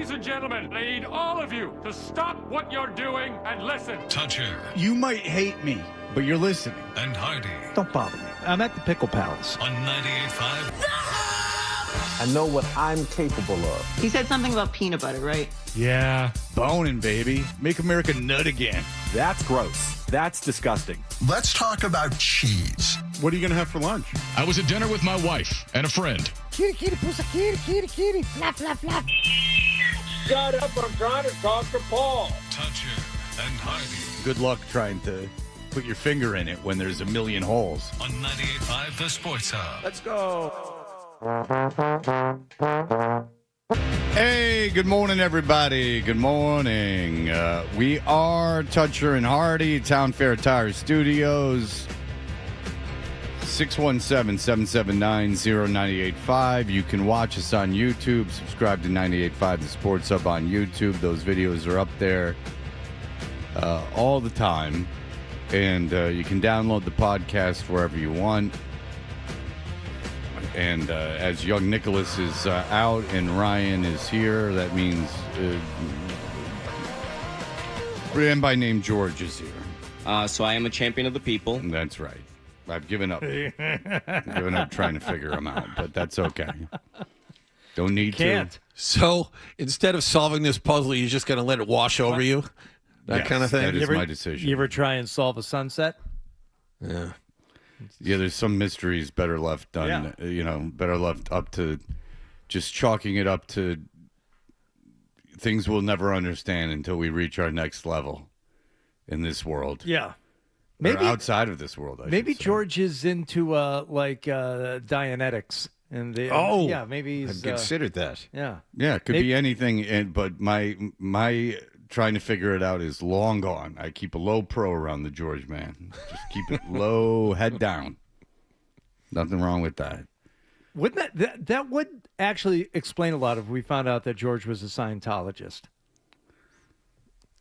Ladies and gentlemen, I need all of you to stop what you're doing and listen. Toucher. You might hate me, but you're listening. And Hardy. Don't bother me. I'm at the Pickle Palace. On 98.5. I know what I'm capable of. He said something about peanut butter, right? Yeah. Boning, baby. Make America nut again. That's gross. That's disgusting. Let's talk about cheese. What are you going to have for lunch? I was at dinner with my wife and a friend. Kitty, kitty, pussy, kitty, kitty, kitty. Flap, flap, flap. Shut up, I'm trying to talk to Paul. Toucher and Hardy. Good luck trying to put your finger in it when there's a million holes. On 98.5 The Sports Hub. Let's go. Hey, good morning, everybody. Good morning. We are Toucher and Hardy, Town Fair Tire Studios. 617-779-0985. You can watch us on YouTube. Subscribe to 98.5 The Sports Hub on YouTube. Those videos are up there all the time. And you can download the podcast wherever you want. And as young Nicholas is out and Ryan is here, that means and by name George is here. So I am a champion of the people. That's right. I've given up. Given up trying to figure them out, but that's okay. Don't need to. So instead of solving this puzzle, you're just going to let it wash over you? That kind of thing? That is my decision. You ever try and solve a sunset? Yeah. Yeah, there's some mysteries better left done, better left up to just chalking it up to things we'll never understand until we reach our next level in this world. Yeah. Maybe or outside of this world. Maybe George is into Dianetics. And maybe he's I've considered that. Yeah. Yeah, it could be anything, but my trying to figure it out is long gone. I keep a low pro around the George man. Just keep it low, head down. Nothing wrong with that. Wouldn't that would actually explain a lot if we found out that George was a Scientologist?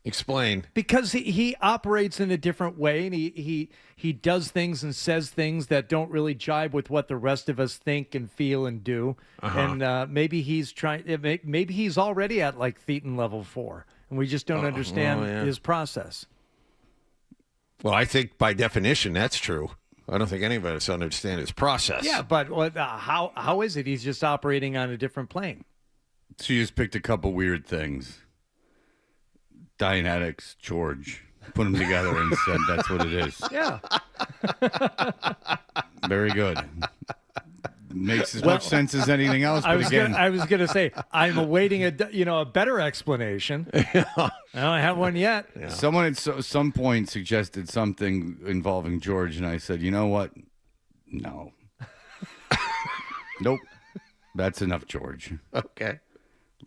Explain. Because he operates in a different way, and he does things and says things that don't really jibe with what the rest of us think and feel and do. And maybe he's maybe he's already at like Thetan level 4, and we just don't understand his process. Well, I think by definition that's true. I don't think any of us understand his process. Yeah, but how is it? He's just operating on a different plane. So you just picked a couple weird things. Dianetics, George. Put them together and said that's what it is. Yeah. Very good. Makes as much sense as anything else. I was going to say I'm awaiting a better explanation. I don't have one yet. Yeah. Someone at some point suggested something involving George, and I said, you know what? No. Nope. That's enough, George. Okay.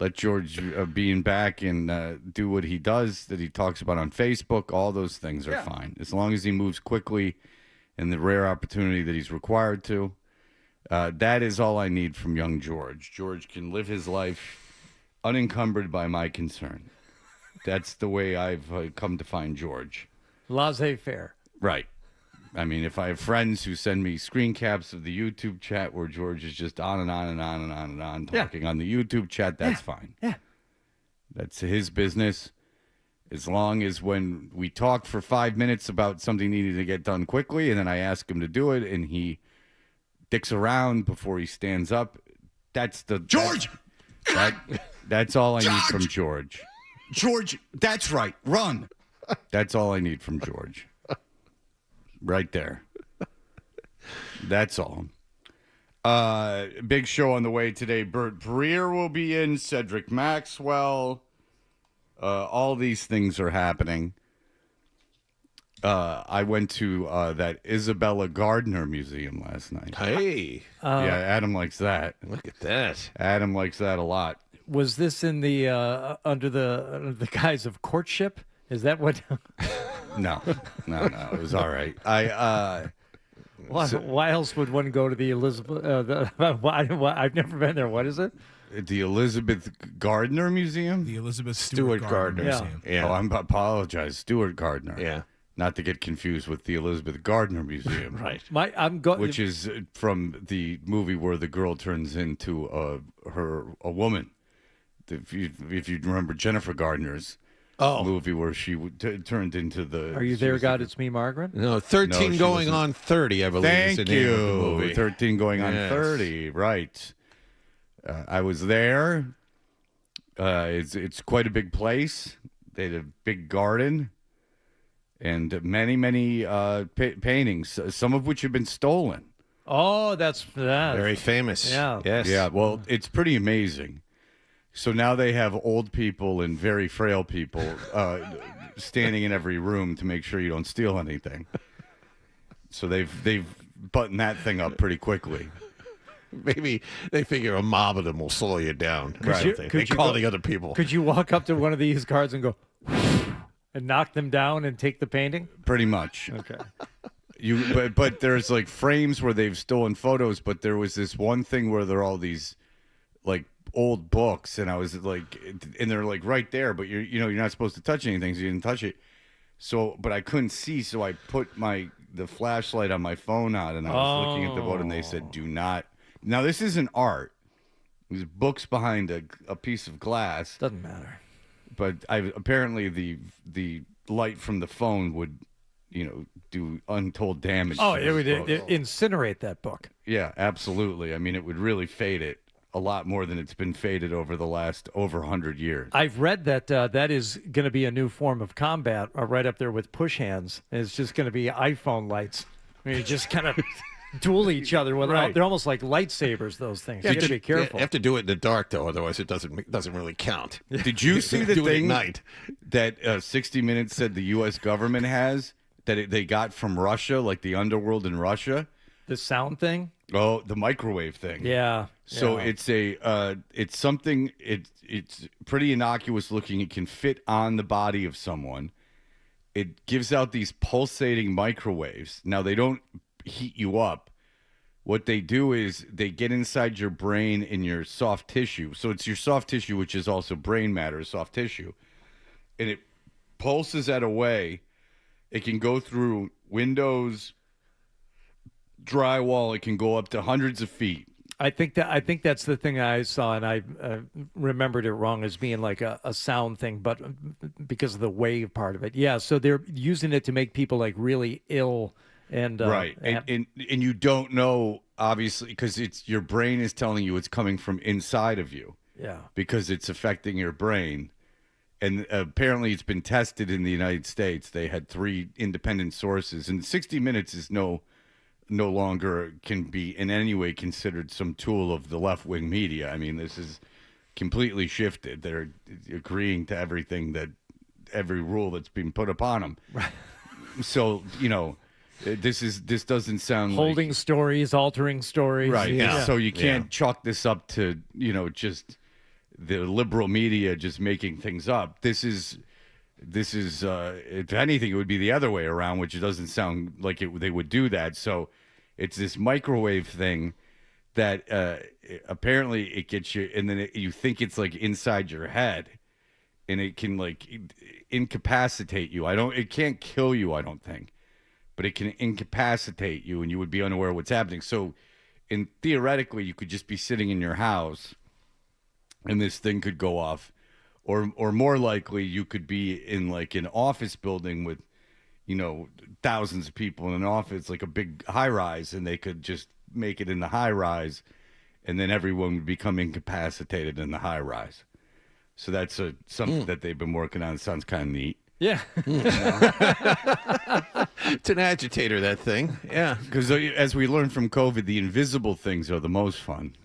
Let George being back and do what he does, that he talks about on Facebook. All those things are fine. As long as he moves quickly in the rare opportunity that he's required to. That is all I need from young George. George can live his life unencumbered by my concern. That's the way I've come to find George. Laissez-faire. Right. I mean, if I have friends who send me screen caps of the YouTube chat where George is just on and on and on and on and on talking on the YouTube chat, that's fine. Yeah. That's his business. As long as when we talk for 5 minutes about something needing to get done quickly, and then I ask him to do it, and he dicks around before he stands up, that's the... George! That's all I need from George. George, that's right. Run. That's all I need from George. Right there. That's all. Big show on the way today. Bert Breer will be in. Cedric Maxwell. All these things are happening. I went to that Isabella Gardner Museum last night. Hey. Yeah, Adam likes that. Look at that. Adam likes that a lot. Was this in the under the guise of courtship? Is that what? No. It was all right. Why else would one go to the Elizabeth? I've never been there. What is it? The Elizabeth Gardner Museum? The Elizabeth Stewart Gardner Museum. Yeah. Oh, I apologize. Stewart Gardner. Yeah. Not to get confused with the Elizabeth Gardner Museum. Right. Which is from the movie where the girl turns into a woman. if you remember Jennifer Gardner's movie where she turned into the. Are you there, God? It's me, Margaret. No, 13 going on 30, I believe. Thank is the name of the you. movie. 13 going on 30. Right. I was there. It's quite a big place. They had a big garden and many paintings, some of which have been stolen. Oh, that's very famous. Yeah. Yes. Yeah. Well, it's pretty amazing. So now they have old people and very frail people standing in every room to make sure you don't steal anything. So they've buttoned that thing up pretty quickly. Maybe they figure a mob of them will slow you down. Right. They call the other people. Could you walk up to one of these cards and go and knock them down and take the painting? Pretty much. Okay. But there's like frames where they've stolen photos, but there was this one thing where there are all these like old books, and I was like, and they're like right there, but you're not supposed to touch anything, so you didn't touch it. So, but I couldn't see, so I put the flashlight on my phone on, and I was looking at the boat, and they said, "Do not." Now this isn't art. There's books behind a piece of glass. Doesn't matter. But apparently the light from the phone would, do untold damage. Oh, to it would photo. incinerate that book. Yeah, absolutely. I mean, it would really fade it a lot more than it's been faded over the last over 100 years. I've read that that is going to be a new form of combat, right up there with push hands. It's just going to be iPhone lights. I mean, you just kind of duel each other with. Right. They're almost like lightsabers. Those things. You got to be careful. You have to do it in the dark, though, otherwise it doesn't really count. Did you see the do it at thing night. that 60 Minutes said the U.S. government has that they got from Russia, like the underworld in Russia? The sound thing. Oh, the microwave thing. Yeah. So yeah. it's something. It's pretty innocuous looking. It can fit on the body of someone. It gives out these pulsating microwaves. Now they don't heat you up. What they do is they get inside your brain and your soft tissue. So it's your soft tissue, which is also brain matter, soft tissue, and it pulses that away. It can go through windows, drywall. It can go up to hundreds of feet. I think that's the thing I saw, and I remembered it wrong as being like a sound thing, but because of the wave part of it. Yeah, so they're using it to make people like really ill, and right, and you don't know, obviously, because it's your brain is telling you it's coming from inside of you. Yeah, because it's affecting your brain. And apparently it's been tested in the United States. They had 3 independent sources, and 60 Minutes is no longer can be in any way considered some tool of the left-wing media. I mean, this is completely shifted. They're agreeing to every rule that's been put upon them. Right. So, this doesn't sound holding stories, altering stories. Right. Yeah. So you can't chalk this up to, just the liberal media just making things up. This is if anything, it would be the other way around, which it doesn't sound like they would do that. So it's this microwave thing that apparently it gets you, and then you think it's like inside your head, and it can like incapacitate you. It can't kill you, I don't think, but it can incapacitate you, and you would be unaware of what's happening. So, theoretically, you could just be sitting in your house, and this thing could go off. Or more likely, you could be in like an office building with, thousands of people in an office, like a big high rise, and they could just make it in the high rise, and then everyone would become incapacitated in the high rise. So that's something that they've been working on. It sounds kind of neat. Yeah. It's an agitator, that thing. Yeah. Because as we learned from COVID, the invisible things are the most fun.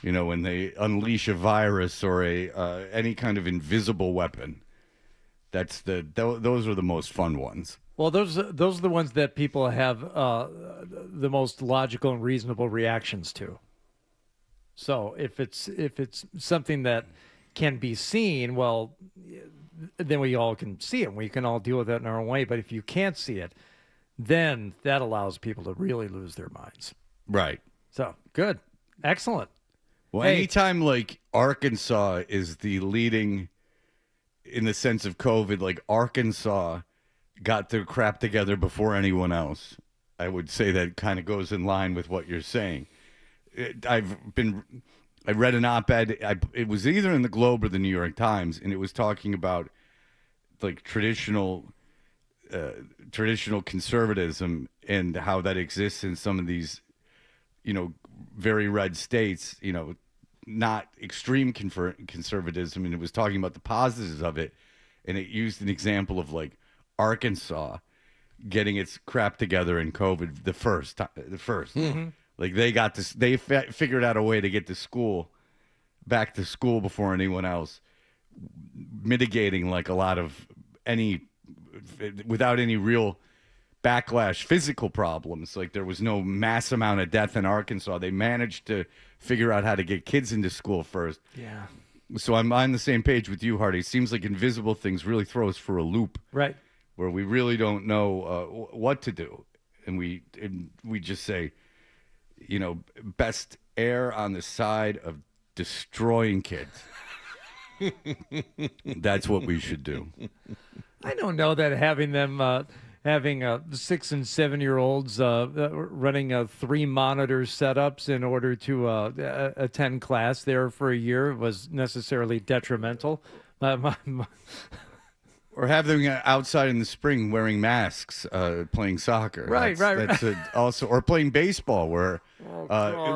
When they unleash a virus or any kind of invisible weapon, those are the most fun ones. Well, those are the ones that people have the most logical and reasonable reactions to. So if it's something that can be seen, well, then we all can see it. And we can all deal with it in our own way. But if you can't see it, then that allows people to really lose their minds. Right. So good, excellent. Well, anytime like Arkansas is the leading in the sense of COVID, like Arkansas got their crap together before anyone else, I would say that kind of goes in line with what you're saying. I've been I read an op-ed. It was either in the Globe or the New York Times, and it was talking about like traditional conservatism and how that exists in some of these, very red states. Not extreme conservatism, and it was talking about the positives of it, and it used an example of like Arkansas getting its crap together in COVID the first. Mm-hmm. Like they figured out a way to get back to school before anyone else, mitigating like a lot of without any real backlash, physical problems. Like there was no mass amount of death in Arkansas. They managed to figure out how to get kids into school first. Yeah. So I'm on the same page with you, Hardy. It seems like invisible things really throw us for a loop. Right. Where we really don't know what to do. And we just say, best err on the side of destroying kids. That's what we should do. I don't know that having 6 and 7 year olds running 3 monitor setups in order to attend class there for a year was necessarily detrimental. Or have them outside in the spring wearing masks, playing soccer. Right. That's also, or playing baseball, where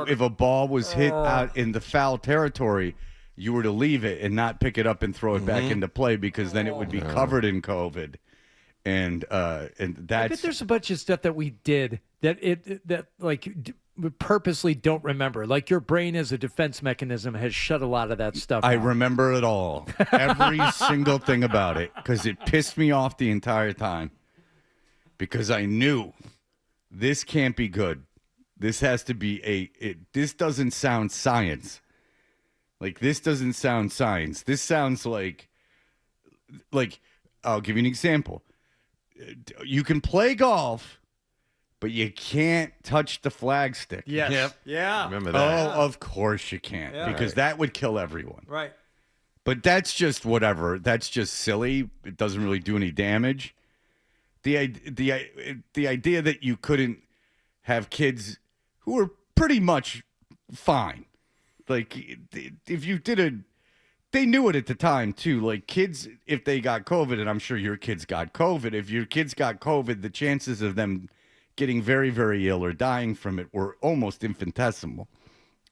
if a ball was hit out in the foul territory, you were to leave it and not pick it up and throw it back into play, because then it would be covered in COVID. And that's. I bet there's a bunch of stuff that we did that we purposely don't remember. Like your brain as a defense mechanism has shut a lot of that stuff I out. remember it all. Every single thing about it, because it pissed me off the entire time. Because I knew this can't be good. This has to be this doesn't sound science. Like, this doesn't sound science. This sounds like, I'll give you an example. You can play golf, but you can't touch the flag stick. Yes. Yep. Yeah. Remember that. Oh, of course you can't, because that would kill everyone. Right. But that's just whatever. That's just silly. It doesn't really do any damage. The idea that you couldn't have kids who were pretty much fine. Like, if you they knew it at the time, too. Like, kids, if they got COVID, and I'm sure your kids got COVID, if your kids got COVID, the chances of them getting very, very ill or dying from it were almost infinitesimal,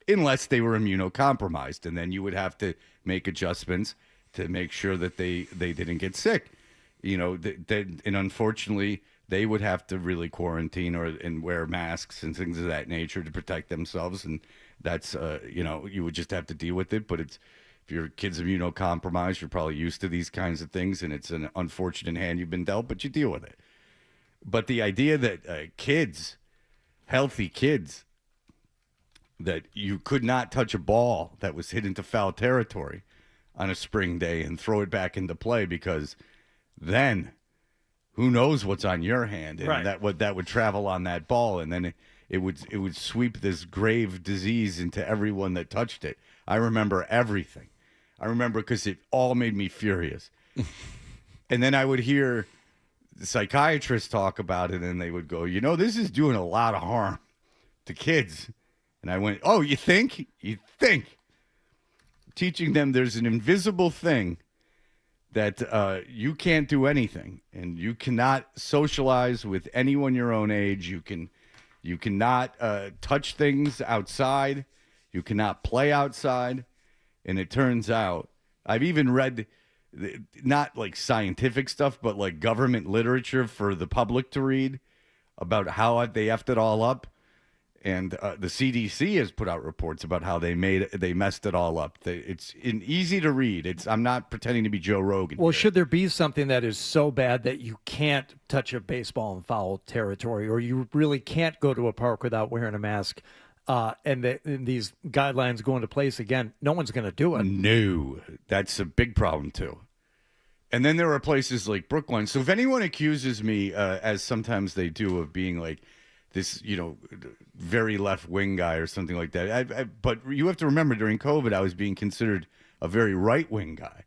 unless they were immunocompromised. And then you would have to make adjustments to make sure that they didn't get sick. And unfortunately, they would have to really quarantine and wear masks and things of that nature to protect themselves. And that's, you would just have to deal with it. But if your kid's immunocompromised, you're probably used to these kinds of things, and it's an unfortunate hand you've been dealt, but you deal with it. But the idea that healthy kids, that you could not touch a ball that was hit into foul territory on a spring day and throw it back into play, because then who knows what's on your hand, and that would travel on that ball, and then it would sweep this grave disease into everyone that touched it. I remember everything. I remember because it all made me furious. And then I would hear the psychiatrists talk about it, and they would go, this is doing a lot of harm to kids. And I went, oh, you think? You think? Teaching them there's an invisible thing that you can't do anything, and you cannot socialize with anyone your own age. You cannot touch things outside. You cannot play outside. And it turns out, I've even read, not like scientific stuff, but like government literature for the public to read about how they effed it all up. And the CDC has put out reports about how they messed it all up. It's easy to read. I'm not pretending to be Joe Rogan. Well, here. should there be something that is so bad that you can't touch a baseball in foul territory, or you really can't go to a park without wearing a mask, and these guidelines go into place again, no one's going to do it. No, that's a big problem too. And then there are places like Brookline. So if anyone accuses me, as sometimes they do, of being like this, very left-wing guy or something like that. But you have to remember, during COVID, I was being considered a very right-wing guy.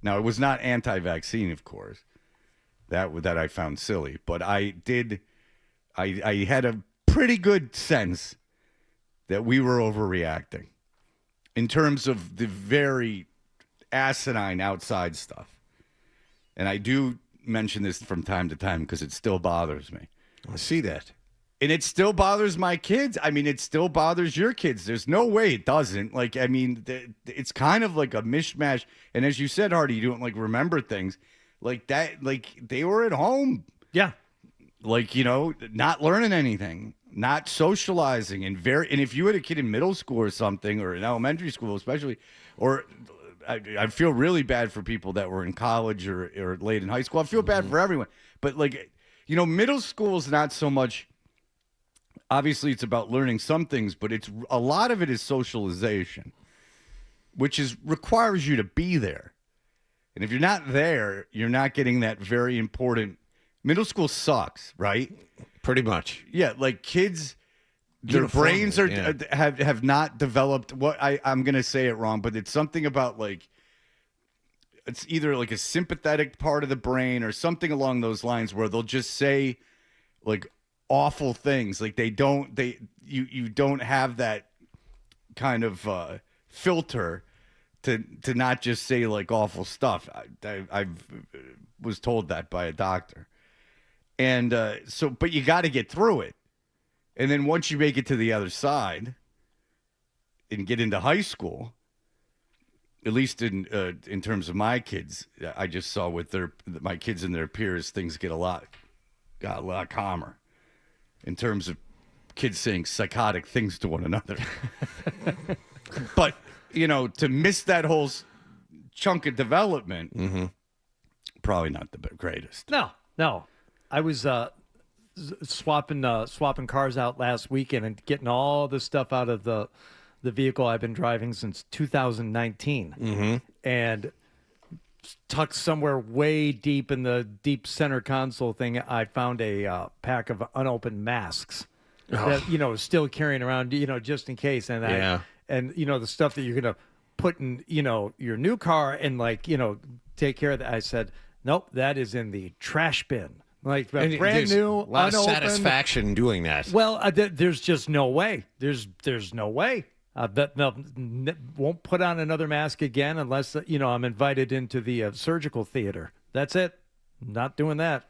Now, it was not anti-vaccine, of course. That I found silly. But I had a pretty good sense that we were overreacting in terms of the very asinine outside stuff. And I do mention this from time to time because it still bothers me. I see that. And it still bothers my kids. I mean, it still bothers your kids. There's no way it doesn't. Like, I mean, it's kind of like a mishmash. And as you said, Hardy, you don't like remember things like that. Like they were at home. Yeah. Like, you know, not learning anything, not socializing. And if you had a kid in middle school or something, or in elementary school especially, or I feel really bad for people that were in college or late in high school. I feel bad for everyone. But like, you know, middle school is not so much. Obviously, it's about learning some things, but a lot of it is socialization, which requires you to be there. And if you're not there, you're not getting that very important. Middle school sucks, right? Pretty much. Yeah, like kids, their brains have not developed. I'm going to say it wrong, but it's something about like it's either like a sympathetic part of the brain or something along those lines where they'll just say like awful things. Like you don't have that kind of filter to not just say like awful stuff. I was told that by a doctor. And but you got to get through it. And then once you make it to the other side and get into high school, at least in terms of my kids, I just saw with my kids and their peers, things got a lot calmer in terms of kids saying psychotic things to one another. But, you know, to miss that whole chunk of development, probably not the greatest. No. I was swapping cars out last weekend and getting all the stuff out of the vehicle I've been driving since 2019. And tucked somewhere way deep in the deep center console thing, I found a pack of unopened masks that, you know, still carrying around, you know, just in case. And and you know, the stuff that you're going to put in, you know, your new car and like, you know, take care of that. I said, nope, that is in the trash bin. Like brand new, a lot unopened. of satisfaction doing that. Well, there's just no way. There's no way. That won't put on another mask again unless, you know, I'm invited into the surgical theater. That's it. Not doing that.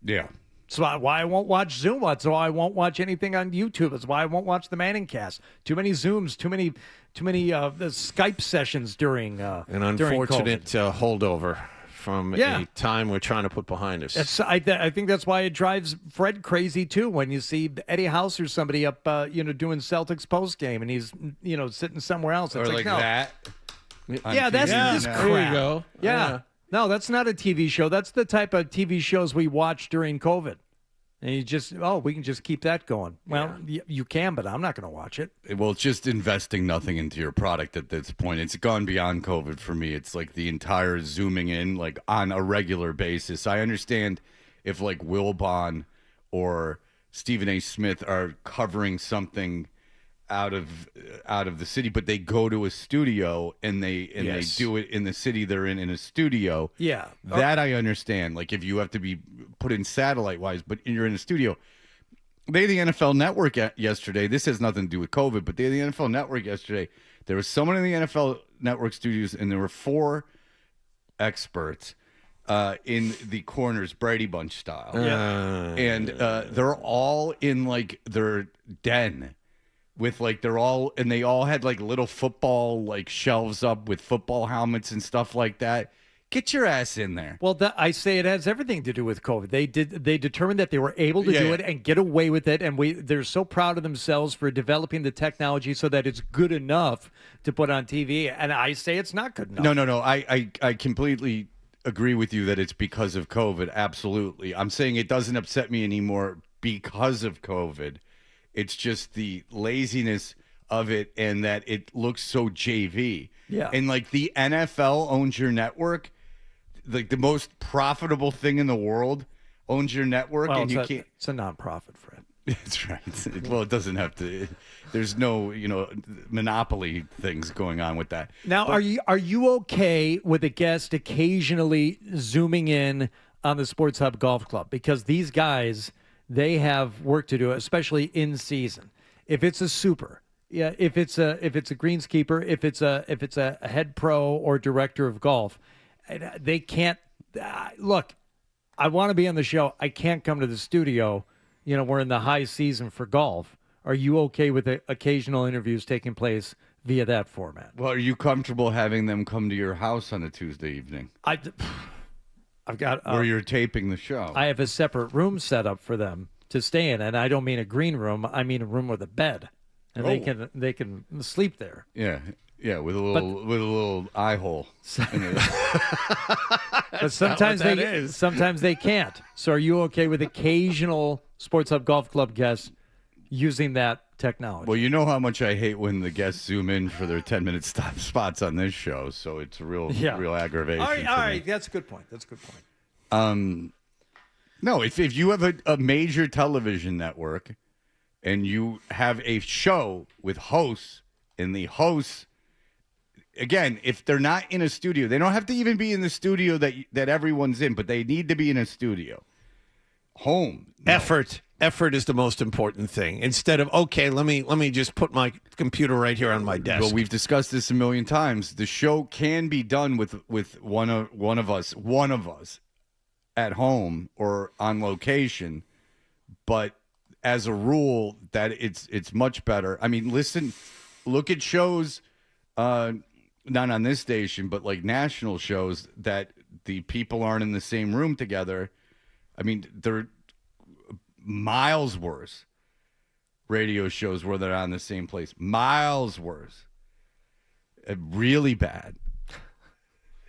Yeah. That's why I won't watch Zoom. That's why I won't watch anything on YouTube. That's why I won't watch the Manning Cast. Too many Zooms. Too many Skype sessions during an unfortunate holdover from a time we're trying to put behind us. I think that's why it drives Fred crazy too when you see Eddie House or somebody up, you know, doing Celtics post game and he's, you know, sitting somewhere else. It's or like no. that. Yeah, that's this crap. There you go. Yeah. No, that's not a TV show. That's the type of TV shows we watch during COVID. And you just, we can just keep that going. Well, you can, but I'm not going to watch it. Well, it's just investing nothing into your product at this point. It's gone beyond COVID for me. It's like the entire zooming in, like on a regular basis. I understand if like Wilbon or Stephen A. Smith are covering something out of the city, but they go to a studio and they do it in the city they're in a studio. Yeah, that I understand. Like if you have to be put in satellite wise, but you're in a studio. They had the NFL Network yesterday. This has nothing to do with COVID, but they had the NFL Network yesterday. There was someone in the NFL Network studios, and there were 4 experts in the corners, Brady Bunch style. And they're all in like their den. With like they all had like little football like shelves up with football helmets and stuff like that. Get your ass in there. Well, I say it has everything to do with COVID. They determined that they were able to do it and get away with it, and they're so proud of themselves for developing the technology so that it's good enough to put on TV. And I say it's not good enough. No. I completely agree with you that it's because of COVID. Absolutely. I'm saying it doesn't upset me anymore because of COVID. It's just the laziness of it and that it looks so JV. Yeah. And like the NFL owns your network, like the most profitable thing in the world owns your network, and you can't. It's a nonprofit, Fred. That's right. Well, it doesn't have to. There's no, monopoly things going on with that. Now, are you okay with a guest occasionally zooming in on the Sports Hub Golf Club? Because these guys, they have work to do, especially in season. If it's a super Yeah, if it's a greenskeeper, if it's a head pro or director of golf, they can't look. I want to be on the show. I can't come to the studio. We're in the high season for golf. Are you okay with the occasional interviews taking place via that format? Well, are you comfortable having them come to your house on a Tuesday evening? I've got where you're taping the show. I have a separate room set up for them to stay in, and I don't mean a green room. I mean a room with a bed, and they can sleep there. Yeah, with a little eye hole. But sometimes they can't. So are you okay with occasional Sports Hub Golf Club guests using that technology? Well, you know how much I hate when the guests zoom in for their 10-minute spots on this show, so it's a real aggravation. All right, that's a good point. No, if you have a major television network and you have a show with hosts, and the hosts, again, if they're not in a studio, they don't have to even be in the studio that everyone's in, but they need to be in a studio. Home. No. Effort is the most important thing. Instead of, okay, let me just put my computer right here on my desk. Well, we've discussed this a million times. The show can be done with one of us at home or on location, but as a rule, that it's much better. I mean, look at shows, not on this station, but like national shows that the people aren't in the same room together. I mean, they're miles worse. Radio shows where they're on the same place, miles worse. Really bad,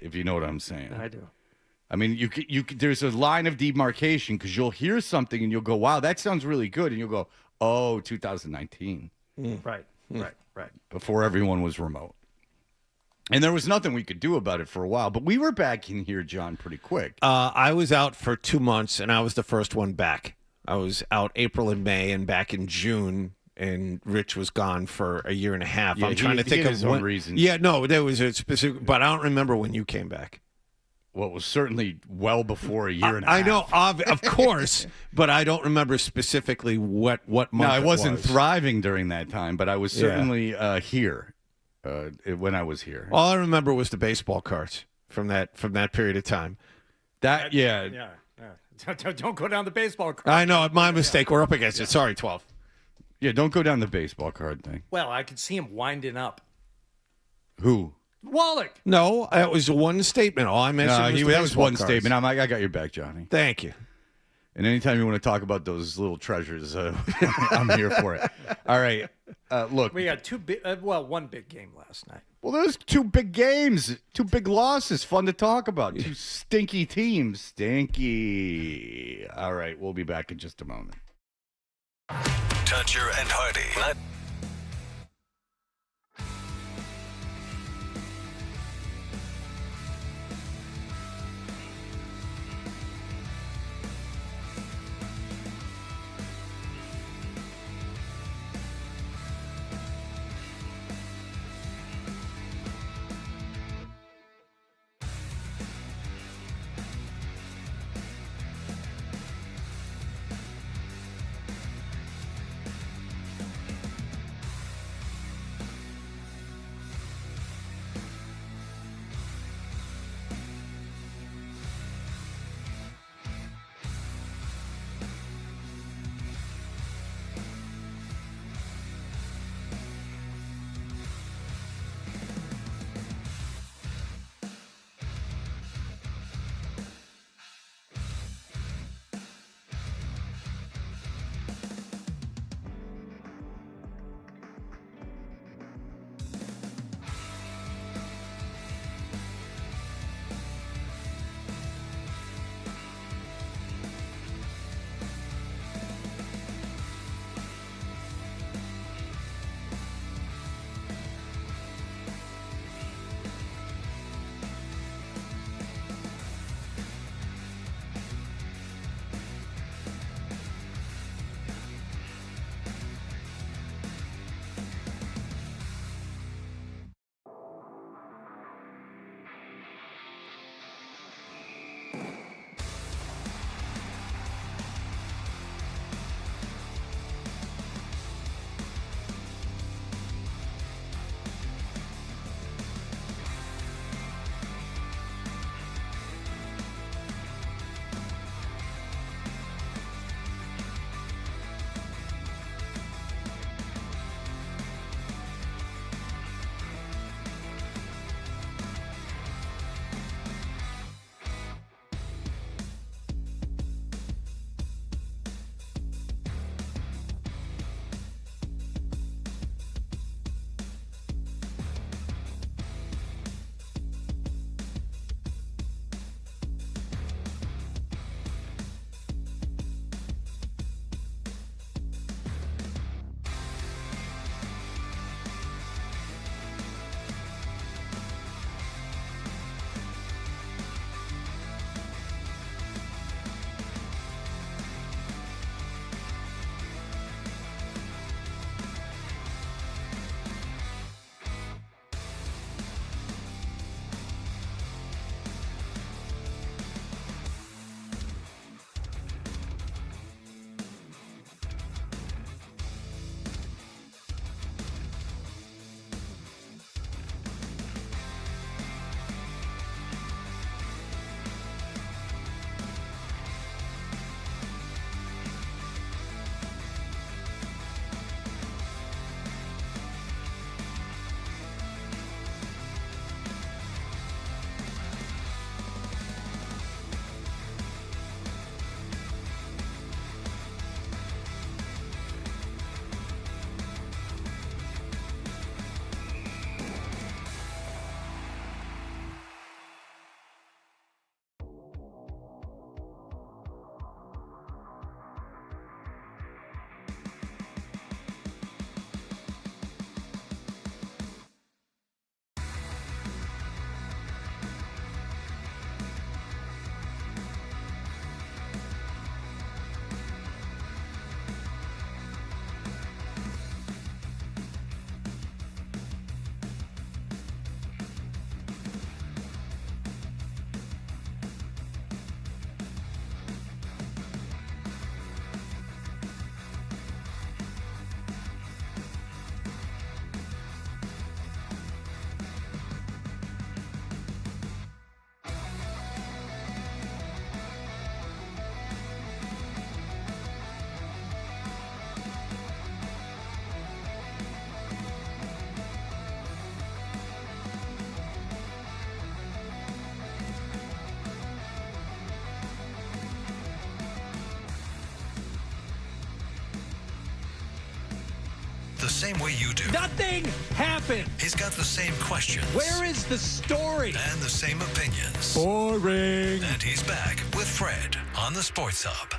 if you know what I'm saying. I do. I mean, you there's a line of demarcation because you'll hear something and you'll go, wow, that sounds really good. And you'll go, oh, 2019. Right. Before everyone was remote. And there was nothing we could do about it for a while. But we were back in here, John, pretty quick. I was out for 2 months, and I was the first one back. I was out April and May and back in June, and Rich was gone for a year and a half. Yeah, I'm trying to think of his own reasons. Yeah, no, there was a specific, but I don't remember when you came back. Well, it was certainly well before a year and a half. I know, of course, but I don't remember specifically what month. No, I wasn't thriving during that time, but I was certainly here when I was here. All I remember was the baseball cards from that period of time. Yeah. Don't go down the baseball card. I know, my mistake. We're up against it. Sorry, 12. Yeah, don't go down the baseball card thing. Well, I could see him winding up. Who? Wallach. No, that was one statement. All I mentioned was that was one statement. I got your back, Johnny. Thank you. And anytime you want to talk about those little treasures, I'm here for it. All right. Look. We got one big game last night. Well, there's 2 big games, 2 big losses. Fun to talk about. 2 stinky teams. Stinky. All right. We'll be back in just a moment. Toucher and Hardy. same way you do. Nothing happened. He's got the same questions. Where is the story? And the same opinions. Boring. And he's back with Fred on the Sports Hub.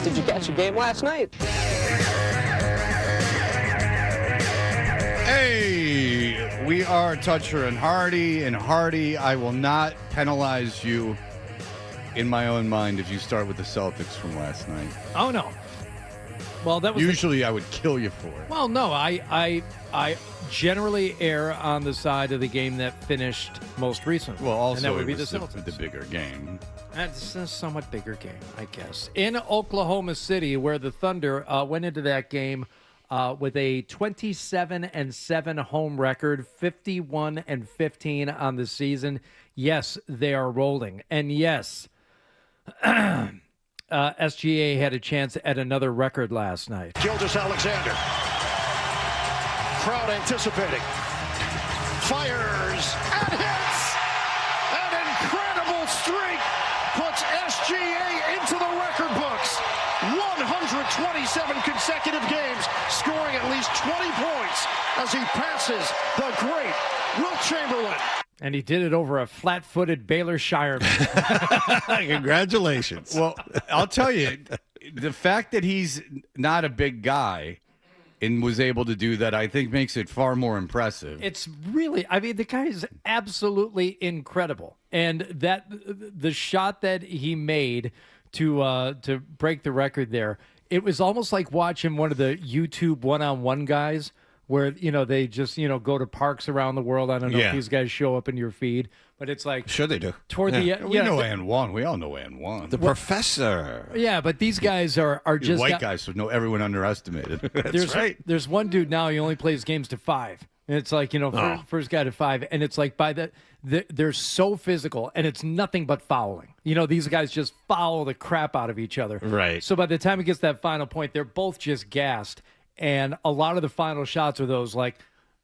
Did you catch a game last night? Hey, we are Toucher and Hardy. And Hardy, I will not penalize you in my own mind if you start with the Celtics from last night. Oh, no. Well, that was usually I would kill you for it. Well, no, I generally err on the side of the game that finished most recently. Well, also and that would be the was Celtics. the bigger game. That's a somewhat bigger game, I guess. In Oklahoma City, where the Thunder went into that game with a 27-7 home record, 51-15 on the season. Yes, they are rolling, and yes. SGA had a chance at another record last night. Gilgeous-Alexander. Crowd anticipating. Fires and hits. An incredible streak puts SGA into the record books. 127 consecutive games, scoring at least 20 points as he passes the great Wilt Chamberlain. And he did it over a flat-footed Baylor Shireman. Congratulations. Well, I'll tell you, the fact that he's not a big guy and was able to do that, I think makes it far more impressive. It's really, I mean, the guy is absolutely incredible. And that the shot that he made to break the record there, it was almost like watching one of the YouTube one-on-one guys where, they just, go to parks around the world. I don't know if these guys show up in your feed, but it's like... Sure they do. Toward we know and one. We all know and one. The professor. Yeah, but these guys are just... White guys, so everyone underestimated. That's right. There's one dude now, he only plays games to 5. And it's like, first guy to 5. And it's like they're so physical, and it's nothing but fouling. These guys just foul the crap out of each other. Right. So by the time it gets that final point, they're both just gassed. And a lot of the final shots are those like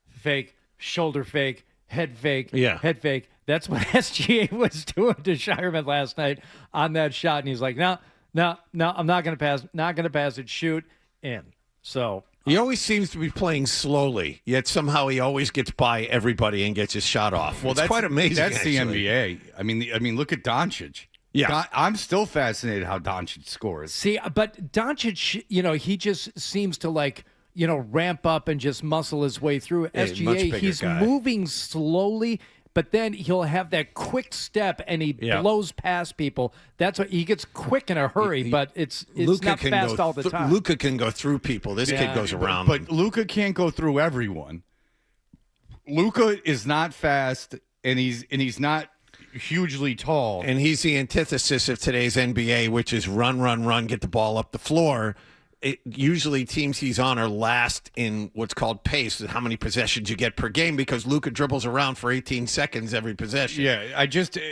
fake, shoulder fake, head fake, head fake. That's what SGA was doing to Shireman last night on that shot. And he's like, no, I'm not going to pass. Not going to pass it. Shoot in. So he always seems to be playing slowly, yet somehow he always gets by everybody and gets his shot off. Well, that's quite amazing. That's actually. the NBA. I mean, look at Doncic. Yeah, I'm still fascinated how Doncic scores. See, but Doncic, he just seems to ramp up and just muscle his way through. SGA, he's moving slowly, but then he'll have that quick step and he blows past people. That's what he gets quick in a hurry, but it's not fast all the time. Luka can go through people. This kid goes around. But Luka can't go through everyone. Luka is not fast, and he's not hugely tall. And he's the antithesis of today's NBA, which is run, get the ball up the floor. Usually teams he's on are last in what's called pace, how many possessions you get per game, because Luka dribbles around for 18 seconds every possession. Yeah, Jokic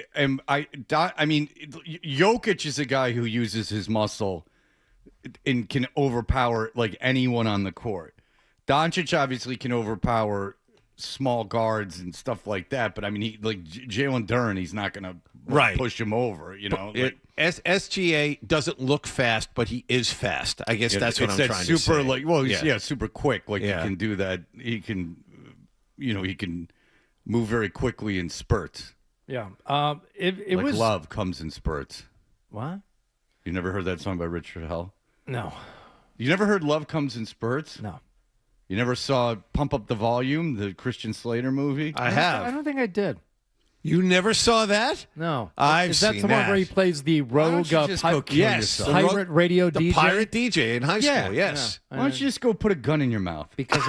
is a guy who uses his muscle and can overpower anyone on the court. Doncic obviously can overpower small guards and stuff like that, but he Jaylen Duren, he's not going to push him over, SGA doesn't look fast, but he is fast. I guess that's what I'm trying to say. He's super quick. He can do that. He can, he can move very quickly in spurts. Yeah. It was love comes in spurts. What? You never heard that song by Richard Hell? No. You never heard Love Comes in Spurts? No. You never saw Pump Up the Volume, the Christian Slater movie? I have. I don't think I did. You never saw that? No. I've seen that. Is that the one where he plays the rogue pirate radio DJ? The pirate DJ in high school, yes. Why don't you just go put a gun in your mouth? Because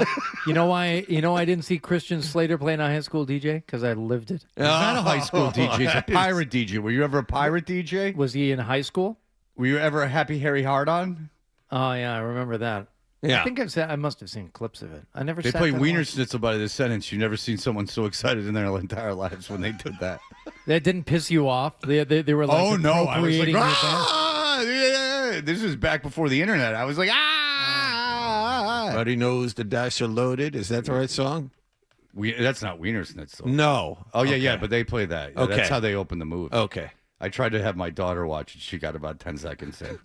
you know why I didn't see Christian Slater playing a high school DJ? Because I lived it. He's not a high school DJ. He's a pirate DJ. Were you ever a pirate DJ? Was he in high school? Were you ever a Happy Harry Hard-On? Oh, yeah, I remember that. Yeah. I think I must have seen clips of it. I never. They play Wiener Schnitzel by the sentence. You've never seen someone so excited in their entire lives when they did that. That didn't piss you off? They were like, oh no, I was like, yeah. This was back before the internet. I was like, Everybody knows the dice are loaded. Is that the right song? That's not Wiener Schnitzel. No. Oh yeah, but they play that. Yeah, okay. That's how they open the movie. Okay. I tried to have my daughter watch it. She got about 10 seconds in.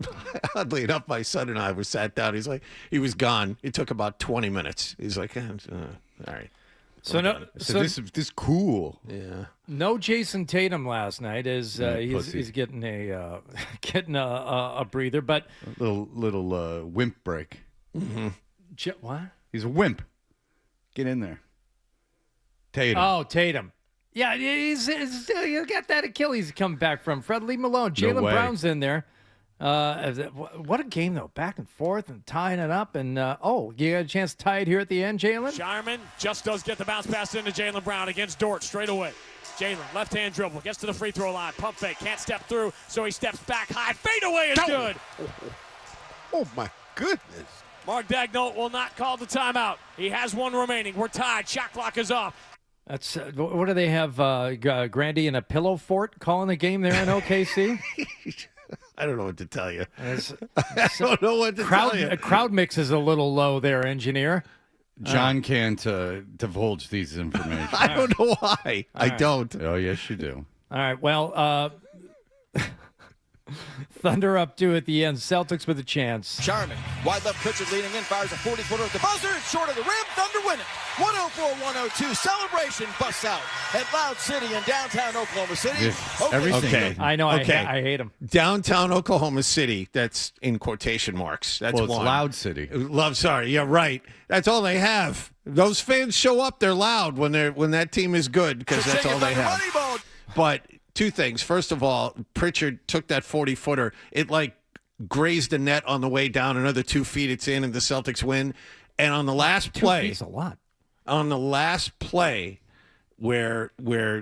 Oddly enough, my son and I were sat down. He's like, he was gone. It took about 20 minutes. He's like, all right. This is cool. Yeah. No Jason Tatum last night as he's getting a breather, but a little wimp break. Mm-hmm. What? He's a wimp. Get in there. Tatum. Oh, Tatum. Yeah, he's got that Achilles coming back from. Fred, leave him alone. Jaylen Brown's in there. What a game, though. Back and forth and tying it up. And, you got a chance to tie it here at the end, Jaylen? Shireman just does get the bounce pass into Jaylen Brown against Dort straight away. Jaylen, left-hand dribble, gets to the free throw line. Pump fake, can't step through, so he steps back high. Fade away is good. Oh, my goodness. Mark Daigneault will not call the timeout. He has one remaining. We're tied. Shot clock is off. That's what do they have? Grandy in a pillow fort calling the game there in OKC. I don't know what to tell you. I don't know what to tell you. Crowd mix is a little low there, engineer. John can't divulge these information. I don't know why. I don't. Oh, yes, you do. All right. Well, Thunder up 2 at the end. Celtics with a chance. Sharman, wide left pitcher leaning in, fires a 40-footer at the buzzer. It's short of the rim. Thunder win it. 104-102. Celebration busts out at Loud City in downtown Oklahoma City. Okay. I know. Okay. I hate him. Downtown Oklahoma City. That's in quotation marks. That's it's one. Loud City. Sorry. Yeah, right. That's all they have. Those fans show up. They're loud when that team is good because that's all they have. But two things. First of all, Pritchard took that 40-footer. It grazed the net on the way down. Another 2 feet. It's in, and the Celtics win. And on the last play, 2 feet's a lot. On the last play, where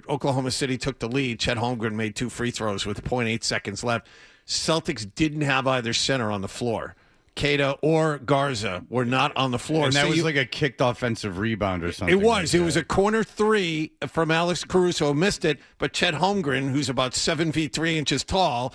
Oklahoma City took the lead, Chet Holmgren made 2 free throws with 0.8 seconds left. Celtics didn't have either center on the floor. Queta or Garza were not on the floor. And that was like a kicked offensive rebound or something. It was. It was a corner 3 from Alex Caruso, missed it, but Chet Holmgren, who's about 7 feet 3 inches tall,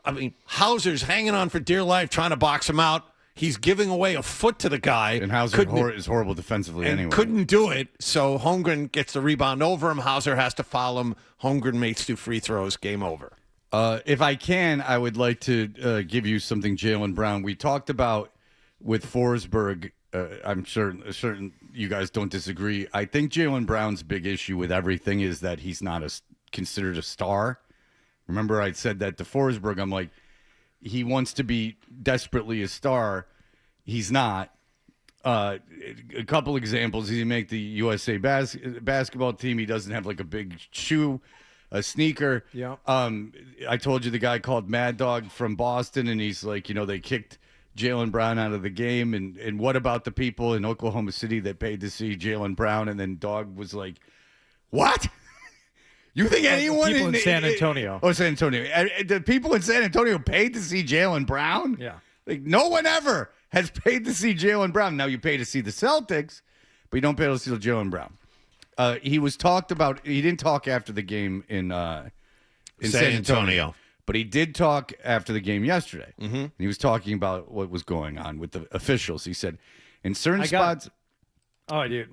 I mean, Hauser's hanging on for dear life trying to box him out. He's giving away a foot to the guy. And Hauser is horrible defensively anyway. Couldn't do it, so Holmgren gets the rebound over him. Hauser has to foul him. Holmgren makes 2 free throws. Game over. If I can, I would like to give you something, Jaylen Brown. We talked about with Forsberg. I'm certain you guys don't disagree. I think Jaylen Brown's big issue with everything is that he's not considered a star. Remember, I said that to Forsberg. I'm like, he wants to be desperately a star. He's not. A couple examples. He didn't make the USA basketball team. He doesn't have like a big shoe, a sneaker. Yeah. I told you the guy called Mad Dog from Boston, and he's like, they kicked Jaylen Brown out of the game. And what about the people in Oklahoma City that paid to see Jaylen Brown? And then Dog was like, what? You think anyone in San Antonio? San Antonio. The people in San Antonio paid to see Jaylen Brown? Yeah. Like, no one ever has paid to see Jaylen Brown. Now, you pay to see the Celtics, but you don't pay to see Jaylen Brown. He was talked about. He didn't talk after the game in San Antonio, but he did talk after the game yesterday. Mm-hmm. And he was talking about what was going on with the officials. He said, in certain spots. Oh, I do.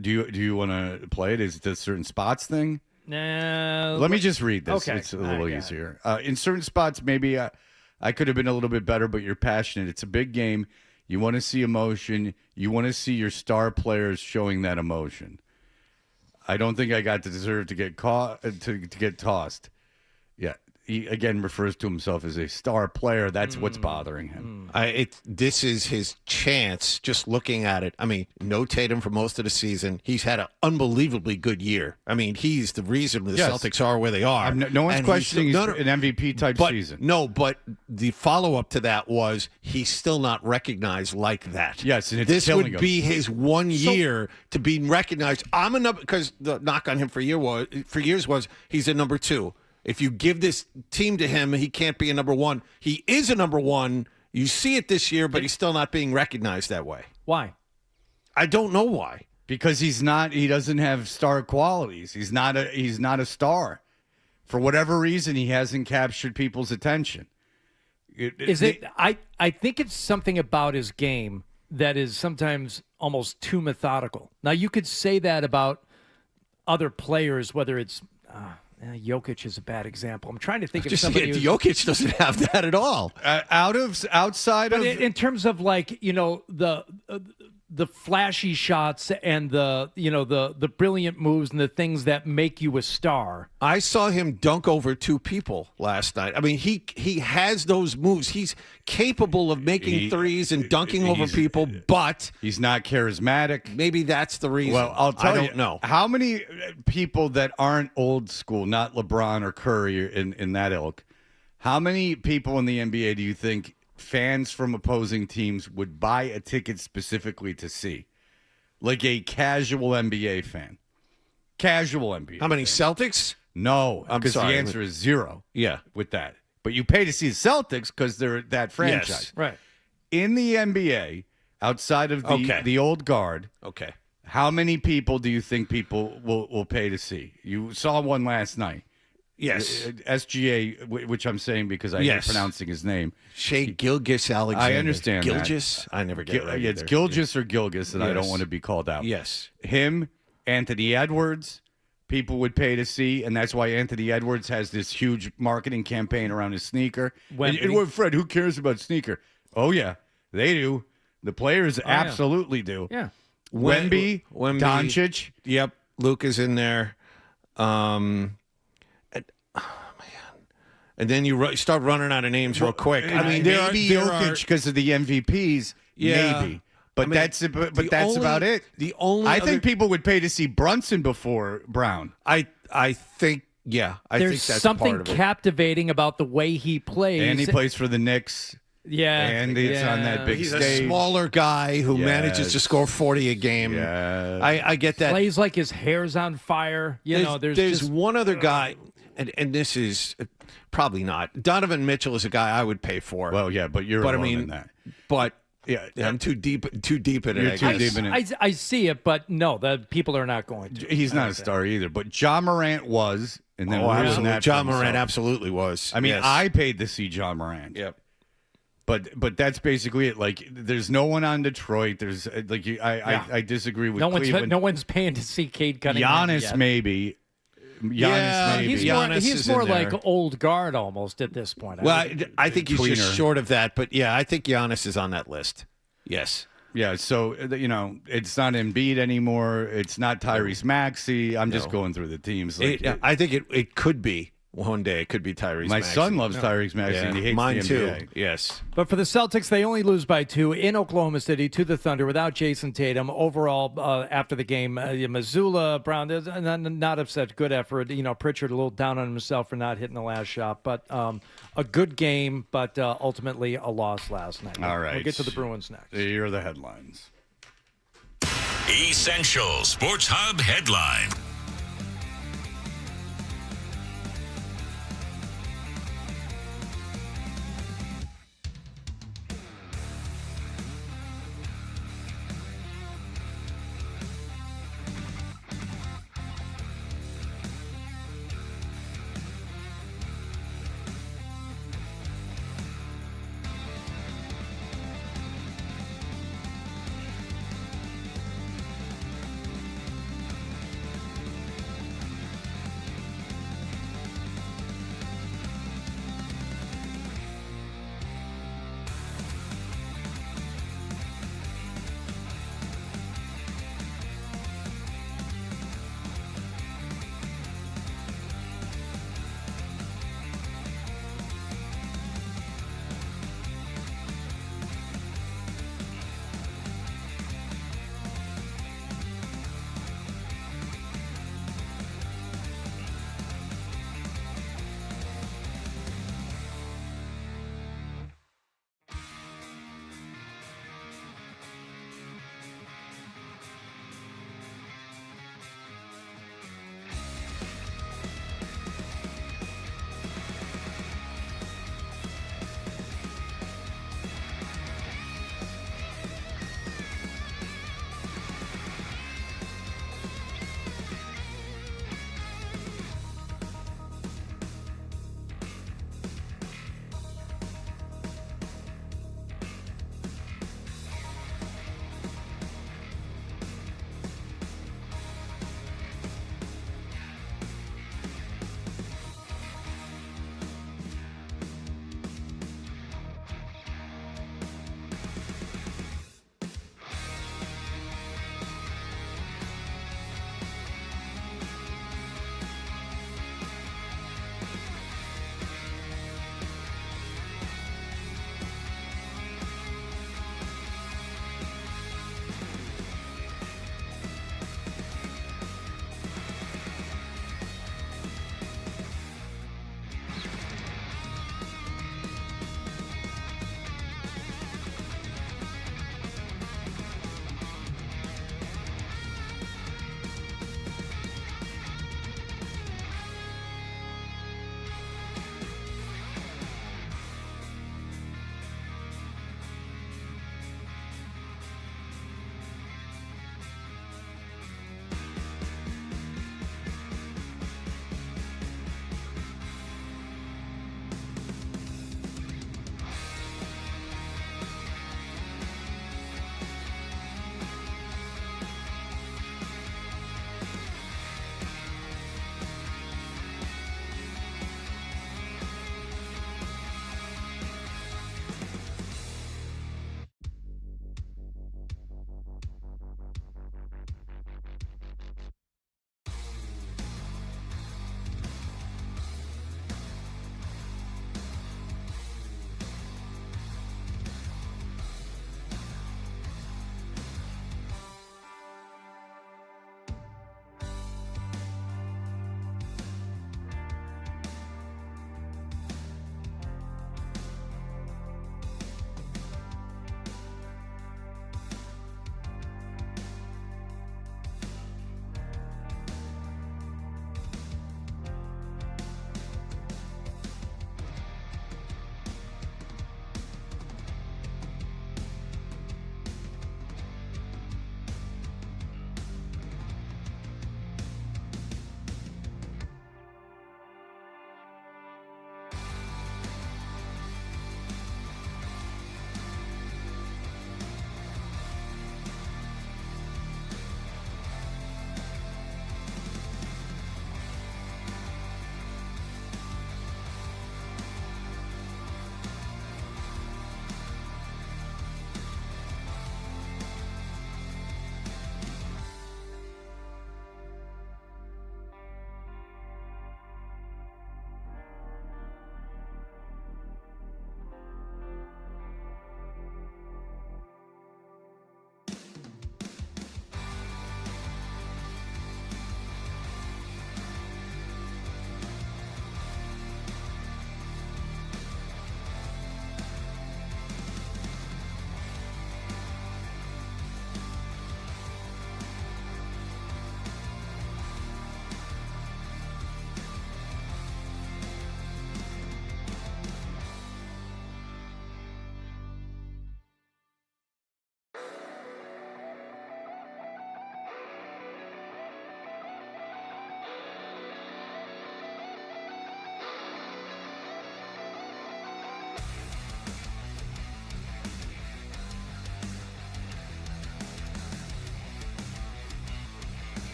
Do you want to play it? Is it a certain spots thing? No. Let me just read this. Okay. It's a little easier. In certain spots, maybe I could have been a little bit better, but you're passionate. It's a big game. You want to see emotion. You want to see your star players showing that emotion. I don't think I got the deserve to get to get tossed. Yeah. He, again, refers to himself as a star player. That's what's bothering him. This is his chance, just looking at it. I mean, no Tatum for most of the season. He's had an unbelievably good year. I mean, he's the reason the Celtics are where they are. No one's questioning an MVP-type season. No, but the follow-up to that was he's still not recognized like that. Yes, and this would be his 1 year to be recognized. I'm a number, because the knock on him for years was he's a number 2. If you give this team to him, he can't be a number 1. He is a number 1. You see it this year, but he's still not being recognized that way. Why? I don't know why. Because he doesn't have star qualities. He's not a star. For whatever reason, he hasn't captured people's attention. I think it's something about his game that is sometimes almost too methodical. Now, you could say that about other players, whether it's Jokic is a bad example. I'm trying to think of Just somebody who's... Jokic doesn't have that at all. Outside But of in terms of like, the flashy shots and the brilliant moves and the things that make you a star. I saw him dunk over 2 people last night. I mean, he has those moves. He's capable of making threes and dunking over people, but he's not charismatic. Maybe that's the reason. Well, I'll tell you. I don't know. How many people that aren't old school, not LeBron or Curry in that ilk, how many people in the NBA do you think fans from opposing teams would buy a ticket specifically to see? Like a casual NBA fan. Casual NBA How many Celtics? No, I'm because the sorry. answer is 0. Yeah. With that. But you pay to see the Celtics because they're that franchise. Yes. Right. In the NBA, outside of the old guard, Okay. how many people do you think people will pay to see? You saw one last night. Yes. SGA, which I'm saying because I hate pronouncing his name. Shea Gilgeous-Alexander. I understand Gilgeous? I never get it right. It's either. Gilgeous or Gilgis, and I don't Yes. want to be called out. Yes. Him, Anthony Edwards, people would pay to see, and that's why Anthony Edwards has this huge marketing campaign around his sneaker. And Fred, who cares about sneaker? Oh, yeah, they do. The players absolutely do. Yeah. Wemby, Doncic. Yep. Luke is in there. And then you start running out of names real quick. I mean, maybe Jokic because of the MVPs. Yeah. Maybe. But I mean, that's about it. The only I think people would pay to see Brunson before Brown. I think I There's think that's something part of it. captivating about the way he plays. And he plays for the Knicks. Yeah. And it's on that big He's stage. a smaller guy who manages to score 40 a game. Yeah. I get that. Plays like his hair's on fire. There's just one other guy, and this is probably not. Donovan Mitchell is a guy I would pay for. Well, yeah, but you're alone in that. But yeah, I'm too deep in it. You're too deep in it. I see it, but no, the people are not going to. He's not a star either. But Ja Morant was, and then absolutely. Ja Morant absolutely was. I mean, yes. I paid to see Ja Morant. Yep. But that's basically it. Like, there's no one on Detroit. There's like I disagree with Cleveland. No one's paying to see Cade Cunningham. Giannis maybe. He's more like old guard almost at this point. Well, I think he's tweener. just short of that. But yeah, I think Giannis is on that list. Yes. Yeah, so, it's not Embiid anymore. It's not Tyrese Maxey. I'm just going through the teams. Like, I think it could be. One day it could be Tyrese my Maxey. son loves Tyrese Maxey, and he hates mine the too. NBA. Yes. But for the Celtics, they only lose by 2 in Oklahoma City to the Thunder without Jason Tatum. Overall, after the game, Missoula, Brown, not upset. Good effort. Pritchard a little down on himself for not hitting the last shot. But a good game, but ultimately a loss last night. All right. We'll get to the Bruins next. Here are the headlines. Essential Sports Hub headline.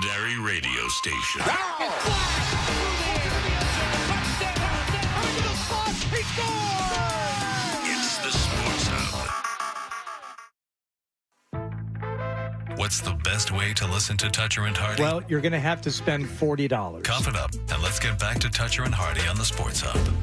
legendary radio station. It's the Sports Hub. What's the best way to listen to Toucher and Hardy? Well, you're going to have to spend $40. Cough it up, and let's get back to Toucher and Hardy on the Sports Hub.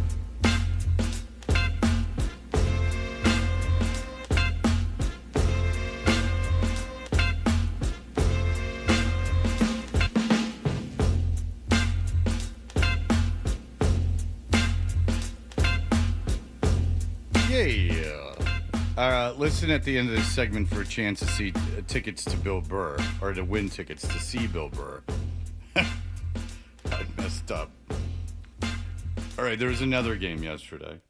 Listen at the end of this segment for a chance to see tickets to Bill Burr, or to win tickets to see Bill Burr. I messed up. All right, there was another game yesterday.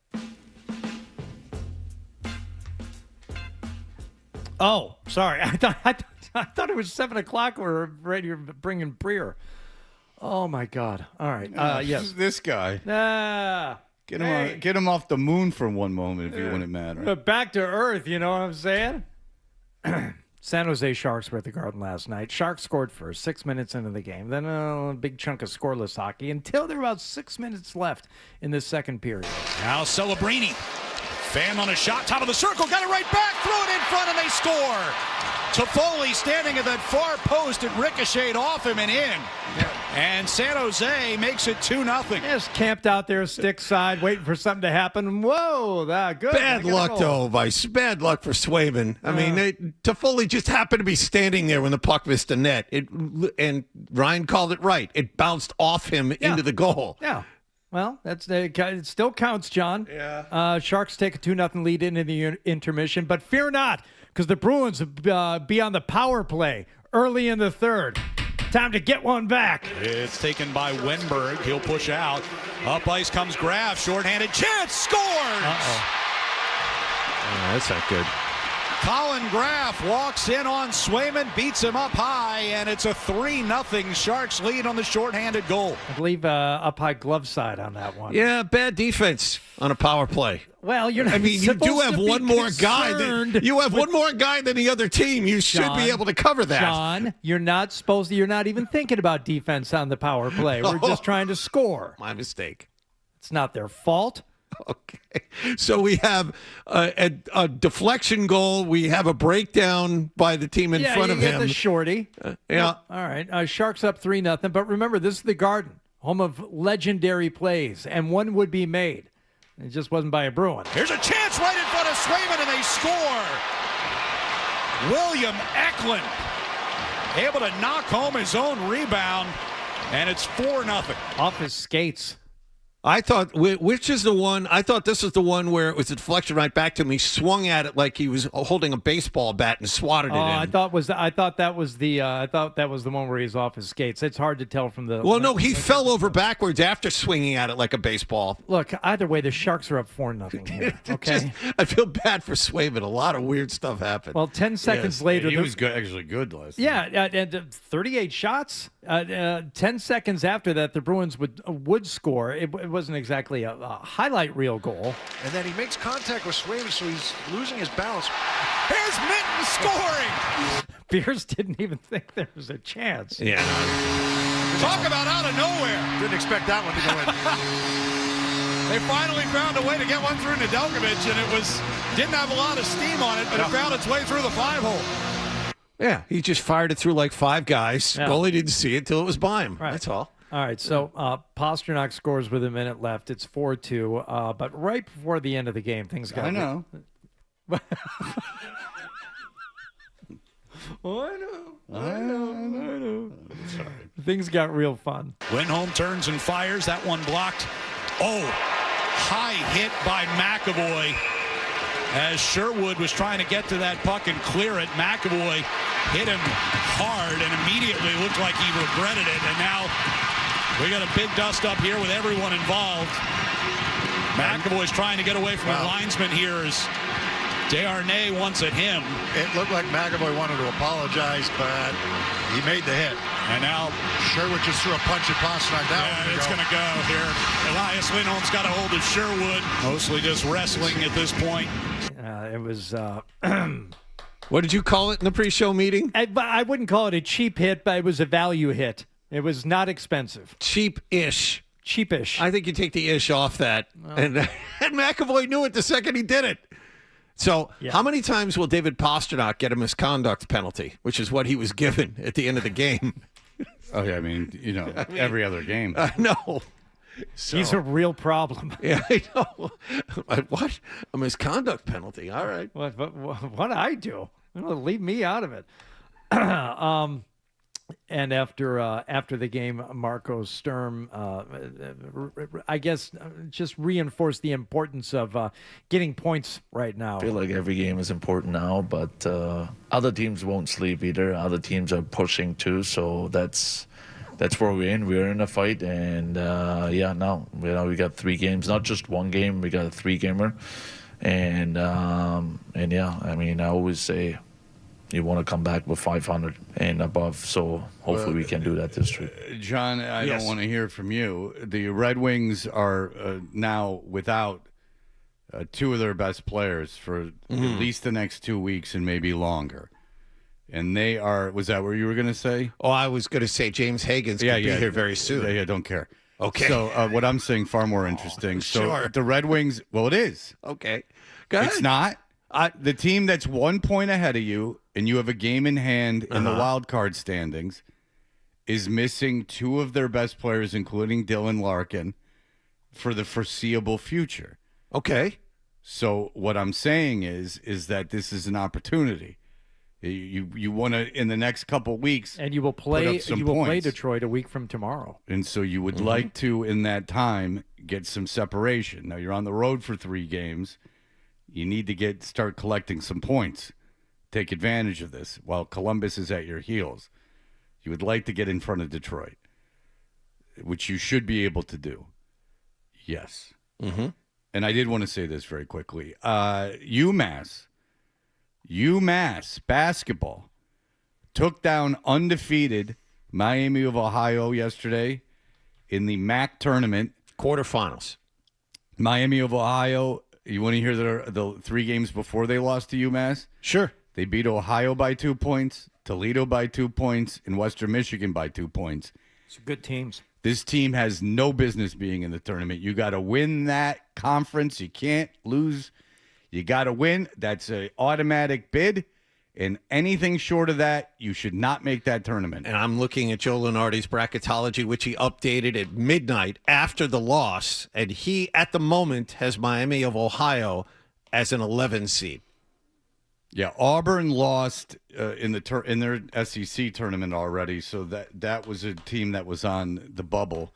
Oh, sorry. I thought it was 7 o'clock. We're ready to bring in beer. Oh, my God. All right. Yes. This guy. Get him off the moon for one moment if you wouldn't matter. But back to earth, you know what I'm saying? San Jose Sharks were at the Garden last night. Sharks scored first, 6 minutes into the game. Then a big chunk of scoreless hockey until there were about 6 minutes left in the second period. Now Celebrini. Fan on a shot, top of the circle, got it right back, threw it in front, and they score. Toffoli standing at that far post, it ricocheted off him and in. And San Jose makes it 2-0. Just camped out there, stick side, waiting for something to happen. Whoa, good. Bad luck, though, Vice. Bad luck for Swayman. I mean, Toffoli just happened to be standing there when the puck missed the net. And Ryan called it right. It bounced off him into the goal. Yeah. Well, it still counts, John. Yeah. Sharks take a 2-0 lead into the intermission, but fear not, because the Bruins be on the power play early in the third. Time to get one back. It's taken by Wenberg. He'll push out. Up ice comes Graf. Shorthanded chance. Scores! Uh-oh. That's not good. Colin Graf walks in on Swayman, beats him up high, and it's a 3-0 Sharks lead on the shorthanded goal. I believe up high glove side on that one. Yeah, bad defense on a power play. Well, you're not. I mean, you do have one more guy. One more guy than the other team. You should be able to cover that. John, you're not supposed to. You're not even thinking about defense on the power play. We're just trying to score. My mistake. It's not their fault. Okay. So we have a deflection goal. We have a breakdown by the team in front of him. Yeah, the shorty. Yeah. All right. Sharks up 3-0. But remember, this is the Garden, home of legendary plays, and one would be made. It just wasn't by a Bruin. Here's a chance right in front of Swayman, and they score. William Eklund able to knock home his own rebound, and it's 4-0. Off his skates. I thought, which is the one? I thought this was the one where it was a deflection right back to him. He swung at it like he was holding a baseball bat and swatted it in. I thought that was the one where he's off his skates. It's hard to tell from the. Well, no, he fell over backwards after swinging at it like a baseball. Look, either way, the Sharks are up 4-0 here. Okay, I feel bad for Swayman. A lot of weird stuff happened. Well, 10 seconds later, he was actually good last night. Yeah, and 38 shots. 10 seconds after that, the Bruins would score. It wasn't exactly a highlight reel goal. And then he makes contact with Swayman, so he's losing his balance. Here's Minton scoring! Beers didn't even think there was a chance. Yeah. Talk about out of nowhere. Didn't expect that one to go in. They finally found a way to get one through Nedeljkovic, and it didn't have a lot of steam on it, but it found its way through the 5-hole. Yeah, he just fired it through like 5 guys. Yeah. Goalie didn't see it till it was by him. Right. That's all. All right, so Pastrnak scores with a minute left. It's 4-2. But right before the end of the game, things got. I know. I know. Sorry. Things got real fun. Lindholm turns and fires. That one blocked. Oh, high hit by McAvoy. As Sherwood was trying to get to that puck and clear it, McAvoy hit him hard and immediately looked like he regretted it. And now we got a big dust up here with everyone involved. McAvoy's trying to get away from the linesman here as Desharnais wants at him. It looked like McAvoy wanted to apologize, but he made the hit. And now Sherwood just threw a punch at Pastrnak. Yeah, it's going to go here. Elias Lindholm's got a hold of Sherwood. Mostly just wrestling at this point. It was What did you call it in the pre-show meeting? I wouldn't call it a cheap hit, but it was a value hit. It was not expensive. Cheap-ish. Cheapish. I think you take the ish off that. And McAvoy knew it the second he did it. So how many times will David Pastrnak get a misconduct penalty, which is what he was given at the end of the game? Oh, yeah, I mean, every other game. I know. So, he's a real problem. Yeah, I know. What? A misconduct penalty. All right. What I do? Leave me out of it. And after the game, Marco Sturm, I guess, just reinforced the importance of getting points right now. I feel like every game is important now, but other teams won't sleep either. Other teams are pushing too, so that's where we're in. We're in a fight, and now we got 3 games, not just one game. We got a 3-gamer, and I mean, I always say, you want to come back with 500 and above, so hopefully we can do that this week. John, I don't want to hear from you. The Red Wings are now without 2 of their best players for at least the next 2 weeks and maybe longer. And they are, was that what you were going to say? Oh, I was going to say James Hagen's going to be here very soon. Yeah, don't care. Okay. So what I'm saying, far more interesting. So sure. The Red Wings, well, it is. Okay. Go ahead. It's not. The team that's 1 point ahead of you, and you have a game in hand in the wild card standings, is missing 2 of their best players, including Dylan Larkin, for the foreseeable future. Okay. So what I'm saying is that this is an opportunity. You want to, in the next couple weeks, and you will play Detroit a week from tomorrow. And so you would like to, in that time, get some separation. Now you're on the road for 3 games. You need to start collecting some points. Take advantage of this while Columbus is at your heels. You would like to get in front of Detroit, which you should be able to do. Yes. And I did want to say this very quickly. UMass basketball took down undefeated Miami of Ohio yesterday in the MAC tournament. Quarterfinals. Miami of Ohio. You want to hear the 3 games before they lost to UMass? Sure. They beat Ohio by 2 points, Toledo by 2 points, and Western Michigan by 2 points. It's good teams. This team has no business being in the tournament. You got to win that conference. You can't lose. You got to win. That's an automatic bid. And anything short of that, you should not make that tournament. And I'm looking at Joe Lunardi's bracketology, which he updated at midnight after the loss. And he, at the moment, has Miami of Ohio as an 11 seed. Yeah, Auburn lost in their SEC tournament already, so that was a team that was on the bubble.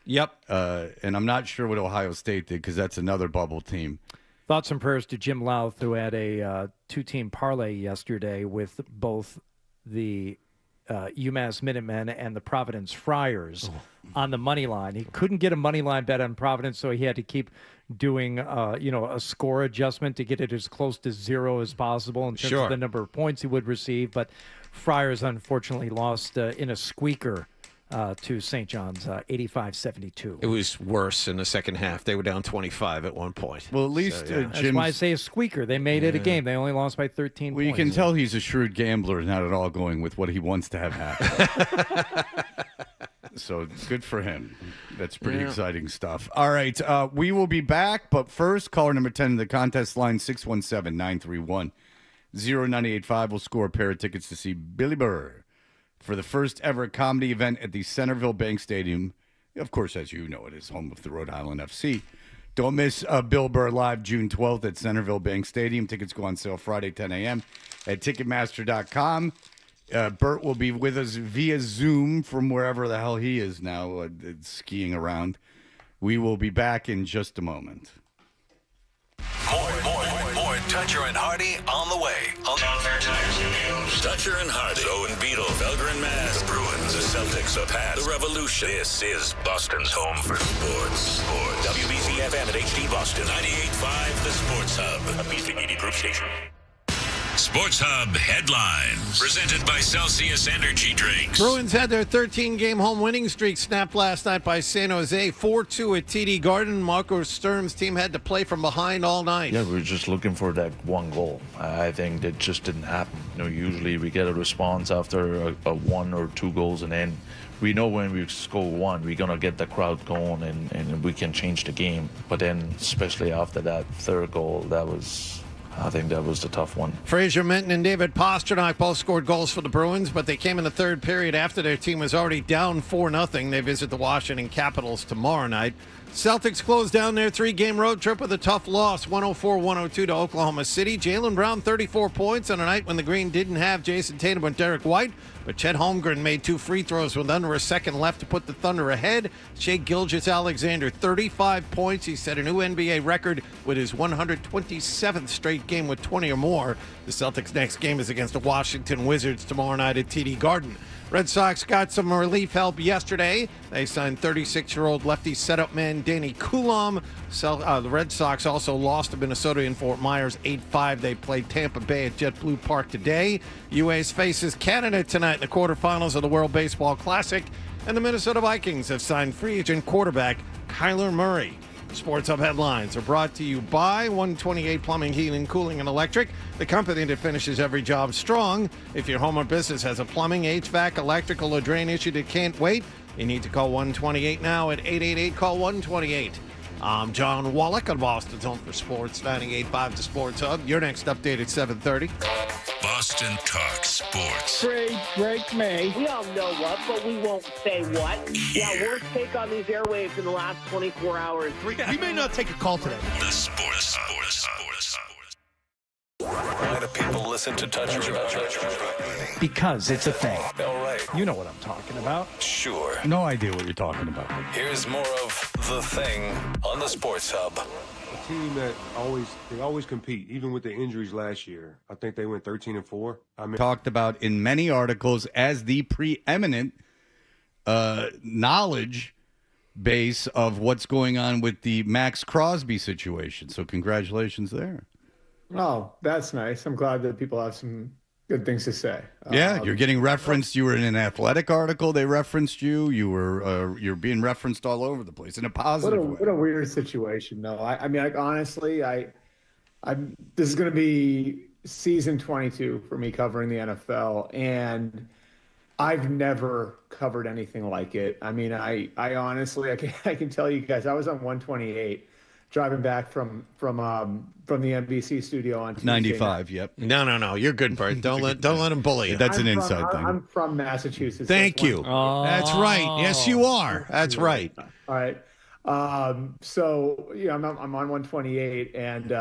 Yep. And I'm not sure what Ohio State did because that's another bubble team. Thoughts and prayers to Jim Louth, who had a 2-team parlay yesterday with both the UMass Minutemen and the Providence Friars on the money line. He couldn't get a money line bet on Providence, so he had to keep doing a score adjustment to get it as close to 0 as possible in terms of the number of points he would receive. But Friars unfortunately lost in a squeaker to St. John's, 85-72. It was worse in the second half. They were down 25 at one point. Well, at least That's why I say a squeaker. They made it a game. They only lost by 13 points. You can tell he's a shrewd gambler, not at all going with what he wants to have happen. So good for him. That's pretty exciting stuff. All right, we will be back, but first, caller number 10 in the contest line, 617-931-0985 will score a pair of tickets to see Billy Burr for the first ever comedy event at the Centerville Bank Stadium. Of course, as you know, it is home of the Rhode Island FC. Don't miss Bill Burr live June 12th at Centerville Bank Stadium. Tickets go on sale Friday, 10 a.m. at Ticketmaster.com. Bert will be with us via Zoom from wherever the hell he is now, skiing around. We will be back in just a moment. More Dutcher and Hardy on the way. Dutcher and Hardy. Owen Beetle, Felger and Mass. The Bruins, the Celtics, the Pats, the Revolution. This is Boston's home for sports. WBC FM at HD Boston. 98.5 The Sports Hub. A Beasley Media Group station. Sports Hub headlines. Presented by Celsius Energy Drinks. Bruins had their 13-game home winning streak snapped last night by San Jose, 4-2 at TD Garden. Marco Sturm's team had to play from behind all night. Yeah, we were just looking for that one goal. I think that just didn't happen. Usually we get a response after a 1 or 2 goals, and then we know when we score 1, we're going to get the crowd going and we can change the game. But then, especially after that third goal, I think that was the tough one. Fraser Minton and David Pastrnak both scored goals for the Bruins, but they came in the third period after their team was already down 4-0. They visit the Washington Capitals tomorrow night. Celtics closed down their 3-game road trip with a tough loss, 104-102 to Oklahoma City. Jaylen Brown, 34 points on a night when the Green didn't have Jason Tatum or Derek White, but Chet Holmgren made 2 free throws with under a second left to put the Thunder ahead. Shai Gilgeous-Alexander, 35 points. He set a new NBA record with his 127th straight game with 20 or more. The Celtics' next game is against the Washington Wizards tomorrow night at TD Garden. Red Sox got some relief help yesterday. They signed 36-year-old lefty setup man Danny Coulomb. The Red Sox also lost to Minnesota in Fort Myers 8-5. They played Tampa Bay at JetBlue Park today. U.S. faces Canada tonight in the quarterfinals of the World Baseball Classic. And the Minnesota Vikings have signed free agent quarterback Kyler Murray. Sports Hub headlines are brought to you by 128 Plumbing, Heating, Cooling, and Electric, the company that finishes every job strong. If your home or business has a plumbing, HVAC, electrical, or drain issue that can't wait, you need to call 128 now at 888-CALL-128. I'm John Wallach on Boston's Home for Sports, 98.5 The Sports Hub. Your next update at 7:30. Boston Talk Sports. Trade Drake May. We all know what, but we won't say what. Yeah, worst take on these airwaves in the last 24 hours. We may not take a call today. The Sports Hub. Why do people listen to Touch Your Touch? Because it's a thing. All right. You know what I'm talking about. Sure. No idea what you're talking about. Here's more of The Thing on the Sports Hub. A team that always compete, even with the injuries last year. I think they went 13-4. Talked about in many articles as the preeminent knowledge base of what's going on with the Maxx Crosby situation. So congratulations there. Oh, that's nice. I'm glad that people have some good things to say. Yeah, you're getting referenced. You were in an Athletic article. They referenced you. You're being referenced all over the place in a positive way. What a weird situation, though. I mean, honestly, this is going to be season 22 for me covering the NFL, and I've never covered anything like it. I mean, I honestly, I can tell you guys, I was on 128. Driving back from the NBC studio on Tuesday 95, night. Yep. No. You're good, Bert. Don't let him bully you. That's an inside thing. I'm from Massachusetts. Thank you. That's right. Yes, you are. That's right. All right. So I'm on 128, and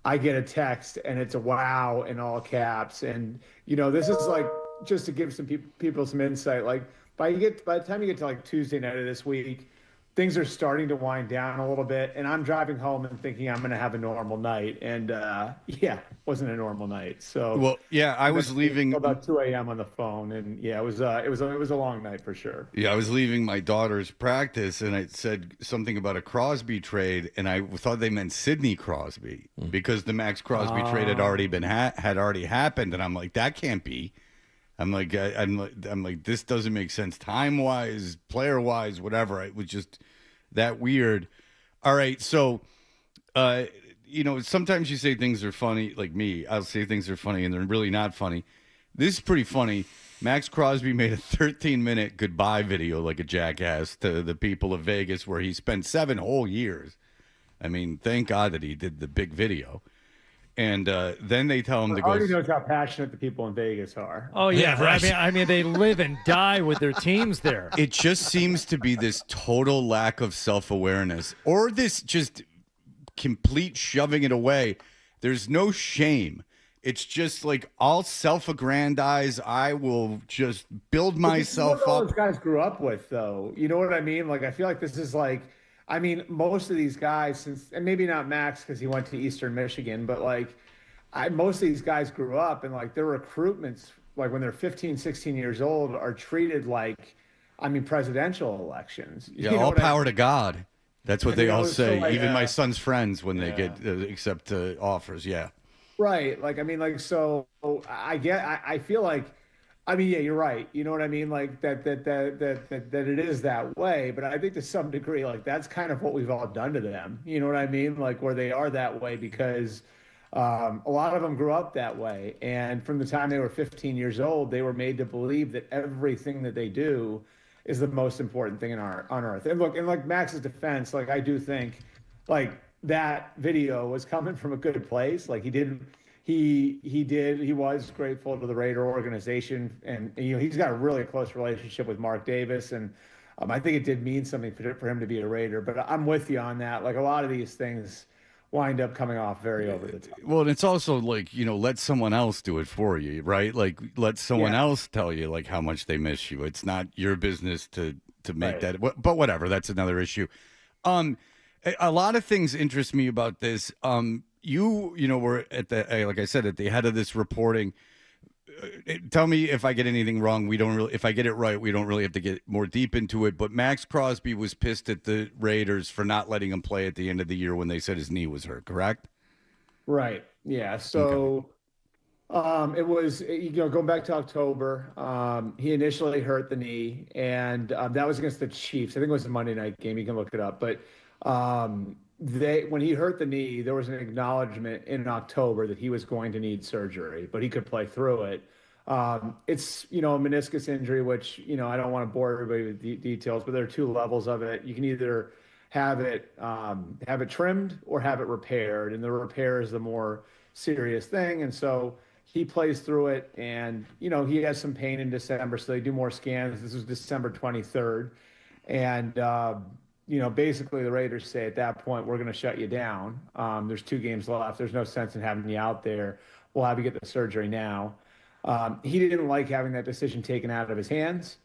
I get a text, and it's a wow in all caps. And this is like, just to give some people some insight. Like by the time you get to like Tuesday night of this week, things are starting to wind down a little bit, and I'm driving home and thinking I'm going to have a normal night, and it wasn't a normal night. So I was leaving about 2 a.m. on the phone, and it was a long night for sure. Yeah, I was leaving my daughter's practice, and it said something about a Crosby trade, and I thought they meant Sidney Crosby because the Maxx Crosby trade had already been had already happened, and I'm like, that can't be. I'm like, this doesn't make sense time-wise, player-wise, whatever. It was just that weird. All right, so, sometimes you say things are funny, like me. I'll say things are funny, and they're really not funny. This is pretty funny. Maxx Crosby made a 13-minute goodbye video like a jackass to the people of Vegas where he spent 7 whole years. I mean, thank God that he did the big video. And then they tell him to go. Already knows how passionate the people in Vegas are. Oh yeah, right. I mean, they live and die with their teams there. It just seems to be this total lack of self-awareness, or this just complete shoving it away. There's no shame. It's just like I'll self-aggrandize. I will just build myself up. All those guys grew up with, though. You know what I mean? Like I feel like this is like. I mean, most of these guys, and maybe not Maxx because he went to Eastern Michigan, but most of these guys grew up and their recruitments, like when they're 15, 16 years old, are treated like, presidential elections. Yeah, all power to God. That's what they all say. So even my son's friends when they get accept offers. Yeah. Right. Like, I mean, like, so I feel like, I mean, yeah, you're right. You know what I mean? Like that it is that way. But I think to some degree, like that's kind of what we've all done to them. You know what I mean? Like where they are that way because a lot of them grew up that way. And from the time they were 15 years old, they were made to believe that everything that they do is the most important thing on earth. And look, in like Max's defense, like I do think like that video was coming from a good place. Like he was grateful to the Raider organization, and you know he's got a really close relationship with Mark Davis, and I think it did mean something for him to be a Raider. But I'm with you on that. Like a lot of these things wind up coming off very over the top. Well, and it's also like, you know, let someone else do it for you, right? Like let someone else tell you like how much they miss you. It's not your business to make that. But whatever, that's another issue. A lot of things interest me about this. You know, were at the, like I said, at the head of this reporting. Tell me if I get anything wrong. We don't really, if I get it right, we don't really have to get more deep into it. But Maxx Crosby was pissed at the Raiders for not letting him play at the end of the year when they said his knee was hurt, correct? Right. Yeah. So it was, you know, going back to October, he initially hurt the knee, and that was against the Chiefs. I think it was a Monday night game. You can look it up. But when he hurt the knee, there was an acknowledgement in October that he was going to need surgery, but he could play through it. It's, you know, a meniscus injury, which, you know, I don't want to bore everybody with details, but there are two levels of it. You can either have it trimmed or have it repaired, and the repair is the more serious thing. And so he plays through it, and, you know, he has some pain in December, so they do more scans. This was December 23rd. And, you know, basically the Raiders say at that point, we're going to shut you down. There's 2 games left. There's no sense in having you out there. We'll have you get the surgery now. He didn't like having that decision taken out of his hands.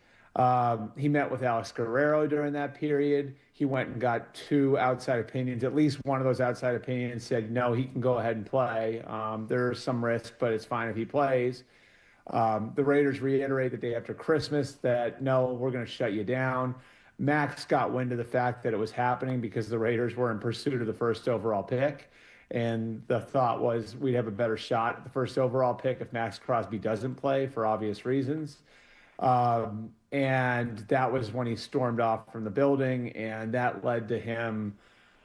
He met with Alex Guerrero during that period. He went and got 2 outside opinions. At least one of those outside opinions said, no, he can go ahead and play. There's some risk, but it's fine if he plays. The Raiders reiterate the day after Christmas that, no, we're going to shut you down. Maxx got wind of the fact that it was happening because the Raiders were in pursuit of the first overall pick. And the thought was we'd have a better shot at the first overall pick if Maxx Crosby doesn't play for obvious reasons. And that was when he stormed off from the building, and that led to him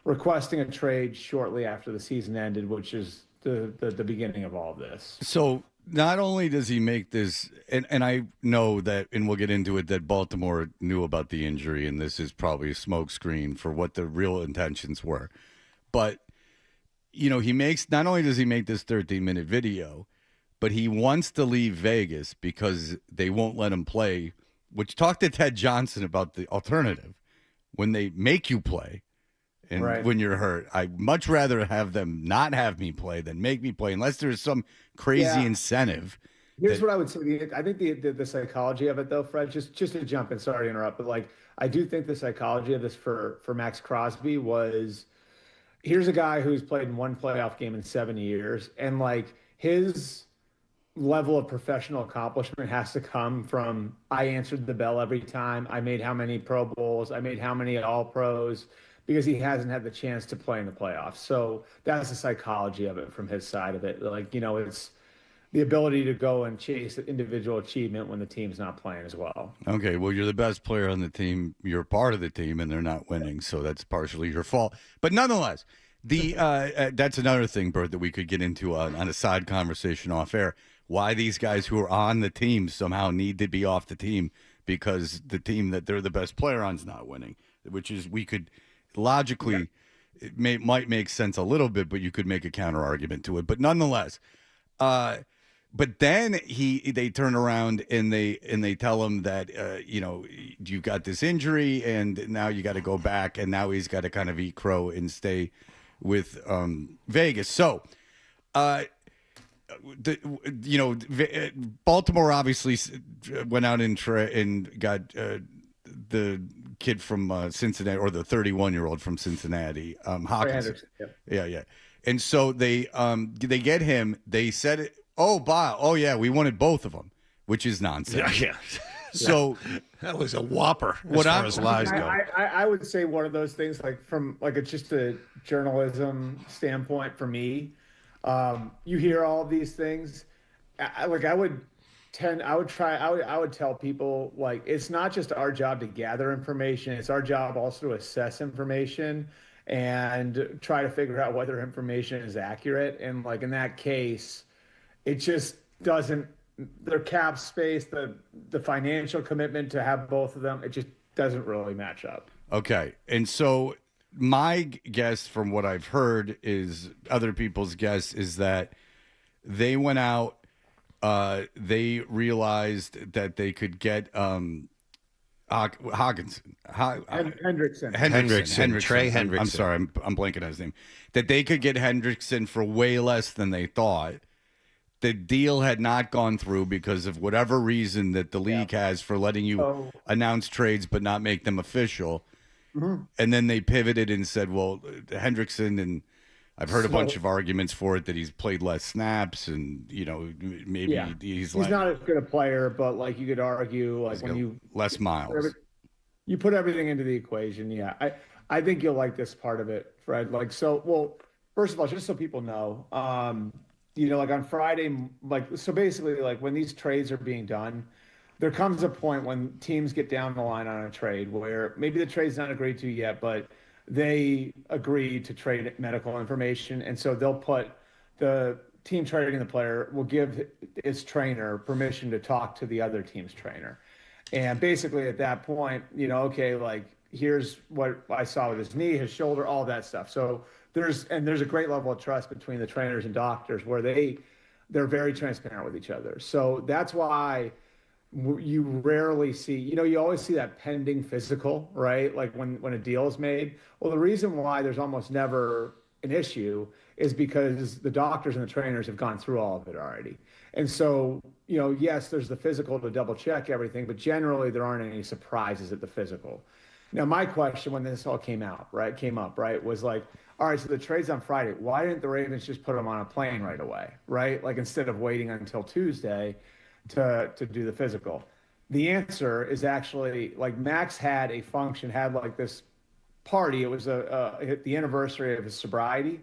requesting a trade shortly after the season ended, which is the beginning of all of this. So not only does he make this, and I know that, and we'll get into it, that Baltimore knew about the injury, and this is probably a smokescreen for what the real intentions were. But, you know, not only does he make this 13-minute video, but he wants to leave Vegas because they won't let him play, which talk to Ted Johnson about the alternative. When they make you play and when you're hurt, I'd much rather have them not have me play than make me play, unless there's some crazy incentive. Here's what I would say. I think the psychology of it, though, Fred, just to jump in, sorry to interrupt, but like I do think the psychology of this for Maxx Crosby was, here's a guy who's played in 1 playoff game in 7 years, and like his level of professional accomplishment has to come from, I answered the bell every time, I made how many Pro Bowls, I made how many All-Pros, because he hasn't had the chance to play in the playoffs. So that's the psychology of it from his side of it. Like, you know, it's the ability to go and chase individual achievement when the team's not playing as well. Okay, well, you're the best player on the team. You're part of the team, and they're not winning, so that's partially your fault. But nonetheless, that's another thing, Bert, that we could get into on a side conversation off air. Why these guys who are on the team somehow need to be off the team because the team that they're the best player on is not winning, which is, we could logically, it might make sense a little bit, but you could make a counter argument to it. But nonetheless, but then they turn around and they tell him that you know, you got this injury and now you got to go back, and now he's got to kind of eat crow and stay with Vegas. So, Baltimore obviously went out and got the kid from Cincinnati, or the 31-year-old from Cincinnati, Hawkins. Yeah. And so they get him. They said, we wanted both of them, which is nonsense. Yeah. So that was a whopper as far as lies go. I would say one of those things, like from like just a journalism standpoint for me, You hear all of these things. I would tell people, like, it's not just our job to gather information. It's our job also to assess information and try to figure out whether information is accurate. And like in that case, it just doesn't, their cap space, the financial commitment to have both of them, it just doesn't really match up. Okay. And so my guess from what I've heard is other people's guess is that they went out, they realized that they could get Hawkinson. Hendrickson. Trey Hendrickson. I'm sorry, I'm blanking on his name. That they could get Hendrickson for way less than they thought. The deal had not gone through because of whatever reason that the league has for letting you announce trades but not make them official. Mm-hmm. And then they pivoted and said, well, Hendrickson, and I've heard a bunch of arguments for it that he's played less snaps and, you know, maybe he's not as good a player, but like you could argue, like when you less miles, you put everything into the equation. Yeah. I think you'll like this part of it, Fred. Like, so, well, first of all, just so people know, you know, like on Friday, like, so basically like when these trades are being done, there comes a point when teams get down the line on a trade where maybe the trade's not agreed to yet, but they agree to trade medical information. And so they'll put the team trading the player will give its trainer permission to talk to the other team's trainer. And basically at that point, you know, okay, like here's what I saw with his knee, his shoulder, all that stuff. So there's a great level of trust between the trainers and doctors where they're very transparent with each other. So that's why you rarely see, you know, you always see that pending physical, right? Like when a deal is made. Well, the reason why there's almost never an issue is because the doctors and the trainers have gone through all of it already. And so, you know, yes, there's the physical to double check everything, but generally there aren't any surprises at the physical. Now, my question when this all came up, was like, all right, so the trade's on Friday. Why didn't the Ravens just put them on a plane right away, right? Like instead of waiting until Tuesday to do the physical. The answer is actually like Maxx had like this party. It was the anniversary of his sobriety.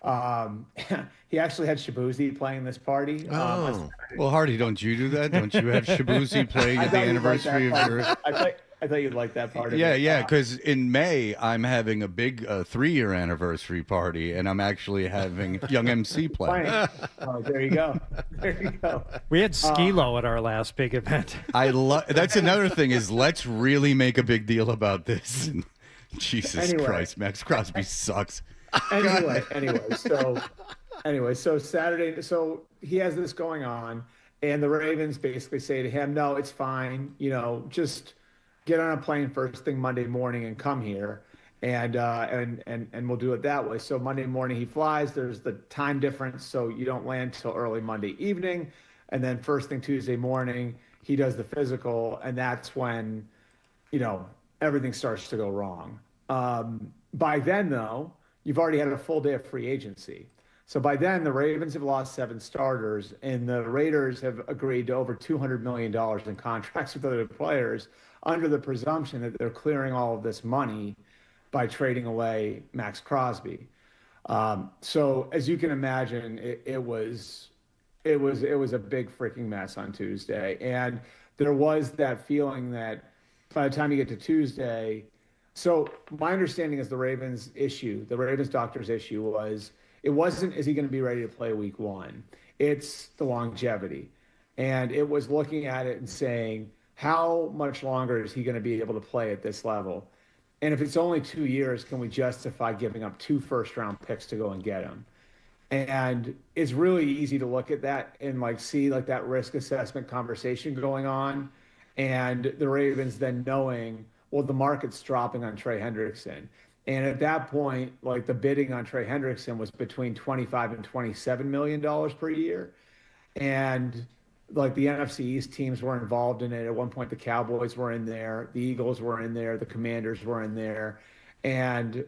He actually had Shabuzi playing this party. Well, Hardy, don't you do that? Don't you have Shabuzi playing at the anniversary of your... I thought you'd like that part of it. Yeah, because in May, I'm having a big 3-year anniversary party, and I'm actually having Young MC play. Oh, there you go. We had Skilo at our last big event. That's another thing is let's really make a big deal about this. Jesus Christ, Maxx Crosby sucks. Anyway, so Saturday, so he has this going on, and the Ravens basically say to him, no, it's fine, you know, just get on a plane first thing Monday morning and come here, and we'll do it that way. So Monday morning he flies. There's the time difference, so you don't land till early Monday evening, and then first thing Tuesday morning he does the physical, and that's when, you know, everything starts to go wrong. By then, though, you've already had a full day of free agency. So by then, the Ravens have lost 7 starters, and the Raiders have agreed to over $200 million in contracts with other players under the presumption that they're clearing all of this money by trading away Maxx Crosby. So as you can imagine, it was a big freaking mess on Tuesday. And there was that feeling that by the time you get to Tuesday, so my understanding is the Ravens doctor's issue was, it wasn't, is he going to be ready to play week 1? It's the longevity. And it was looking at it and saying, how much longer is he going to be able to play at this level? And if it's only 2 years, can we justify giving up 2 first-round picks to go and get him? And it's really easy to look at that and like see like that risk assessment conversation going on. And the Ravens then knowing, well, the market's dropping on Trey Hendrickson. And at that point, like the bidding on Trey Hendrickson was between $25 and $27 million per year. And like the NFC East teams were involved in it. At one point, the Cowboys were in there, the Eagles were in there, the Commanders were in there. And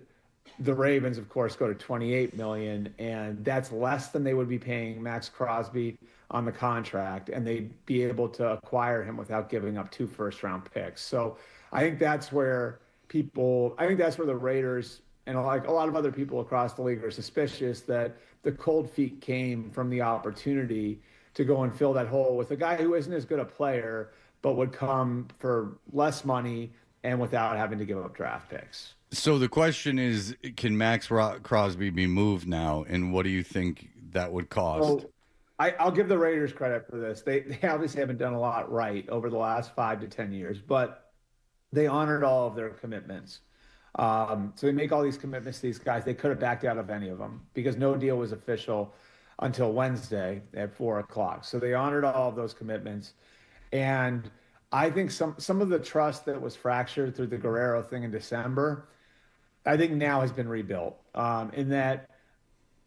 the Ravens, of course, go to $28 million. And that's less than they would be paying Maxx Crosby on the contract. And they'd be able to acquire him without giving up 2 first-round picks. So I think that's where the Raiders and like a lot of other people across the league are suspicious that the cold feet came from the opportunity to go and fill that hole with a guy who isn't as good a player, but would come for less money and without having to give up draft picks. So the question is, can Maxx Crosby be moved now, and what do you think that would cost? So I'll give the Raiders credit for this. They obviously haven't done a lot right over the last 5 to 10 years, but they honored all of their commitments. So they make all these commitments to these guys. They could have backed out of any of them because no deal was official until Wednesday at 4:00. So they honored all of those commitments. And I think some of the trust that was fractured through the Guerrero thing in December, I think now has been rebuilt. In that,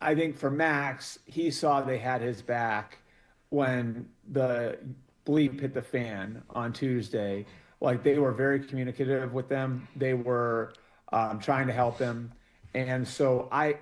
I think for Maxx, he saw they had his back when the bleep hit the fan on Tuesday. Like, they were very communicative with them. They were trying to help him. And so I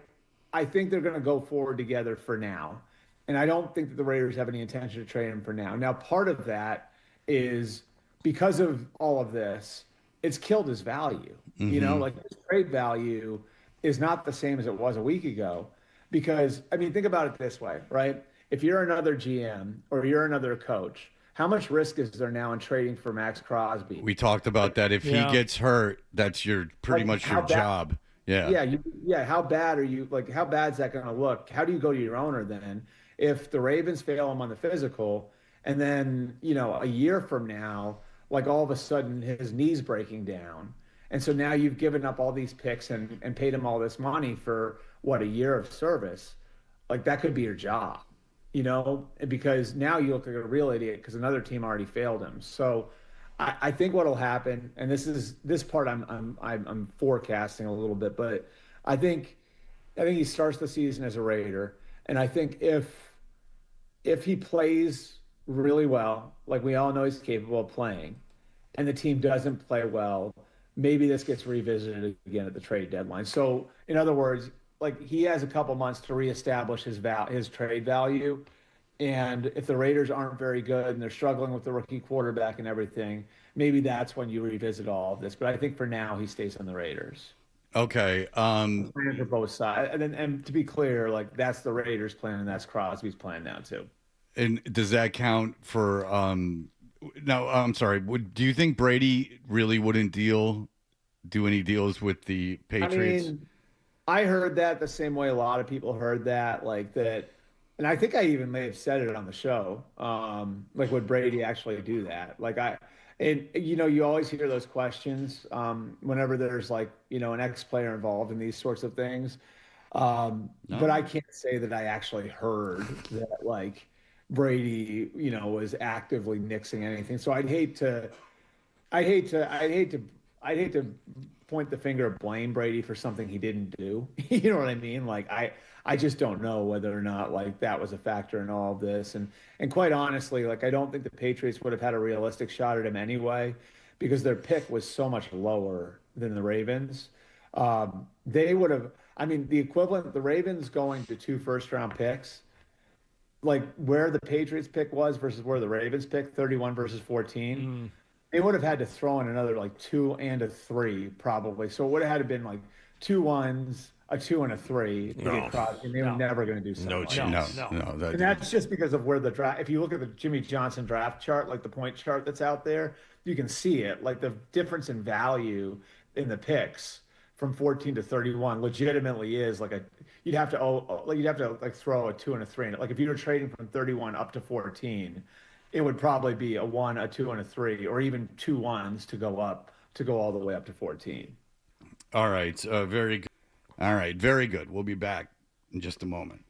think they're going to go forward together for now. And I don't think that the Raiders have any intention to trade him for now. Now, part of that is because of all of this, it's killed his value. Mm-hmm. You know, like his trade value is not the same as it was a week ago. Because, I mean, think about it this way, right? If you're another GM or you're another coach, how much risk is there now in trading for Maxx Crosby? We talked about that. If he gets hurt, that's pretty much your job. Yeah. Yeah. How bad are you? Like, how bad is that going to look? How do you go to your owner then if the Ravens fail him on the physical, and then, you know, a year from now, like all of a sudden his knee's breaking down, and so now you've given up all these picks and paid him all this money for what, a year of service? Like, that could be your job, you know, because now you look like a real idiot because another team already failed him. So I think what'll happen, and this part I'm forecasting a little bit, but I think he starts the season as a Raider, and I think if he plays really well, like we all know he's capable of playing, and the team doesn't play well, maybe this gets revisited again at the trade deadline. So in other words, like, he has a couple months to reestablish his trade value. And if the Raiders aren't very good and they're struggling with the rookie quarterback and everything, maybe that's when you revisit all of this. But I think for now he stays on the Raiders. Okay. Plans for both sides. And to be clear, like, that's the Raiders' plan and that's Crosby's plan now too. And does that count for no, I'm sorry. Do you think Brady really wouldn't do any deals with the Patriots? I mean, I heard that the same way a lot of people heard that, like that. And I think I even may have said it on the show. Like, would Brady actually do that? Like, you know, you always hear those questions whenever there's, like, you know, an ex-player involved in these sorts of things. No. But I can't say that I actually heard that, like, Brady, you know, was actively nixing anything. So I'd hate to point the finger at blame Brady for something he didn't do. You know what I mean? Like, I just don't know whether or not, like, that was a factor in all of this. And quite honestly, like, I don't think the Patriots would have had a realistic shot at him anyway, because their pick was so much lower than the Ravens. They would have, I mean, the equivalent, the Ravens going to 2 first-round picks, like where the Patriots pick was versus where the Ravens pick, 31 versus 14. They would have had to throw in another, like, 2 and a 3 probably. So it would have had to been like 2 1s, a 2 and a 3 to get Crosby, and they were never going to do something like that. No. And that's just because of where the draft. If you look at the Jimmy Johnson draft chart, like the point chart that's out there, you can see it. Like, the difference in value in the picks from 14 to 31 legitimately is like you'd have to throw a 2 and a 3 in it. Like, if you were trading from 31 up to 14, it would probably be a 1, a 2, and a 3, or even 2 1s to go all the way up to 14. All right. Very good. All right. Very good. We'll be back in just a moment.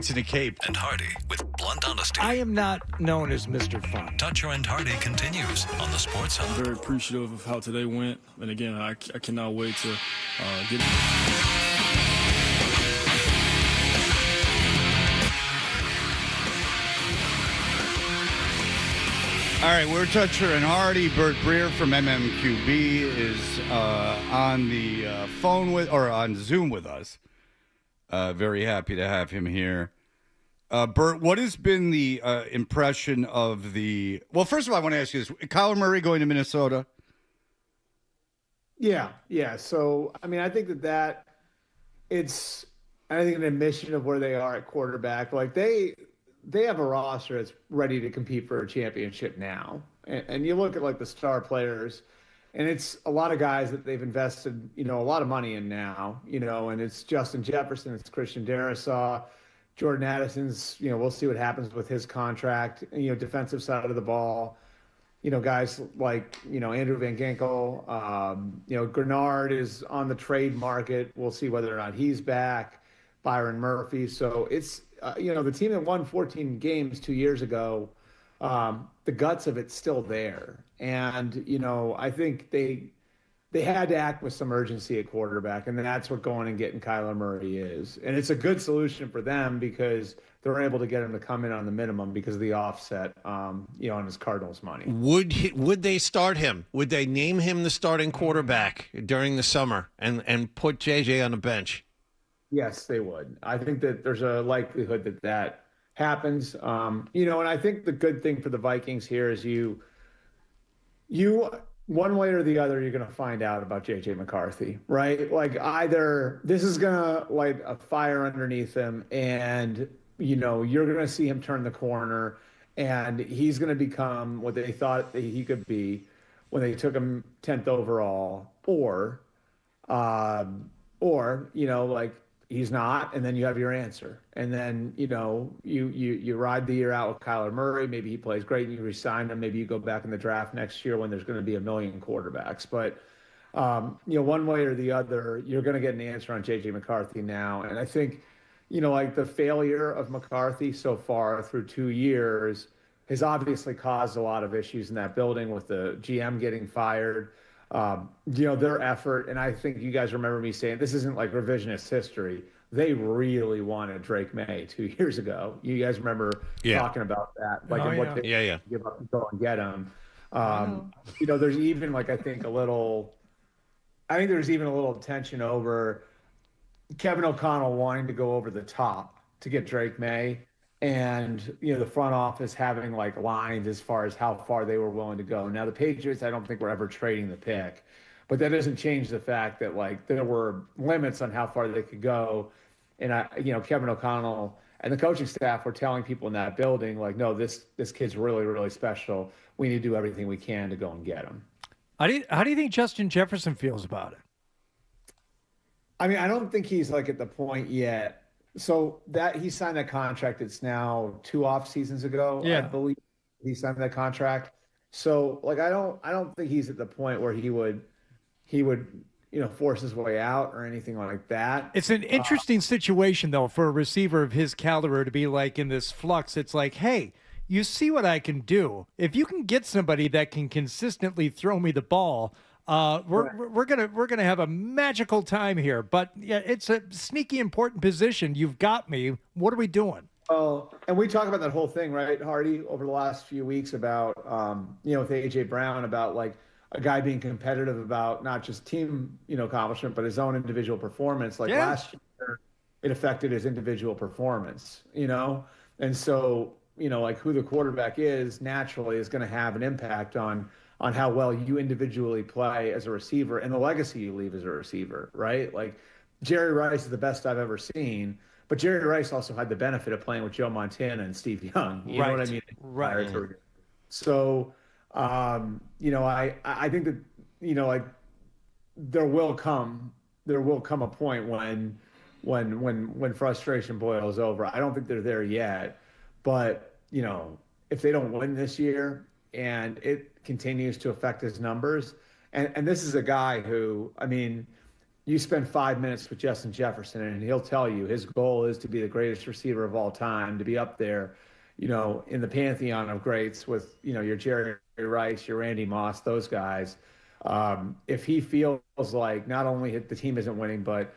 in a cape. And Hardy with blunt honesty. I am not known as Mr. Fun. Dutcher and Hardy continues on the Sports Hub. I'm very appreciative of how today went. And again, I cannot wait to get it. All right, we're Dutcher and Hardy. Bert Breer from MMQB is on the phone on Zoom with us. Very happy to have him here. Bert, what has been the impression of the... Well, first of all, I want to ask you this. Kyler Murray going to Minnesota? Yeah. So, I mean, I think it's an admission of where they are at quarterback. Like, they have a roster that's ready to compete for a championship now. And you look at, like, the star players, and it's a lot of guys that they've invested, a lot of money in now, and it's Justin Jefferson, it's Christian Darrisaw, Jordan Addison's, we'll see what happens with his contract, defensive side of the ball, guys like, Andrew Van Ginkel, Grenard is on the trade market. We'll see whether or not he's back. Byron Murphy. So it's, the team that won 14 games 2 years ago, the guts of it's still there. And, I think they had to act with some urgency at quarterback, and that's what going and getting Kyler Murray is. And it's a good solution for them because they're able to get him to come in on the minimum because of the offset, on his Cardinals money. Would they start him? Would they name him the starting quarterback during the summer and put JJ on the bench? Yes, they would. I think that there's a likelihood that happens. And I think the good thing for the Vikings here is you one way or the other, you're going to find out about J.J. McCarthy, right? Like either this is going to light a fire underneath him and, you're going to see him turn the corner and he's going to become what they thought that he could be when they took him 10th overall or he's not, and then you have your answer. And then, you ride the year out with Kyler Murray. Maybe he plays great and you resign him. Maybe you go back in the draft next year when there's going to be a million quarterbacks. But, one way or the other, you're going to get an answer on J.J. McCarthy now. And I think, the failure of McCarthy so far through 2 years has obviously caused a lot of issues in that building with the GM getting fired. Their effort, and I think you guys remember me saying this isn't like revisionist history. They really wanted Drake May 2 years ago. You guys remember talking about that, what they give up and go and get him. There's even there's even a little tension over Kevin O'Connell wanting to go over the top to get Drake May. And, the front office having lines as far as how far they were willing to go. Now, the Patriots, I don't think were ever trading the pick, but that doesn't change the fact that there were limits on how far they could go. And Kevin O'Connell and the coaching staff were telling people in that building, no, this kid's really, really special. We need to do everything we can to go and get him. How do you think Justin Jefferson feels about it? I mean, I don't think he's at the point yet. So that he signed that contract, it's now 2 off seasons ago. Yeah. I believe he signed that contract. So I don't think he's at the point where he would force his way out or anything like that. It's an interesting situation though for a receiver of his caliber to be in this flux. It's hey, you see what I can do. If you can get somebody that can consistently throw me the ball, we're gonna have a magical time here. But yeah, it's a sneaky important position. You've got me. What are we doing? Oh, and we talk about that whole thing, right, Hardy, over the last few weeks about with AJ Brown about a guy being competitive about not just team accomplishment but his own individual performance. Last year, it affected his individual performance. And so who the quarterback is naturally is going to have an impact on how well you individually play as a receiver and the legacy you leave as a receiver, right? Jerry Rice is the best I've ever seen, but Jerry Rice also had the benefit of playing with Joe Montana and Steve Young. You know what I mean? Right. So, I think that, there will come a point when frustration boils over. I don't think they're there yet, but, if they don't win this year and it continues to affect his numbers. And this is a guy who, you spend 5 minutes with Justin Jefferson, and he'll tell you his goal is to be the greatest receiver of all time, to be up there, in the pantheon of greats with, your Jerry Rice, your Randy Moss, those guys. If he feels like not only the team isn't winning, but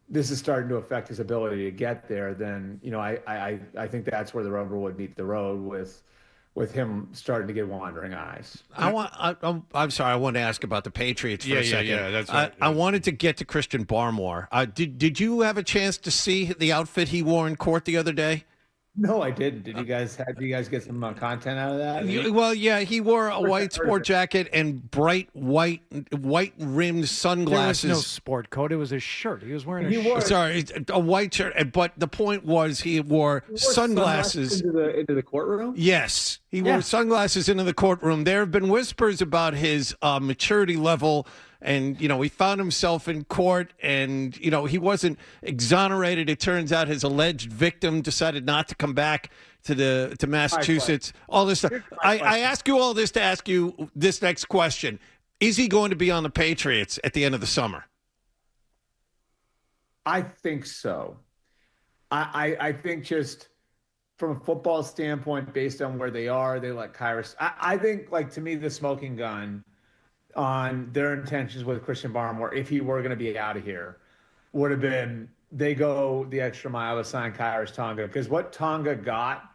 this is starting to affect his ability to get there, then, I think that's where the rubber would meet the road with him starting to get wandering eyes. I'm sorry. I wanted to ask about the Patriots for a second. Yeah, that's right. I wanted to get to Christian Barmore. Did you have a chance to see the outfit he wore in court the other day? No, I didn't. Did you guys get some content out of that? Well, yeah, he wore a white sport jacket and bright white rimmed sunglasses. There was no sport coat. It was a shirt. He was wearing a shirt. Sorry, a white shirt. But the point was he wore sunglasses into the courtroom. Yes, he wore sunglasses into the courtroom. There have been whispers about his maturity level. And, he found himself in court and, he wasn't exonerated. It turns out his alleged victim decided not to come back to Massachusetts. All this stuff. I ask you all this to ask you this next question. Is he going to be on the Patriots at the end of the summer? I think so. I think just from a football standpoint, based on where they are, they let Kyrus. I think, to me, the smoking gun on their intentions with Christian Barmore, if he were going to be out of here, would have been they go the extra mile to sign Kyrus Tonga, because what Tonga got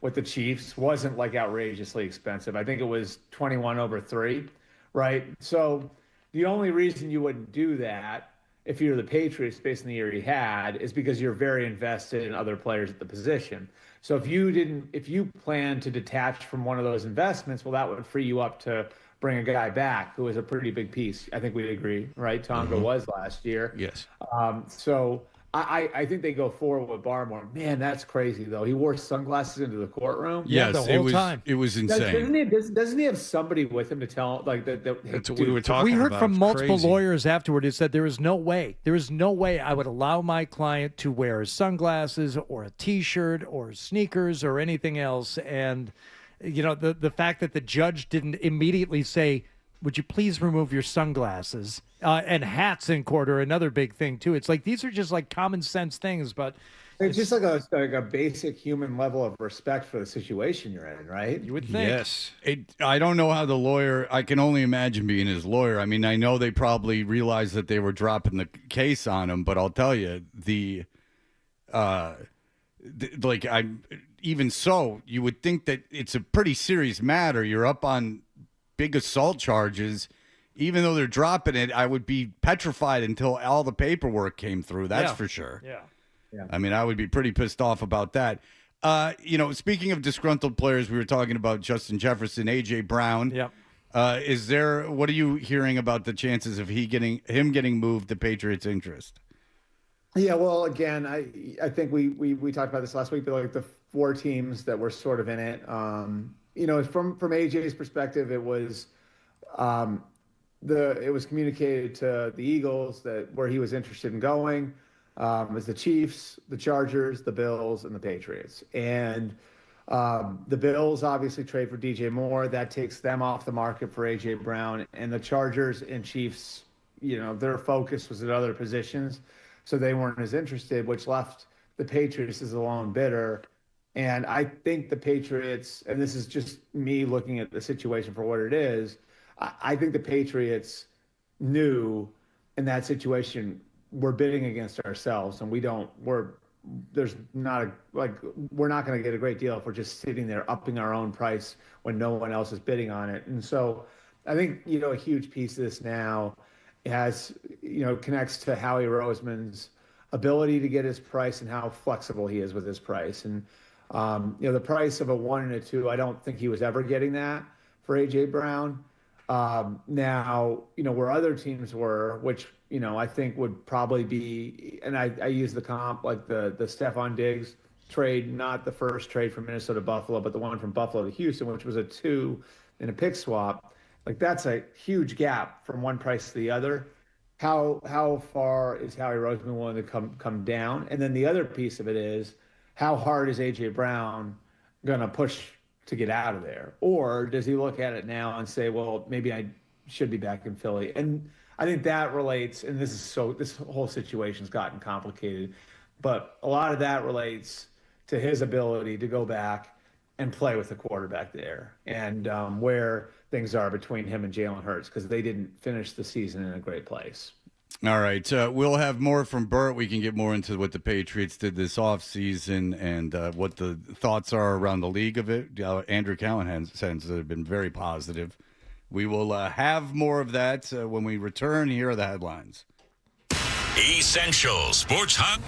with the Chiefs wasn't outrageously expensive. I think it was 21 over 3, right? So the only reason you wouldn't do that if you're the Patriots based on the year he had is because you're very invested in other players at the position. So if you plan to detach from one of those investments, well, that would free you up to bring a guy back who was a pretty big piece. I think we'd agree, right? Tonga was last year. Yes. So I think they go forward with Barmore. Man, that's crazy, though. He wore sunglasses into the courtroom. Yes, the whole time. It was insane. Doesn't he have somebody with him to tell that That's what we were talking about. We heard from multiple Crazy. lawyers afterward who said there is no way I would allow my client to wear sunglasses or a T-shirt or sneakers or anything else. And the fact that the judge didn't immediately say, would you please remove your sunglasses, and hats in court are another big thing too. It's these are just common sense things, but it's just a basic human level of respect for the situation you're in, right? You would think. Yes. I don't know how the lawyer, I can only imagine being his lawyer. I mean, I know they probably realized that they were dropping the case on him, but I'll tell you, even so, you would think that it's a pretty serious matter. You're up on big assault charges. Even though they're dropping it, I would be petrified until all the paperwork came through. That's for sure. Yeah. I mean, I would be pretty pissed off about that. Speaking of disgruntled players, we were talking about Justin Jefferson, A.J. Brown. Yep. What are you hearing about the chances of him getting moved to Patriots' interest? Yeah, well, again, I think we talked about this last week, but the 4 teams that were sort of in it, from AJ's perspective, it was communicated to the Eagles that where he was interested in going was the Chiefs, the Chargers, the Bills, and the Patriots. And the Bills obviously trade for DJ Moore. That takes them off the market for AJ Brown. And the Chargers and Chiefs, their focus was at other positions, so they weren't as interested, which left the Patriots as a lone bidder. And I think the Patriots, and this is just me looking at the situation for what it is, I think the Patriots knew in that situation we're bidding against ourselves, and we're not going to get a great deal if we're just sitting there upping our own price when no one else is bidding on it. And so I think, a huge piece of this now connects to Howie Roseman's ability to get his price and how flexible he is with his price. And, the price of a 1 and a 2, I don't think he was ever getting that for AJ Brown. Now, where other teams were, which, I think would probably be, and I use the comp, like the Stephon Diggs trade, not the first trade from Minnesota to Buffalo, but the one from Buffalo to Houston, which was a 2 and a pick swap. That's a huge gap from one price to the other. How far is Howie Roseman willing to come down? And then the other piece of it is, how hard is AJ Brown going to push to get out of there? Or does he look at it now and say, well, maybe I should be back in Philly. And I think that relates, and this whole situation's gotten complicated, but a lot of that relates to his ability to go back and play with the quarterback there, and where things are between him and Jalen Hurts, because they didn't finish the season in a great place. All right. We'll have more from Burt. We can get more into what the Patriots did this offseason and what the thoughts are around the league of it. Andrew Callahan says they've been very positive. We will have more of that when we return. Here are the headlines. Essential Sports Hub.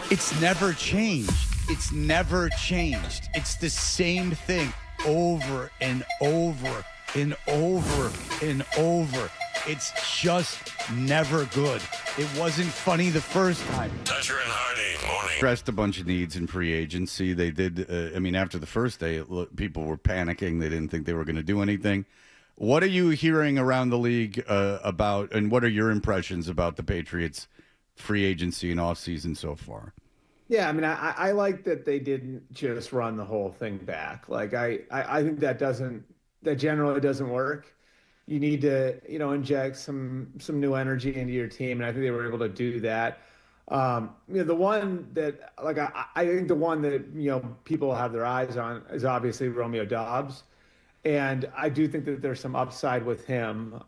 It's never changed. It's never changed. It's the same thing over and over and over and over. It's just never good. It wasn't funny the first time. Toucher and Hardy, morning. Addressed a bunch of needs in free agency. They did. After the first day, people were panicking. They didn't think they were going to do anything. What are you hearing around the league about, and what are your impressions about the Patriots' free agency and offseason so far? Yeah, I mean, I like that they didn't just run the whole thing back. Like, I think that generally doesn't work. You need to, inject some new energy into your team, and I think they were able to do that. The one that, I think the one that, people have their eyes on is obviously Romeo Doubs. And I do think that there's some upside with him,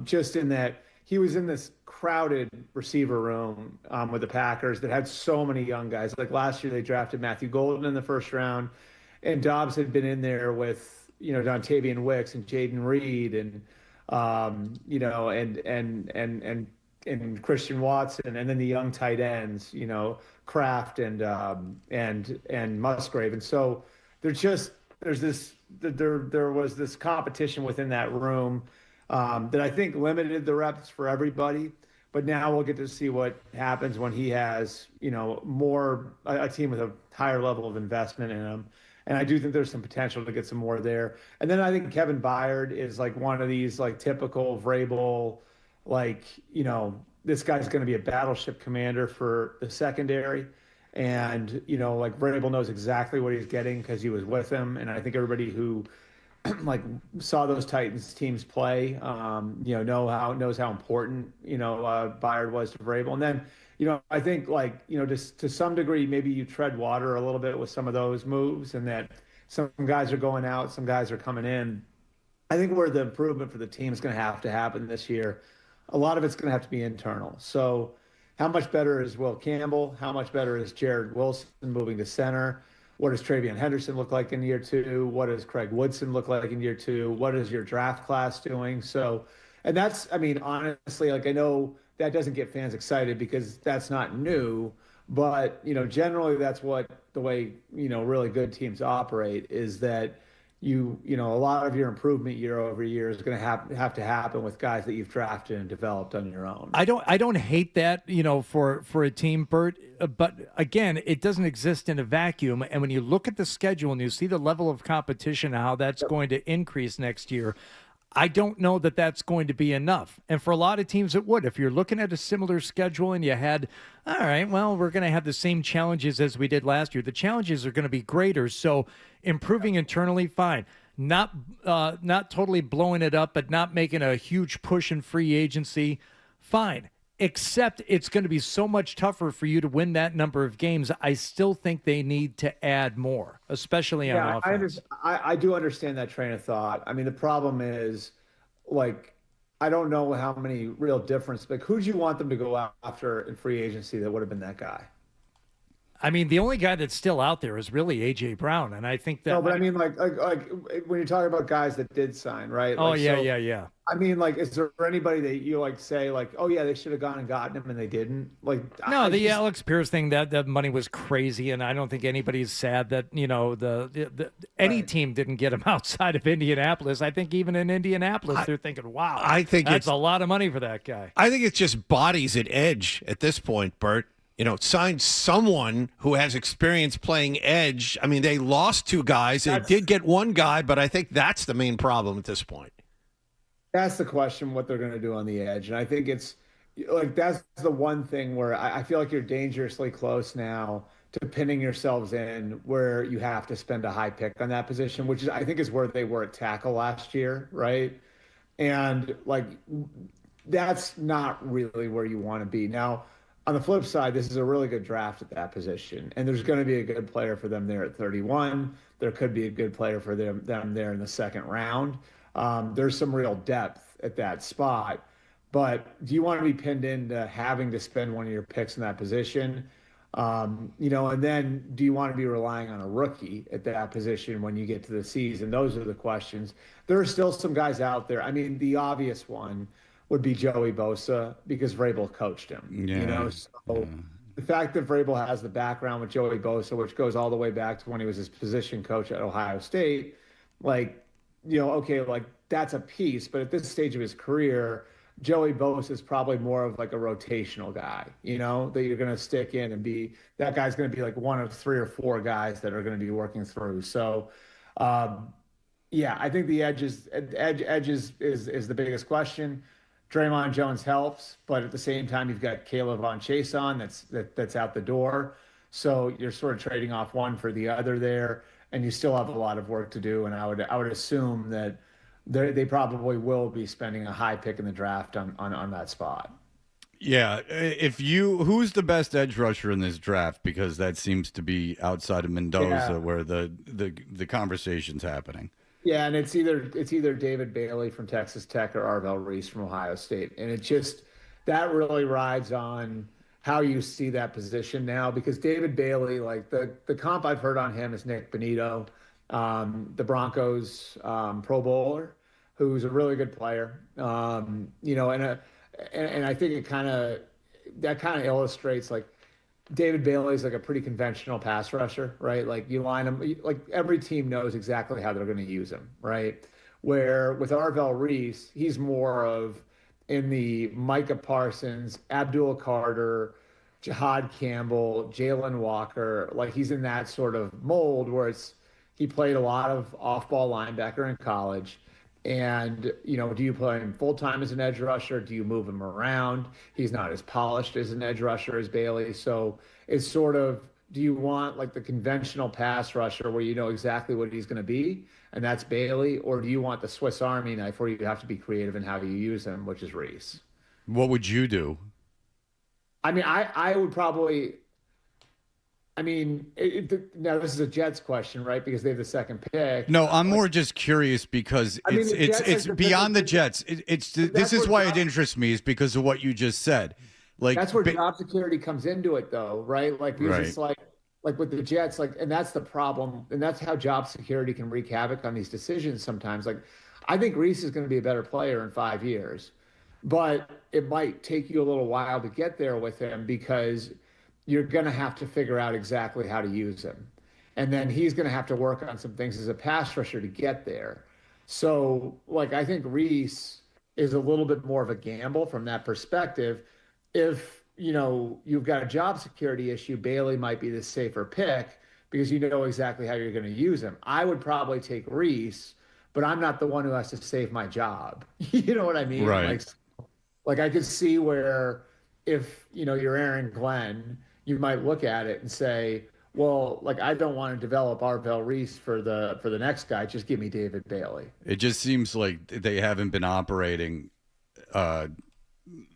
just in that he was in this crowded receiver room with the Packers that had so many young guys. Like last year, they drafted Matthew Golden in the first round, and Doubs had been in there with, Dontavian Wicks and Jaden Reed and, and Christian Watson, and then the young tight ends, Kraft and Musgrave. And so there was this competition within that room that I think limited the reps for everybody. But now we'll get to see what happens when he has, a team with a higher level of investment in him. And I do think there's some potential to get some more there. And then I think Kevin Byard is like one of these like typical Vrabel, this guy's going to be a battleship commander for the secondary. And, Vrabel knows exactly what he's getting because he was with him. And I think everybody who saw those Titans teams play, knows how important, Byard was to Vrabel. And then, I think just to some degree, maybe you tread water a little bit with some of those moves, and that some guys are going out, some guys are coming in. I think where the improvement for the team is going to have to happen this year, a lot of it's going to have to be internal. So how much better is Will Campbell? How much better is Jared Wilson moving to center? What does Travion Henderson look like in year 2? What does Craig Woodson look like in year 2? What is your draft class doing? So, and that's, honestly, I know that doesn't get fans excited because that's not new, but, generally that's the way, really good teams operate, is that a lot of your improvement year over year is going to have to happen with guys that you've drafted and developed on your own. I don't hate that, for a team, Bert, but again, it doesn't exist in a vacuum. And when you look at the schedule and you see the level of competition and how that's going to increase next year, I don't know that that's going to be enough. And for a lot of teams, it would. If you're looking at a similar schedule and you had, all right, well, we're going to have the same challenges as we did last year. The challenges are going to be greater. So improving internally, fine. Not totally blowing it up, but not making a huge push in free agency, fine. Except it's going to be so much tougher for you to win that number of games. I still think they need to add more, especially on offense. I do understand that train of thought. The problem is, I don't know how many real difference. Who'd you want them to go after in free agency that would have been that guy? The only guy that's still out there is really A.J. Brown, and I think that. No, but when you're talking about guys that did sign, right? Oh, yeah. Is there anybody that you say oh yeah, they should have gone and gotten him and they didn't? No, Alex Pierce thing, that money was crazy, and I don't think anybody's sad that any team didn't get him outside of Indianapolis. I think even in Indianapolis, they're thinking, wow, I think that's a lot of money for that guy. I think it's just bodies at edge at this point, Bert. Sign someone who has experience playing edge. They lost 2 guys. They did get 1 guy, but I think that's the main problem at this point. That's the question, what they're going to do on the edge. And I think it's that's the one thing where I feel like you're dangerously close now to pinning yourselves in where you have to spend a high pick on that position, which I think is where they were at tackle last year, right? And that's not really where you want to be. Now, on the flip side, this is a really good draft at that position, and there's going to be a good player for them there at 31. There could be a good player for them there in the second round. There's some real depth at that spot, but do you want to be pinned into having to spend one of your picks in that position? And then do you want to be relying on a rookie at that position when you get to the season? Those are the questions. There are still some guys out there. The obvious one would be Joey Bosa because Vrabel coached him. the fact that Vrabel has the background with Joey Bosa, which goes all the way back to when he was his position coach at Ohio State, like, okay, like that's a piece. But at this stage of his career, Joey Bosa is probably more of like a rotational guy, that you're going to stick in and be, that guy's going to be like one of 3 or 4 guys that are going to be working through. So, yeah, I think the edge is the biggest question. Draymond Jones helps, but at the same time, you've got Caleb Von Chase on that's out the door. So you're sort of trading off one for the other there, and you still have a lot of work to do. And I would assume that they probably will be spending a high pick in the draft on that spot. Yeah, who's the best edge rusher in this draft? Because that seems to be outside of Mendoza where the conversation's happening. Yeah, and it's either David Bailey from Texas Tech or Arvell Reese from Ohio State, and it just that really rides on how you see that position now. Because David Bailey, like the comp I've heard on him is Nick Bonito, the Broncos Pro Bowler, who's a really good player. And I think it kind of illustrates like David Bailey's like a pretty conventional pass rusher, right? Like you line him, like every team knows exactly how they're going to use him, right? Where with Arvell Reese, he's more of in the Micah Parsons, Abdul Carter, Jihad Campbell, Jalen Walker, like he's in that sort of mold where he played a lot of off-ball linebacker in college. And, do you play him full-time as an edge rusher? Do you move him around? He's not as polished as an edge rusher as Bailey. So it's sort of, do you want like the conventional pass rusher where you know exactly what he's going to be, and that's Bailey? Or do you want the Swiss Army knife where you have to be creative in how you use him, which is Reese? What would you do? I mean, I would probably... now this is a Jets question, right? Because they have the second pick. No, I'm more just curious because it's beyond the Jets. This is why it interests me, is because of what you just said. Like that's where job security comes into it, though, right? Like because it's like with the Jets, like, and that's the problem, and that's how job security can wreak havoc on these decisions sometimes. Like, I think Reese is going to be a better player in 5 years, but it might take you a little while to get there with him because you're going to have to figure out exactly how to use him. And then he's going to have to work on some things as a pass rusher to get there. So, like, I think Reese is a little bit more of a gamble from that perspective. If, you've got a job security issue, Bailey might be the safer pick because you know exactly how you're going to use him. I would probably take Reese, but I'm not the one who has to save my job. You know what I mean? Right. Like I could see where if, you're Aaron Glenn, you might look at it and say, well, like, I don't want to develop Arvell Reese for the next guy. Just give me David Bailey. It just seems like they haven't been operating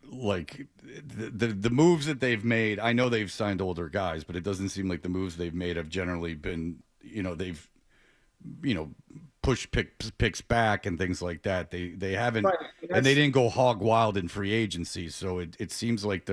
like the moves that they've made. I know they've signed older guys, but it doesn't seem like the moves they've made have generally been, they've, pushed picks back and things like that. They haven't, right. And they didn't go hog wild in free agency. So it seems like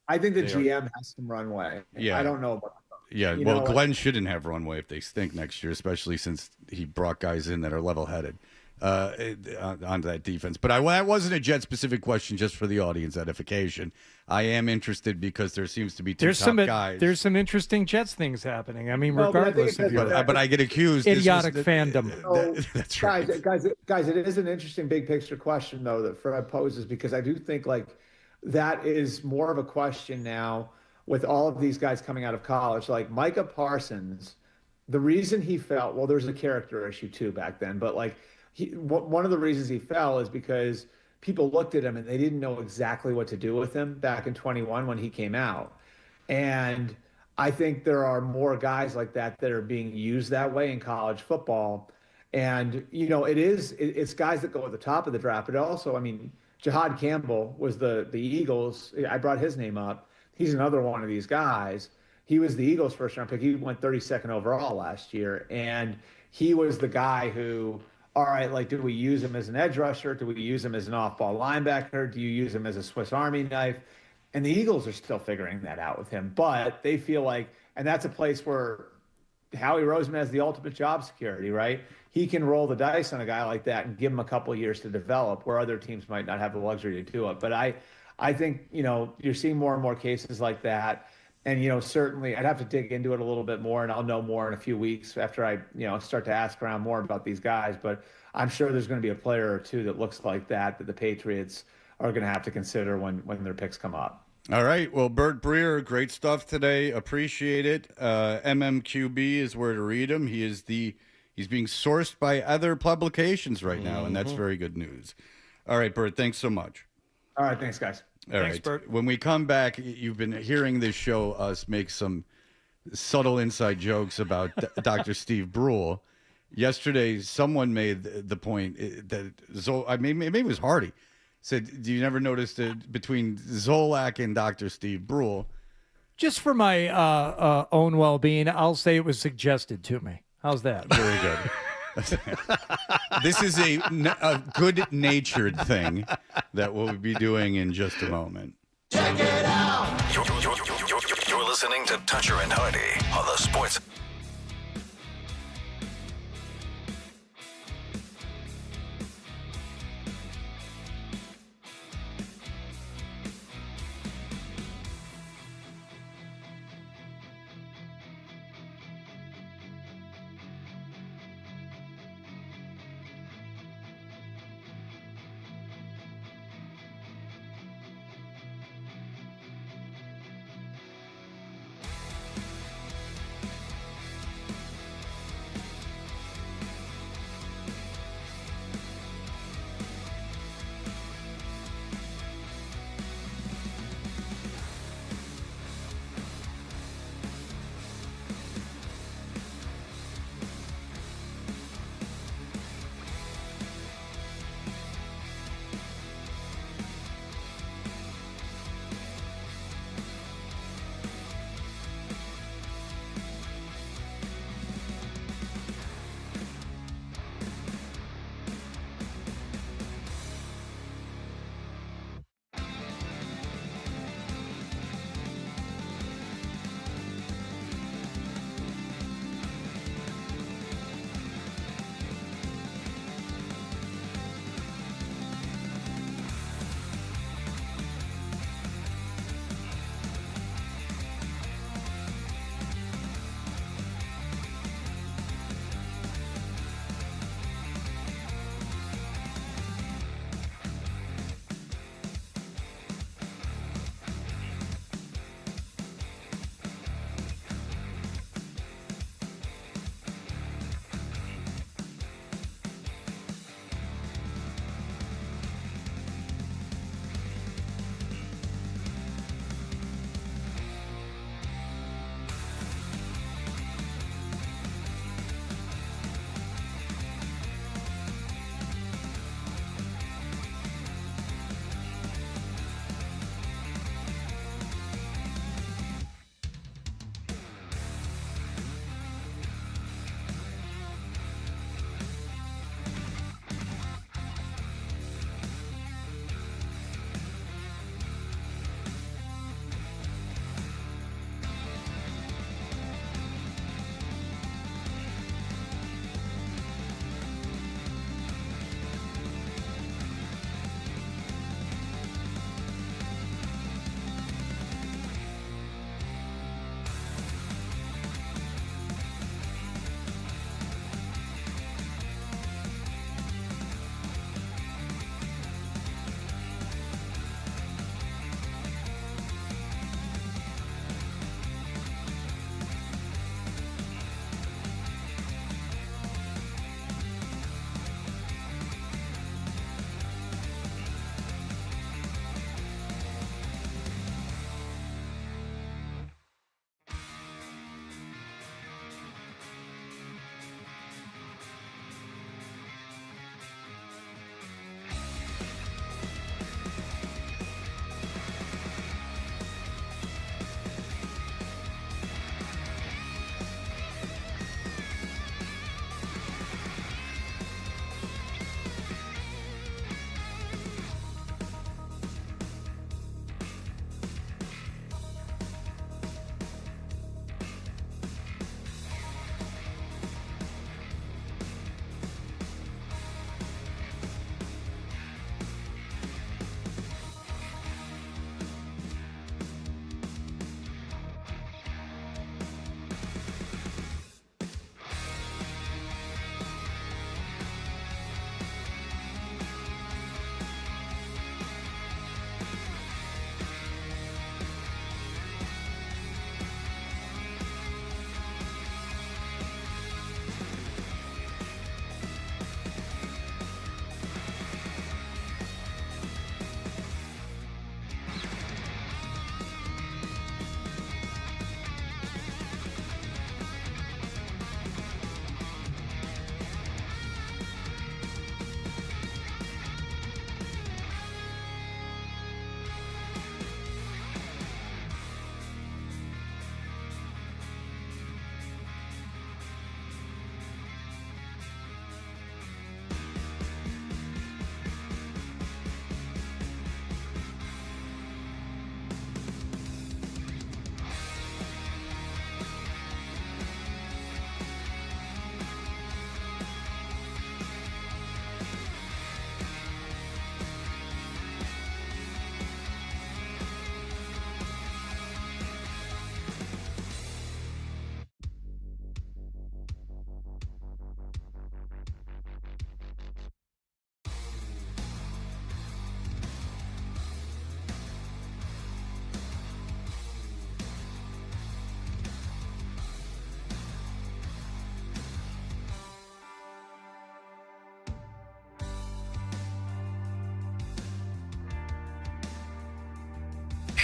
I think the GM has some runway. Yeah. I don't know about that. Yeah, well, Glenn shouldn't have runway if they stink next year, especially since he brought guys in that are level-headed onto that defense. But that wasn't a Jet-specific question, just for the audience edification. I am interested because there seems to be two top guys. There's some interesting Jets things happening. I mean, regardless of your but I get accused. Idiotic fandom. That's right. Guys, it is an interesting big-picture question, though, that Fred poses, because I do think, like, that is more of a question now with all of these guys coming out of college. Like Micah Parsons, the reason he fell, well, there's a character issue too back then, but like one of the reasons he fell is because people looked at him and they didn't know exactly what to do with him back in 21 when he came out. And I think there are more guys like that that are being used that way in college football. And, it's guys that go at the top of the draft, but also, I mean, Jihad Campbell was the Eagles. I brought his name up. He's another one of these guys. He was the Eagles' first-round pick. He went 32nd overall last year, and he was the guy who, all right, like, do we use him as an edge rusher? Do we use him as an off-ball linebacker? Do you use him as a Swiss Army knife? And the Eagles are still figuring that out with him, but they feel like, and that's a place where Howie Roseman has the ultimate job security, right? He can roll the dice on a guy like that and give him a couple of years to develop, where other teams might not have the luxury to do it. But I think, you're seeing more and more cases like that. And, certainly I'd have to dig into it a little bit more, and I'll know more in a few weeks after I, start to ask around more about these guys. But I'm sure there's going to be a player or two that looks like that the Patriots are going to have to consider when their picks come up. All right. Well, Bert Breer, great stuff today. Appreciate it. MMQB is where to read him. He's being sourced by other publications right now, and that's very good news. All right, Bert, thanks so much. All right, thanks, guys. All right. Bert. When we come back, you've been hearing this show us make some subtle inside jokes about Dr. Steve Brule. Yesterday, someone made the point that maybe it was Hardy, said, do you never notice that between Zolak and Dr. Steve Brule? Just for my own well-being, I'll say it was suggested to me. How's that? Very good. This is a good-natured thing that we'll be doing in just a moment. Check it out. You're listening to Toucher and Hardy on the Sports.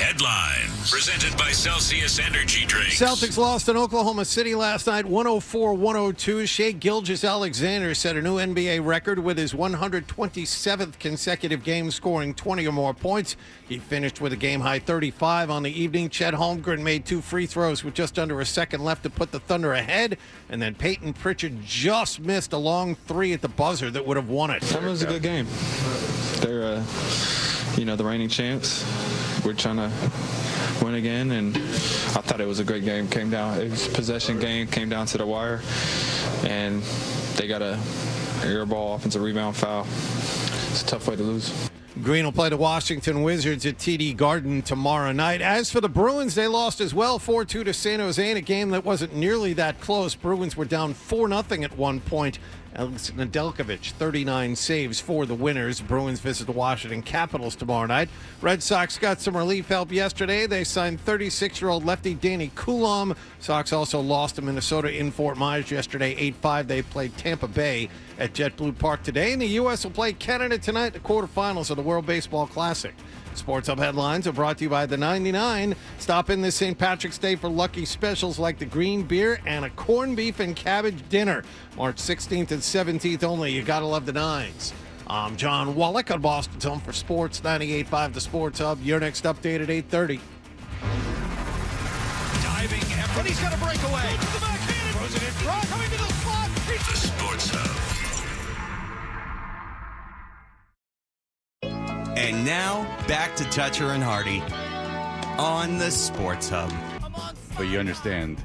Headlines. Presented by Celsius Energy Drinks. Celtics lost in Oklahoma City last night, 104-102. Shai Gilgeous-Alexander set a new NBA record with his 127th consecutive game, scoring 20 or more points. He finished with a game-high 35 on the evening. Chet Holmgren made 2 free throws with just under a second left to put the Thunder ahead. And then Peyton Pritchard just missed a long 3 at the buzzer that would have won it. That was a good game. They're, the reigning champs. We're trying to win again, and I thought it was a great game. It was a possession game, came down to the wire, and they got a air ball, offensive rebound foul. It's a tough way to lose. Green will play the Washington Wizards at TD Garden tomorrow night. As for the Bruins, they lost as well, 4-2 to San Jose in a game that wasn't nearly that close. Bruins were down 4-0 at one point. Alex Nedeljkovic, 39 saves for the winners. Bruins visit the Washington Capitals tomorrow night. Red Sox got some relief help yesterday. They signed 36-year-old lefty Danny Coulomb. Sox also lost to Minnesota in Fort Myers yesterday, 8-5. They played Tampa Bay at JetBlue Park today. And the U.S. will play Canada tonight, the quarterfinals of the World Baseball Classic. Sports Hub headlines are brought to you by the 99. Stop in this St. Patrick's Day for lucky specials like the green beer and a corned beef and cabbage dinner. March 16th and 17th only. You gotta love the 9s. I'm John Wallach on Boston's Home for Sports, 98.5 The Sports Hub. Your next update at 8:30. Diving effort. He's got a breakaway. To the backhand. Throws it in front. Coming to the spot. The Sports Hub. And now, back to Toucher and Hardy on the Sports Hub. But you understand,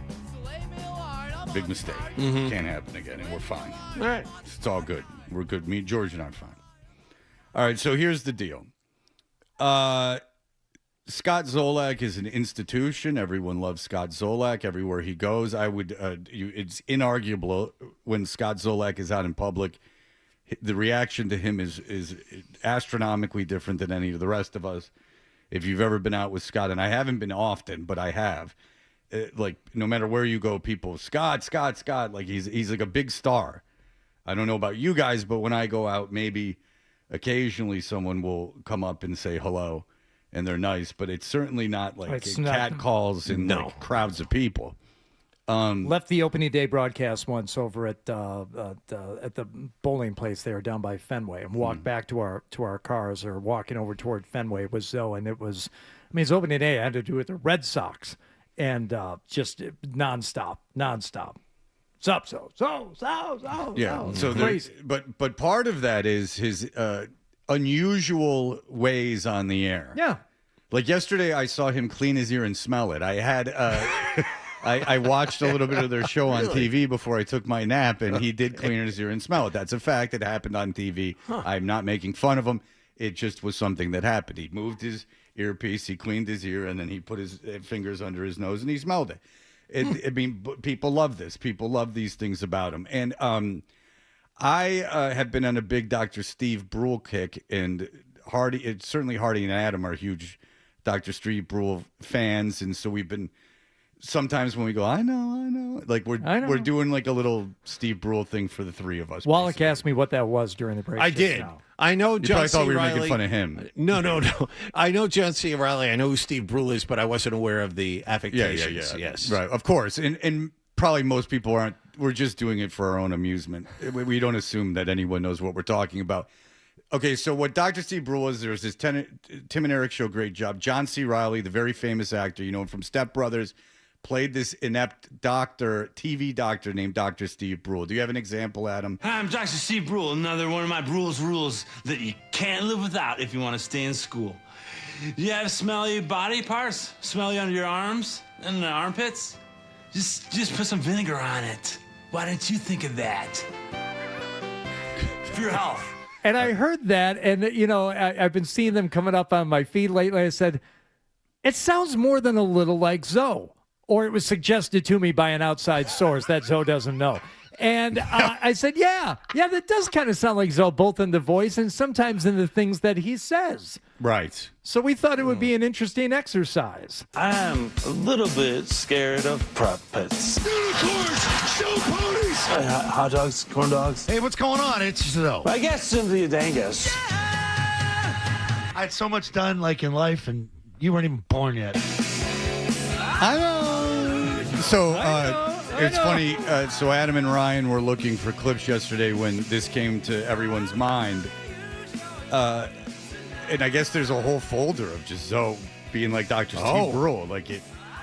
big mistake. Can't happen again, and we're fine. All right. It's all good. We're good. Me and George are not fine. All right, so here's the deal. Scott Zolak is an institution. Everyone loves Scott Zolak everywhere he goes. It's inarguable when Scott Zolak is out in public. The reaction to him is astronomically different than any of the rest of us. If you've ever been out with Scott, and I haven't been often, but I have, like no matter where you go, people, Scott, like he's like a big star. I don't know about you guys, but when I go out, maybe occasionally someone will come up and say hello, and they're nice, but it's certainly not like cat calls and like crowds of people. Left the opening day broadcast once over at the bowling place there down by Fenway, and walked back to our cars, or walking over toward Fenway with Zoe, and it's opening day. I had to do with the Red Sox, and just nonstop. Yeah. So crazy. But part of that is his unusual ways on the air. Yeah. Like yesterday, I saw him clean his ear and smell it. I had. I watched a little bit of their show on TV before I took my nap, and he did clean his ear and smell it. That's a fact. It happened on TV. I'm not making fun of him. It just was something that happened. He moved his earpiece, he cleaned his ear, and then he put his fingers under his nose, and he smelled it. I mean, people love this. People love these things about him. And I have been on a big Dr. Steve Brule kick, and certainly Hardy and Adam are huge Dr. Steve Brule fans, and so we've been... Sometimes when we go, I know, like we're doing like a little Steve Brule thing for the three of us. Wallach asked me what that was during the break. I did. Now. I know John C. thought we were Reilly. making fun of him. No. I know John C. Reilly. I know who Steve Brule is, but I wasn't aware of the affectations. Yeah. Yes. Right, of course. And probably most people aren't. We're just doing it for our own amusement. We don't assume that anyone knows what we're talking about. Okay, so what Dr. Steve Brule is, there's this Tim and Eric show, great job. John C. Reilly, the very famous actor, you know him from Step Brothers, played this inept TV doctor named Dr. Steve Brule. Do you have an example, Adam? Hi, I'm Dr. Steve Brule, another one of my Brule's rules that you can't live without if you want to stay in school. You have smelly body parts, smelly under your arms and the armpits? Just put some vinegar on it. Why didn't you think of that? For your health. And I heard that, and I've been seeing them coming up on my feed lately. I said, it sounds more than a little like Zoe. Or it was suggested to me by an outside source that Zoe doesn't know. And I said, yeah, that does kind of sound like Zoe, both in the voice and sometimes in the things that he says. Right. So we thought it would be an interesting exercise. I'm a little bit scared of puppets. Unicorns! Show ponies! Hot dogs, corn dogs. Hey, what's going on? It's Zoe. I guess Cynthia Dangus. I had so much done, like in life, and You weren't even born yet. I know. So it's funny. So Adam and Ryan were looking for clips yesterday when this came to everyone's mind. And I guess there's a whole folder of just Zoe being like Dr. Steve Brule. Like it.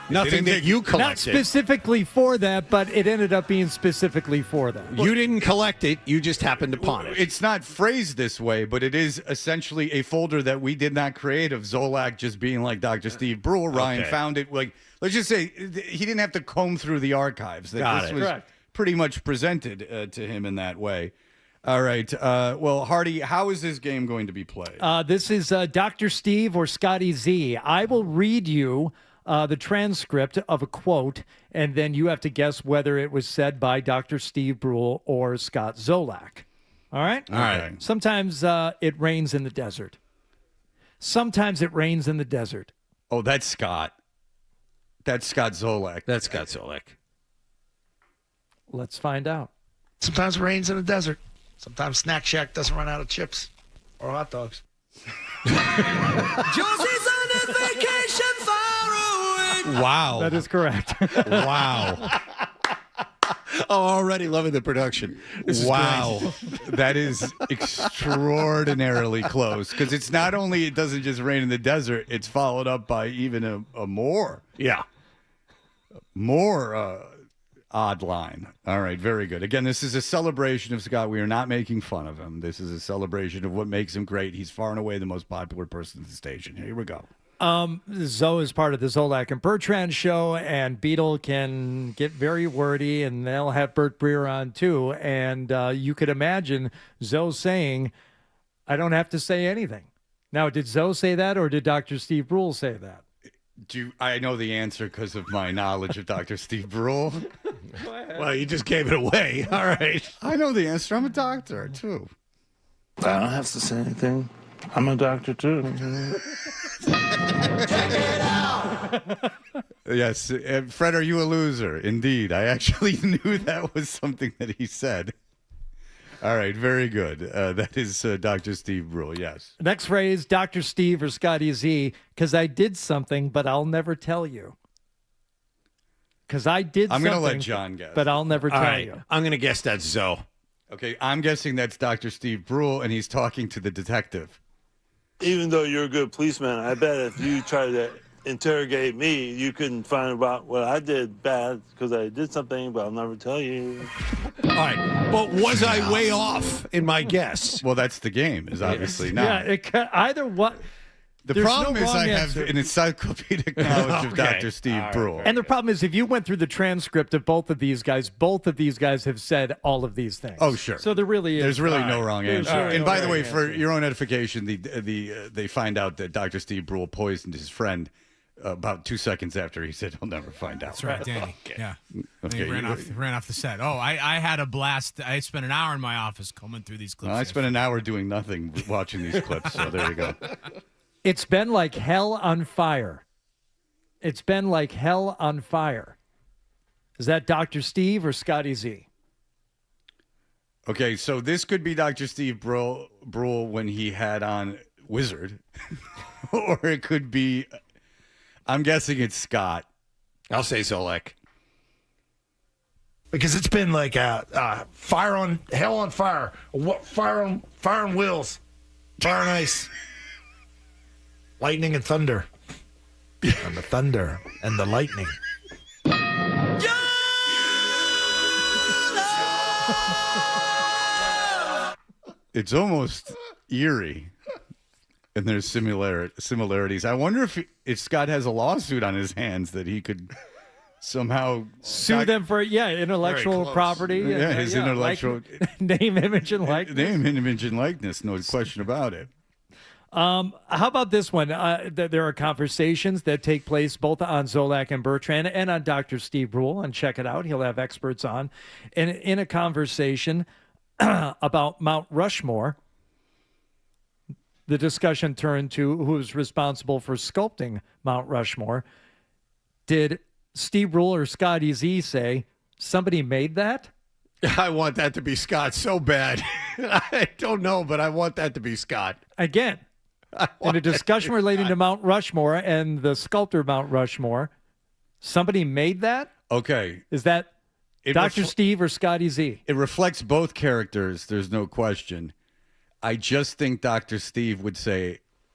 Nothing that you collected. Not specifically for that, but it ended up being specifically for that. You didn't collect it. You just happened upon it. It's not phrased this way, but it is essentially a folder that we did not create of Zolak just being like Dr. Steve Brule. Ryan found it. Like, let's just say he didn't have to comb through the archives. This was pretty much presented to him in that way. All right. Well, Hardy, how is this game going to be played? This is Dr. Steve or Scotty Z. I will read you the transcript of a quote, and then you have to guess whether it was said by Dr. Steve Brule or Scott Zolak. All right? All right. Sometimes it rains in the desert. Sometimes it rains in the desert. Oh, that's Scott. That's Scott Zolak. That's Scott Zolak. Let's find out. Sometimes it rains in the desert. Sometimes Snack Shack doesn't run out of chips or hot dogs. Josie's on his vacation far away. Wow. That is correct. Wow. Already loving the production. Wow. That is extraordinarily close because it's not only it doesn't just rain in the desert, it's followed up by even a more. Yeah. More odd line. All right, very good. Again, this is a celebration of Scott. We are not making fun of him. This is a celebration of what makes him great. He's far and away the most popular person at the station. Here we go. Zoe is part of the Zolak and Bertrand show, and Beetle can get very wordy, and they'll have Bert Breer on too. And you could imagine Zoe saying, I don't have to say anything. Now, did Zoe say that, or did Dr. Steve Brule say that? I know the answer because of my knowledge of Dr. Steve Brule. Well, you just gave it away. All right. I know the answer. I'm a doctor, too. I don't have to say anything. I'm a doctor, too. Check it out. Yes. Fred, are you a loser? Indeed. I actually knew that was something that he said. All right. Very good. That is Dr. Steve Brule. Yes. Next phrase, Dr. Steve or Scotty Z, because I did something, but I'll never tell you. Because I did I'm something. going to let John guess. But I'll never tell you. I'm going to guess that's Zoe. Okay. I'm guessing that's Dr. Steve Brule, and he's talking to the detective. Even though you're a good policeman, I bet if you try to interrogate me, you couldn't find out what I did bad because I did something, but I'll never tell you. All right. But was I way off in my guess? Well, that's the game, is obviously not. Yeah, it can, either what. The There's problem no is wrong I answer. have an encyclopedic knowledge of Okay. Dr. Steve All Brule. And the problem is, if you went through the transcript of both of these guys have said all of these things. Oh, sure. So there really is. There's really no wrong There's answer. really And no by the wrong way, for answer. your own edification, they find out that Dr. Steve Brule poisoned his friend about 2 seconds after he said he'll never find out. That's right, Danny. Okay. Yeah. Okay, He ran off the set. Oh, I had a blast. I spent an hour in my office combing through these clips. I spent an hour doing nothing watching these clips, so there you go. It's been like hell on fire. It's been like hell on fire. Is that Dr. Steve or Scotty Z? Okay, so this could be Dr. Steve Brule when he had on Wizard, or it could be, I'm guessing it's Scott. I'll say Zolak. Because it's been like fire on hell on fire, fire on wheels, fire and ice, lightning and thunder, and the thunder and the lightning. It's almost eerie, and there's similarities. I wonder if Scott has a lawsuit on his hands that he could somehow Sue them for intellectual property. Yeah, his intellectual name, image, and likeness. Name, image, and likeness. No question about it. How about this one? There are conversations that take place both on Zolak and Bertrand and on Dr. Steve Brule, and check it out. He'll have experts on. And in a conversation about Mount Rushmore, the discussion turned to who's responsible for sculpting Mount Rushmore. Did Steve Brule or Scotty Z say, somebody made that? I want that to be Scott so bad. I don't know, but I want that to be Scott. Again, In a discussion relating to Mount Rushmore and the sculptor Mount Rushmore, somebody made that? Okay. Is that Dr. Steve or Scotty Z? It reflects both characters. There's no question. I just think Dr. Steve would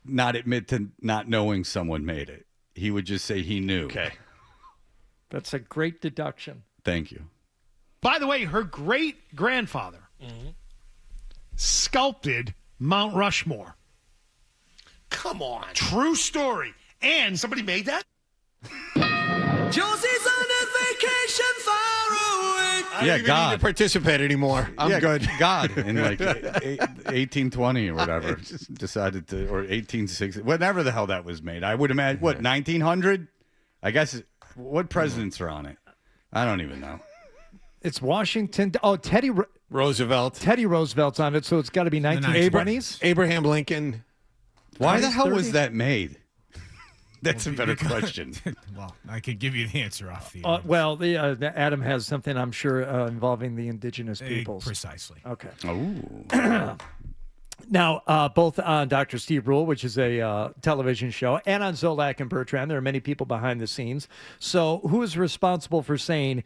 not admit to not knowing someone made it. He would just say he knew. Okay. That's a great deduction. Thank you. By the way, her great-grandfather sculpted Mount Rushmore. Come on. True story. And somebody made that? Josie's on a vacation far away. I don't even need to participate anymore. I'm good. God, in like 1820 or whatever, decided to, or 1860, whatever the hell that was made. I would imagine, 1900? I guess, what presidents are on it? I don't even know. It's Washington. Oh, Teddy Roosevelt. Teddy Roosevelt's on it, so it's got to be 1920s. Abraham Lincoln. Why the 20s, hell was 30s? that made? That's a better question. Well, I could give you the answer off the. Adam has something, I'm sure, involving the indigenous peoples. Precisely. Okay. Oh. Now, both on Dr. Steve Brule, which is a television show, and on Zolak and Bertrand, there are many people behind the scenes. So who is responsible for saying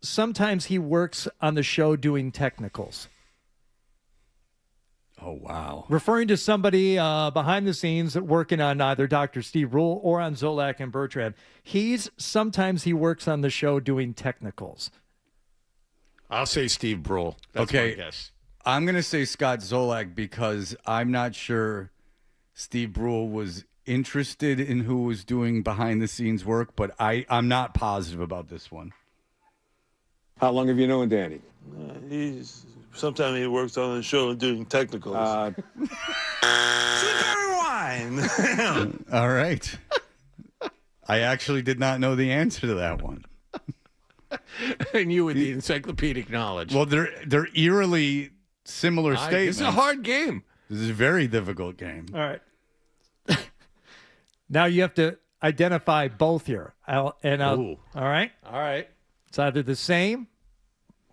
sometimes he works on the show doing technicals? Oh, wow. Referring to somebody behind the scenes working on either Dr. Steve Brule or on Zolak and Bertrand. Sometimes he works on the show doing technicals. I'll say Steve Brule. That's my guess. I'm going to say Scott Zolak because I'm not sure Steve Brule was interested in who was doing behind-the-scenes work, but I'm not positive about this one. How long have you known Danny? Sometimes he works on the show and doing technicals. Sweetberry wine. All right. I actually did not know the answer to that one. And you with the encyclopedic knowledge. Well, they're eerily similar statements. This is a hard game. This is a very difficult game. All right. Now you have to identify both here. All right? All right. It's either the same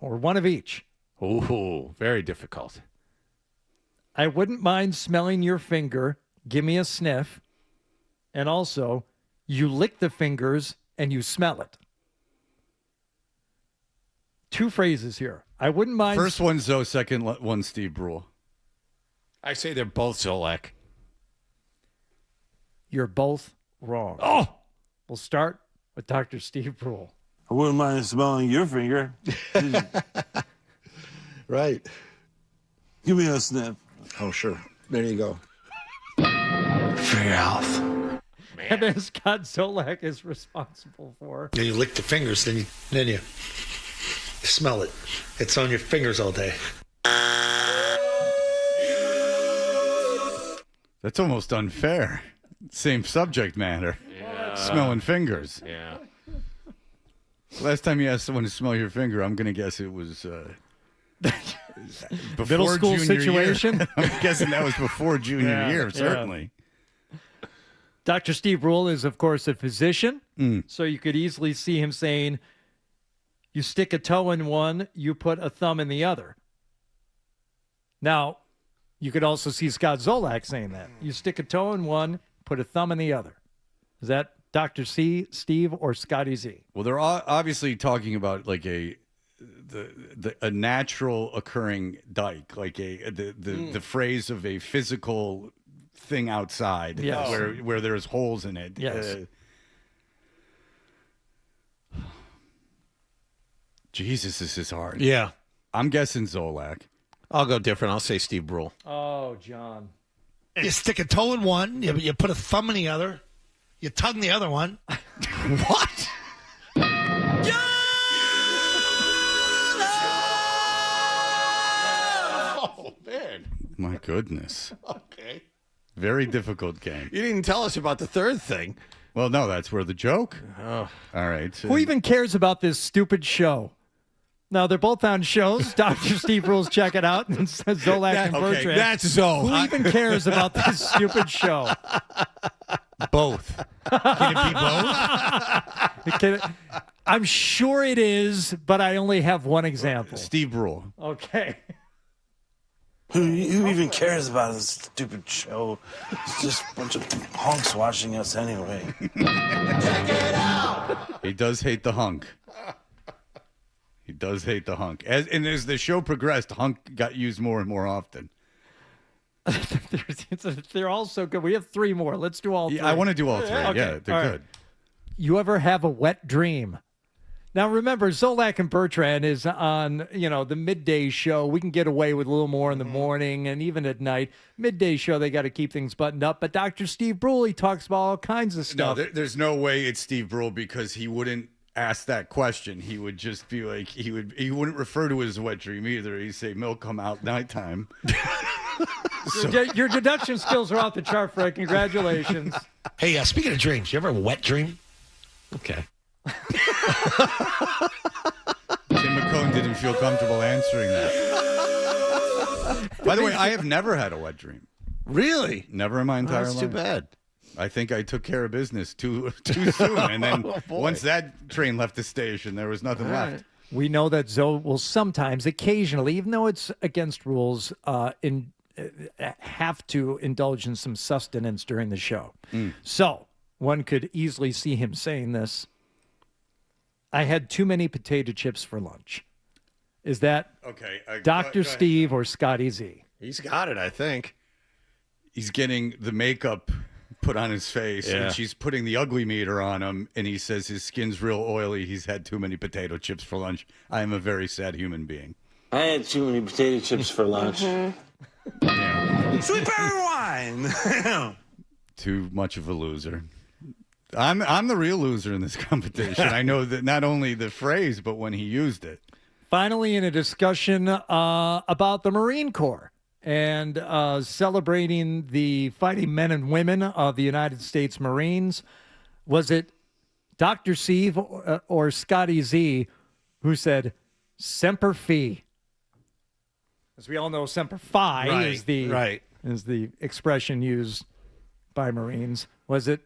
or one of each. Ooh, very difficult. I wouldn't mind smelling your finger. Give me a sniff. And also, you lick the fingers and you smell it. Two phrases here. I wouldn't mind. First one's Zoe, second one Steve Brule. I say they're both Zolak. You're both wrong. Oh! We'll start with Dr. Steve Brule. I wouldn't mind smelling your finger. Right. Give me a sniff. Oh, sure. There you go. For your health. And then Scott Zolak is responsible for. Yeah, you lick the fingers, then you smell it. It's on your fingers all day. That's almost unfair. Same subject matter. Yeah. Smelling fingers. Yeah. Last time you asked someone to smell your finger, I'm going to guess it was before Middle school junior situation? year. I'm guessing that was before junior year, certainly. Dr. Steve Brule is, of course, a physician. So you could easily see him saying, you stick a toe in one, you put a thumb in the other. Now, you could also see Scott Zolak saying that. You stick a toe in one, put a thumb in the other. Is that Dr. Steve, or Scotty Z? Well, they're obviously talking about like a natural occurring dike, like the phrase of a physical thing outside, Yes. where there's holes in it. Yes. Jesus, this is hard. Yeah. I'm guessing Zolak. I'll go different. I'll say Steve Brule. Oh, John. You stick a toe in one, you put a thumb in the other, you tongue the other one. What? Oh, man. My goodness. Okay. Very difficult game. You didn't tell us about the third thing. Well, no, that's where the joke. Oh. All right. Who even cares about this stupid show? Now, they're both on shows. Dr. Steve Brule's Check It Out, and Zolak and Bertrand. That's Zoe. Who even cares about this stupid show? Both. Can it be both? I'm sure it is, but I only have one example. Steve Brule. Okay. Who even cares about this stupid show? It's just a bunch of honks watching us anyway. He does hate the hunk. He does hate the hunk. And as the show progressed, hunk got used more and more often. They're all so good. We have 3 more. Let's do all 3. Yeah, I want to do all 3. Okay. Yeah, they're All good. right. You ever have a wet dream? Now, remember, Zolak and Bertrand is on, the midday show. We can get away with a little more in the morning and even at night. Midday show, they got to keep things buttoned up. But Dr. Steve Brule, he talks about all kinds of stuff. No, there's no way it's Steve Brule because he wouldn't ask that question. He would just be like, he wouldn't refer to it as a wet dream either. He'd say, milk come out nighttime. Your deduction skills are off the chart, Fred. Congratulations. Hey, speaking of dreams, you ever have a wet dream? Okay. Tim McCone didn't feel comfortable answering that. By the way, I have never had a wet dream. Really? Never in my entire That's life. too bad. I think I took care of business too soon. And then once that train left the station, there was nothing left. We know that Zoe will sometimes, occasionally, even though it's against rules, have to indulge in some sustenance during the show. So one could easily see him saying this. I had too many potato chips for lunch. Is that okay? Dr. Steve or Scotty Z? He's got it, I think. He's getting the makeup put on his face, and she's putting the ugly meter on him, and he says his skin's real oily. He's had too many potato chips for lunch. I am a very sad human being. I had too many potato chips for lunch. Yeah. Sweet berry wine. Too much of a loser. I'm the real loser in this competition. I know that not only the phrase, but when he used it. Finally, in a discussion about the Marine Corps and celebrating the fighting men and women of the United States Marines, was it Dr. Steve or Scotty Z who said, Semper Fi? As we all know, Semper Fi is the expression used by Marines. Was it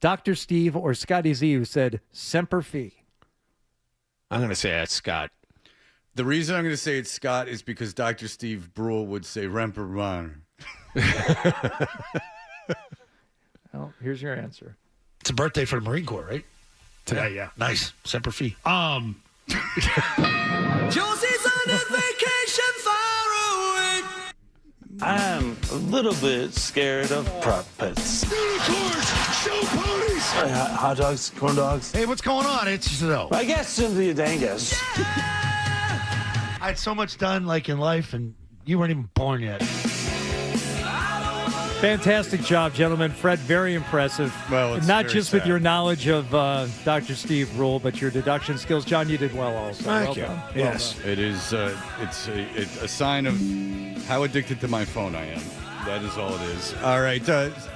Dr. Steve or Scotty Z who said Semper Fi? I'm going to say that's Scott. The reason I'm going to say it's Scott is because Dr. Steve Brule would say Remper Run. Well, here's your answer. It's a birthday for the Marine Corps, right? Today, yeah. Nice. Semper Fi. Josie's on a vacation far away. I'm a little bit scared of prop pets. Unicorns, show ponies. Hot dogs, corn dogs. Hey, what's going on? It's Zoe. I guess simply a dangus. I had so much done, in life, and you weren't even born yet. Fantastic job, gentlemen. Fred, very impressive. Well, it's not very just sad. with your knowledge of Dr. Steve Brule, but your deduction skills. John, you did well also. Thank you. Done. Yes. It is. It's a sign of how addicted to my phone I am. That is all it is. All right.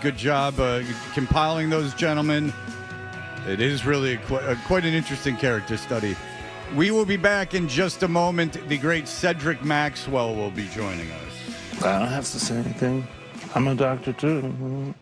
Good job compiling those, gentlemen. It is really quite an interesting character study. We will be back in just a moment. The great Cedric Maxwell will be joining us. I don't have to say anything. I'm a doctor, too.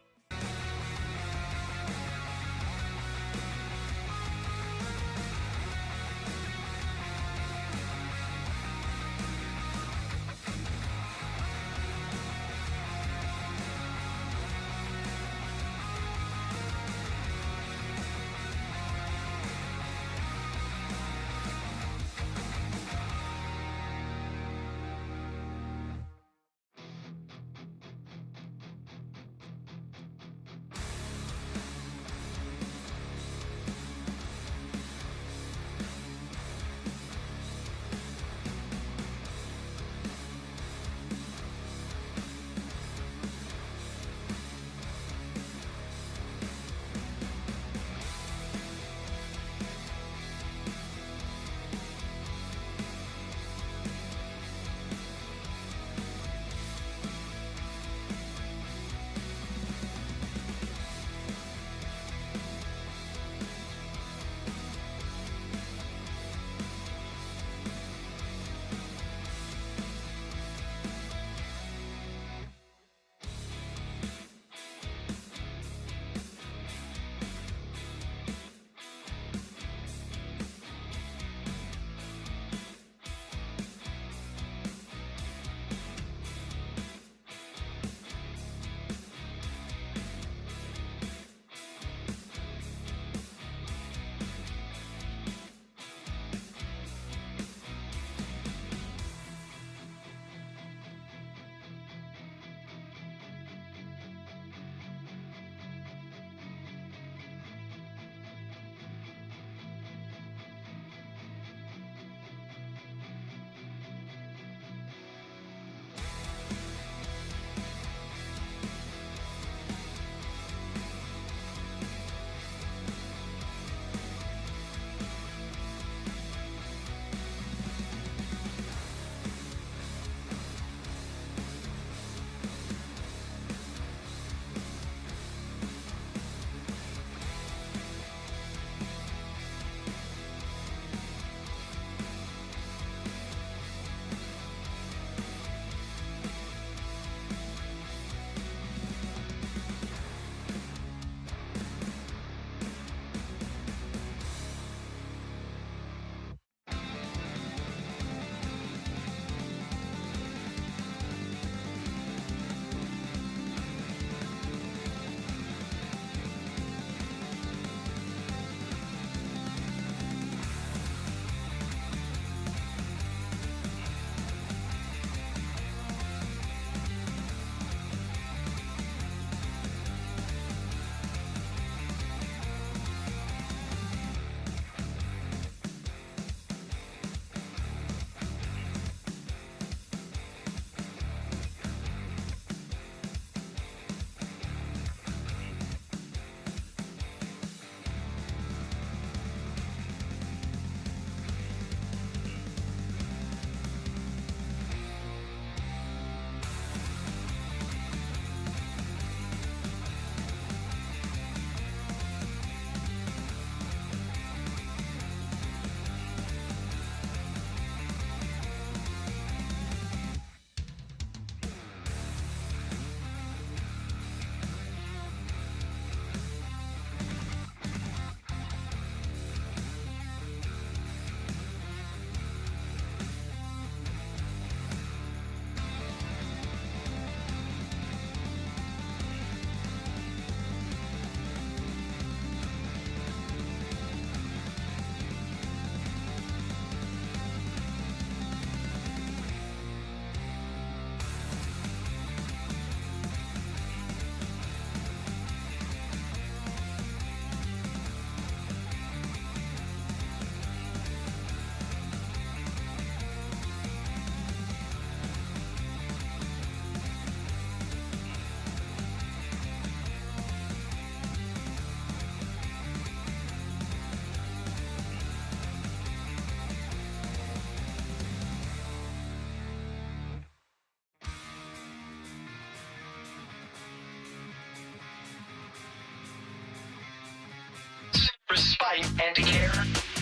indicator.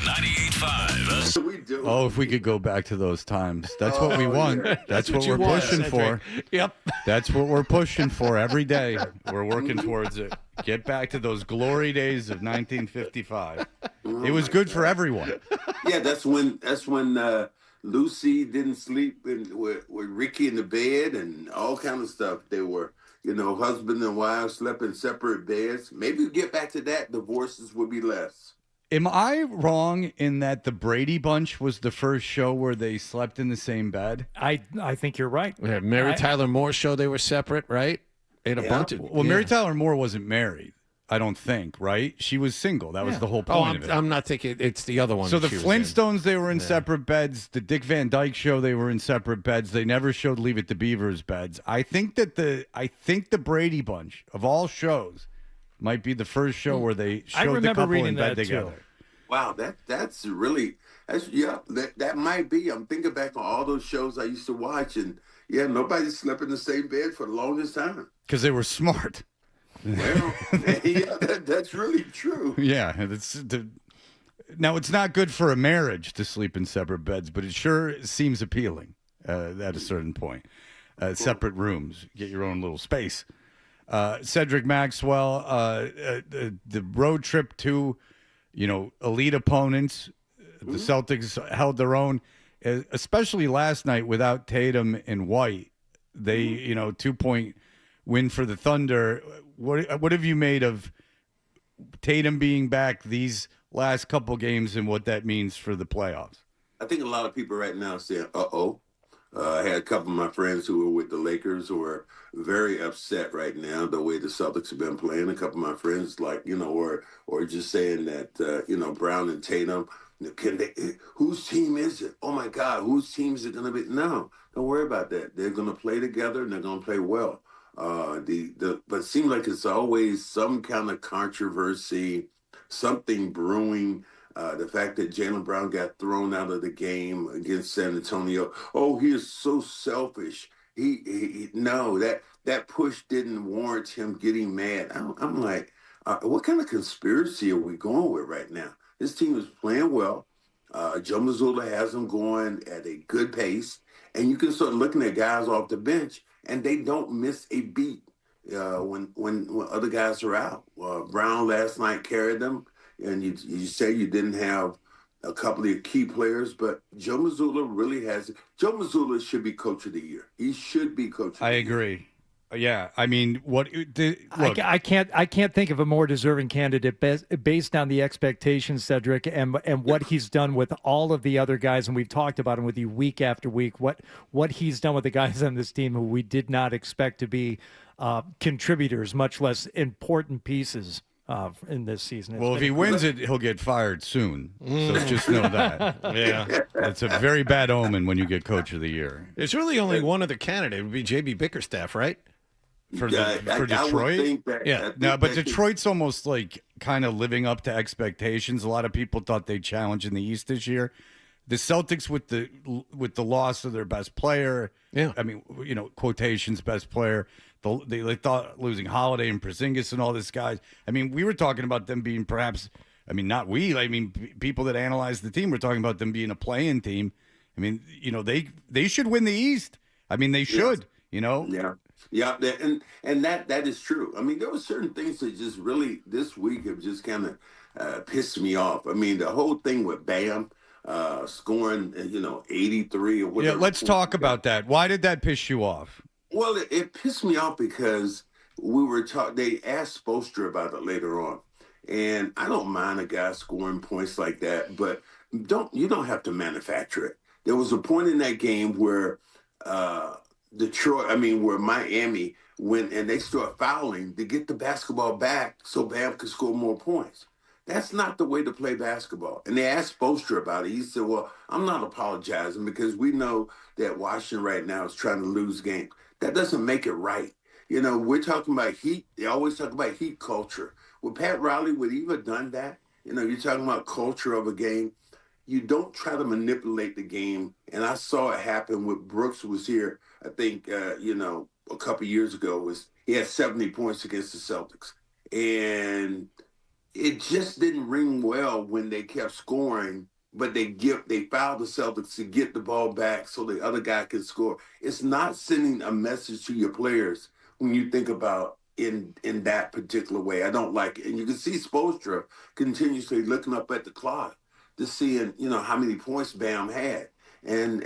98.5. We do. Oh, if we could go back to those times. That's what we want. That's what you we're want, pushing for. Yep. That's what we're pushing for every day. We're working towards it. Get back to those glory days of 1955. It was good for everyone. Yeah, that's when Lucy didn't sleep with Ricky in the bed and all kind of stuff. They were, husband and wife slept in separate beds. Maybe we get back to that, divorces would be less. Am I wrong in that the Brady Bunch was the first show where they slept in the same bed? I think you're right. Yeah, Mary Tyler Moore show, they were separate, right? They had a bunch of. Well, Mary Tyler Moore wasn't married, I don't think, right? She was single. That was the whole point of it. I'm not thinking it's the other one. So the she was in. Flintstones, they were in separate beds. The Dick Van Dyke Show, they were in separate beds. They never showed Leave It to Beaver's beds. I think the Brady Bunch of all shows might be the first show where they showed the couple in bed together. Wow, that might be. I'm thinking back on all those shows I used to watch, and nobody slept in the same bed for the longest time. Because they were smart. Well, that's really true. Yeah, now it's not good for a marriage to sleep in separate beds, but it sure seems appealing at a certain point. Separate rooms, get your own little space. Cedric Maxwell, the road trip to, elite opponents. The Celtics held their own, especially last night without Tatum and White. They, 2-point win for the Thunder. What have you made of Tatum being back these last couple games and what that means for the playoffs? I think a lot of people right now are saying, uh-oh. I had a couple of my friends who were with the Lakers who are very upset right now the way the Celtics have been playing. A couple of my friends, or just saying that, Brown and Tatum, whose team is it? Oh, my God, whose team is it going to be? No, don't worry about that. They're going to play together, and they're going to play well. But it seems like it's always some kind of controversy, something brewing. The fact that Jaylen Brown got thrown out of the game against San Antonio. Oh, he is so selfish. No, that push didn't warrant him getting mad. I'm like, what kind of conspiracy are we going with right now? This team is playing well. Joe Mazzulla has them going at a good pace. And you can start looking at guys off the bench, and they don't miss a beat when other guys are out. Brown last night carried them. And you say you didn't have a couple of key players, but Joe Mazzulla really has. Joe Mazzulla should be coach of the year. He should be coach of the year. I agree. Yeah, I mean, look, I can't think of a more deserving candidate based on the expectations, Cedric, and what he's done with all of the other guys, and we've talked about him with you week after week. What he's done with the guys on this team who we did not expect to be contributors, much less important pieces. In this season. Well, if he wins it, he'll get fired soon. So just know that. Yeah. It's a very bad omen when you get coach of the year. There's really only one other candidate. It would be J.B. Bickerstaff, right? For I would Detroit? think that- Yeah. No, but Detroit's almost like kind of living up to expectations. A lot of people thought they'd challenge in the East this year. The Celtics with the loss of their best player. Yeah. I mean, quotations, best player. They thought losing Holiday and Porzingis and all these guys. I mean, we were talking about them being perhaps, people that analyze the team were talking about them being a play-in team. I mean, they should win the East. I mean, they should, Yeah. Yeah, and that is true. I mean, there were certain things that just really this week have just kind of pissed me off. I mean, the whole thing with Bam scoring, 83 or whatever. Yeah, let's talk about that. Why did that piss you off? Well, it pissed me off because they asked Spoelstra about it later on. And I don't mind a guy scoring points like that, but you don't have to manufacture it. There was a point in that game where where Miami went and they start fouling to get the basketball back so Bam could score more points. That's not the way to play basketball. And they asked Spoelstra about it. He said, well, I'm not apologizing because we know that Washington right now is trying to lose games. That doesn't make it right. We're talking about heat. They always talk about heat culture. Would Pat Riley would he have done that? You're talking about culture of a game. You don't try to manipulate the game. And I saw it happen when Brooks was here, I think, a couple years ago. He had 70 points against the Celtics. And it just didn't ring well when they kept scoring, but they fouled the Celtics to get the ball back so the other guy could score. It's not sending a message to your players when you think about in that particular way. I don't like it. And you can see Spoelstra continuously looking up at the clock to seeing, how many points Bam had. And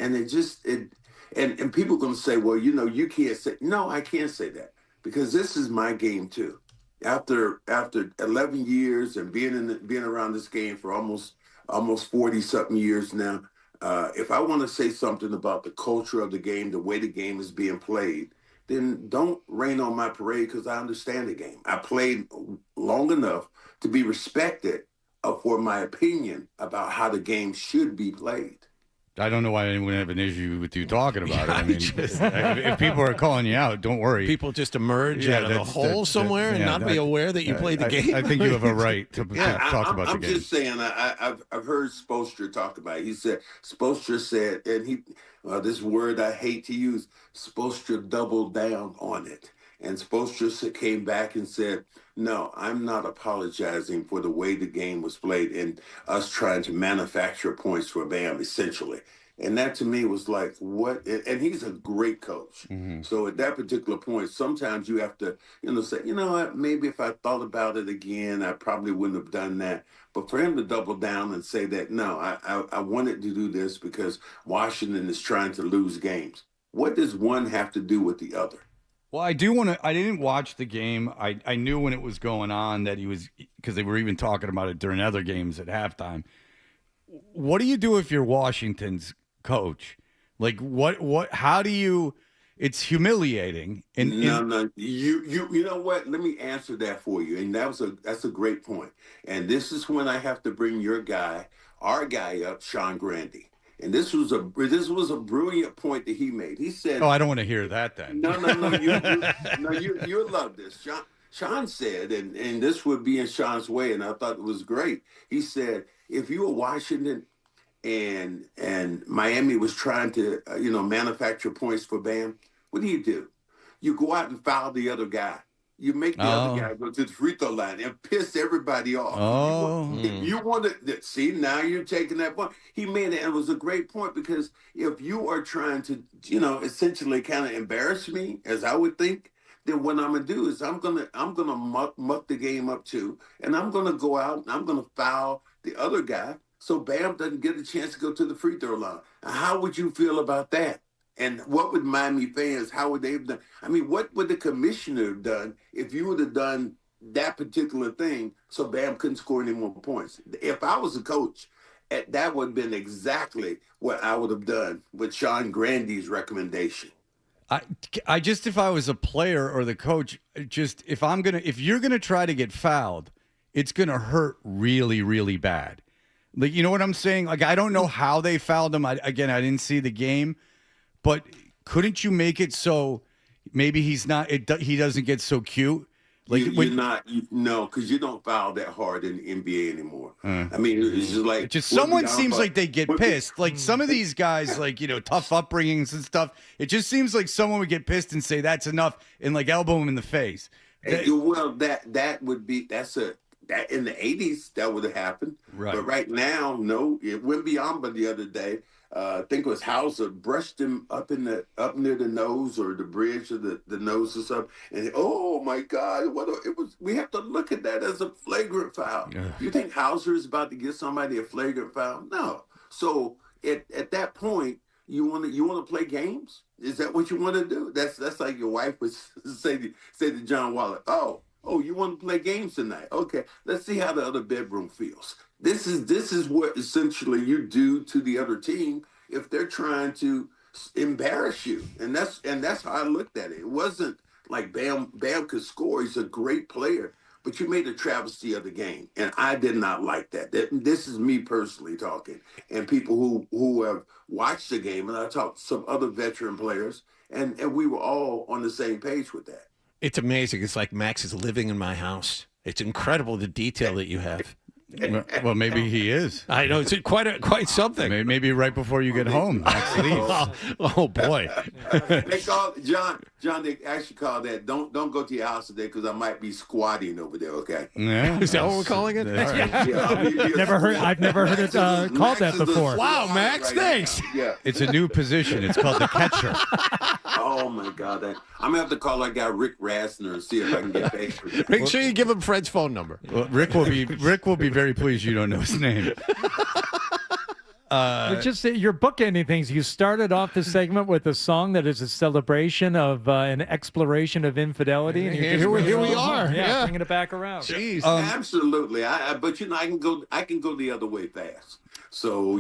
people are going to say, well, you can't say, no, I can't say that because this is my game too. After 11 years and being around this game for almost 40 something years now, if I want to say something about the culture of the game, the way the game is being played, then don't rain on my parade because I understand the game. I played long enough to be respected for my opinion about how the game should be played. I don't know why anyone would have an issue with you talking about it. I mean, if people are calling you out, don't worry. People just emerge out of the hole somewhere and not be aware that you played the game. I think you have a right to talk about the game. I'm just saying, I've heard Spoelstra talk about it. He said, Spoelstra said, and this word I hate to use, Spoelstra doubled down on it. And Spoelstra came back and said, no, I'm not apologizing for the way the game was played and us trying to manufacture points for Bam, essentially. And that to me was like, what? And he's a great coach. Mm-hmm. So at that particular point, sometimes you have to, say, you know what, maybe if I thought about it again, I probably wouldn't have done that. But for him to double down and say that, no, I wanted to do this because Washington is trying to lose games. What does one have to do with the other? Well, I didn't watch the game. I knew when it was going on that he was, because they were even talking about it during other games at halftime. What do you do if you're Washington's coach? Like, how do you, it's humiliating. No. You know what? Let me answer that for you. And that's a great point. And this is when I have to bring our guy up, Sean Grande. And this was a brilliant point that he made. He said, "Oh, I don't want to hear that then." No, you'll love this. Sean said, and this would be in Sean's way, and I thought it was great. He said, if you were Washington and Miami was trying to manufacture points for Bam, what do? You go out and foul the other guy. You make the other guy go to the free throw line and piss everybody off. If you want to see, now you're taking that point. He made it, and it was a great point because if you are trying to, essentially kind of embarrass me, as I would think, then what I'm gonna do is I'm gonna muck the game up too, and I'm gonna go out and I'm gonna foul the other guy so Bam doesn't get a chance to go to the free throw line. How would you feel about that? And what would Miami fans, how would they have done? I mean, what would the commissioner have done if you would have done that particular thing so Bam couldn't score any more points? If I was a coach, that would have been exactly what I would have done with Sean Grande's recommendation. I just, if I was a player or the coach, just if you're gonna try to get fouled, it's gonna hurt really, really bad. Like, you know what I'm saying? Like, I don't know how they fouled him. I didn't see the game. But couldn't you make it so maybe he doesn't get so cute? Like No, because you don't foul that hard in the NBA anymore. I mean, it's just like someone seems like they get pissed. Like some of these guys, like tough upbringings and stuff. It just seems like someone would get pissed and say that's enough and like elbow him in the face. Well, that would be that in the 80s that would have happened. Right. But right now, no. It went beyond. But the other day. I think it was Hauser brushed him up near the nose or the bridge of the nose or something. And oh my God, we have to look at that as a flagrant foul. Yeah. You think Hauser is about to give somebody a flagrant foul? No. So at that point, you want to play games? Is that what you want to do? That's like your wife would say to John Waller, oh, you want to play games tonight? Okay, let's see how the other bedroom feels. This is what essentially you do to the other team if they're trying to embarrass you, and that's how I looked at it. It wasn't like Bam could score; he's a great player, but you made a travesty of the game, and I did not like that. This is me personally talking, and people who have watched the game, and I talked to some other veteran players, and we were all on the same page with that. It's amazing. It's like Maxx is living in my house. It's incredible the detail that you have. Well, maybe he is. I know it's quite something. Maybe right before you get home, Max leaves. Oh boy. They call John. They actually call that. Don't go to your house today because I might be squatting over there. Okay. Yeah. Is that what we're calling it? That's right. Yeah, I've never heard it called that before. Wow, Max, thanks. Yeah. It's a new position. It's called the catcher. Oh my God. I'm gonna have to call our guy Rick Rasner and see if I can get paid for that. Make sure you give him Fred's phone number. Well, Rick will be very pleased you don't know his name. You're bookending things. You started off the segment with a song that is a celebration of an exploration of infidelity, and here we are. Yeah, bringing it back around. Jeez, absolutely. But I can go the other way fast. So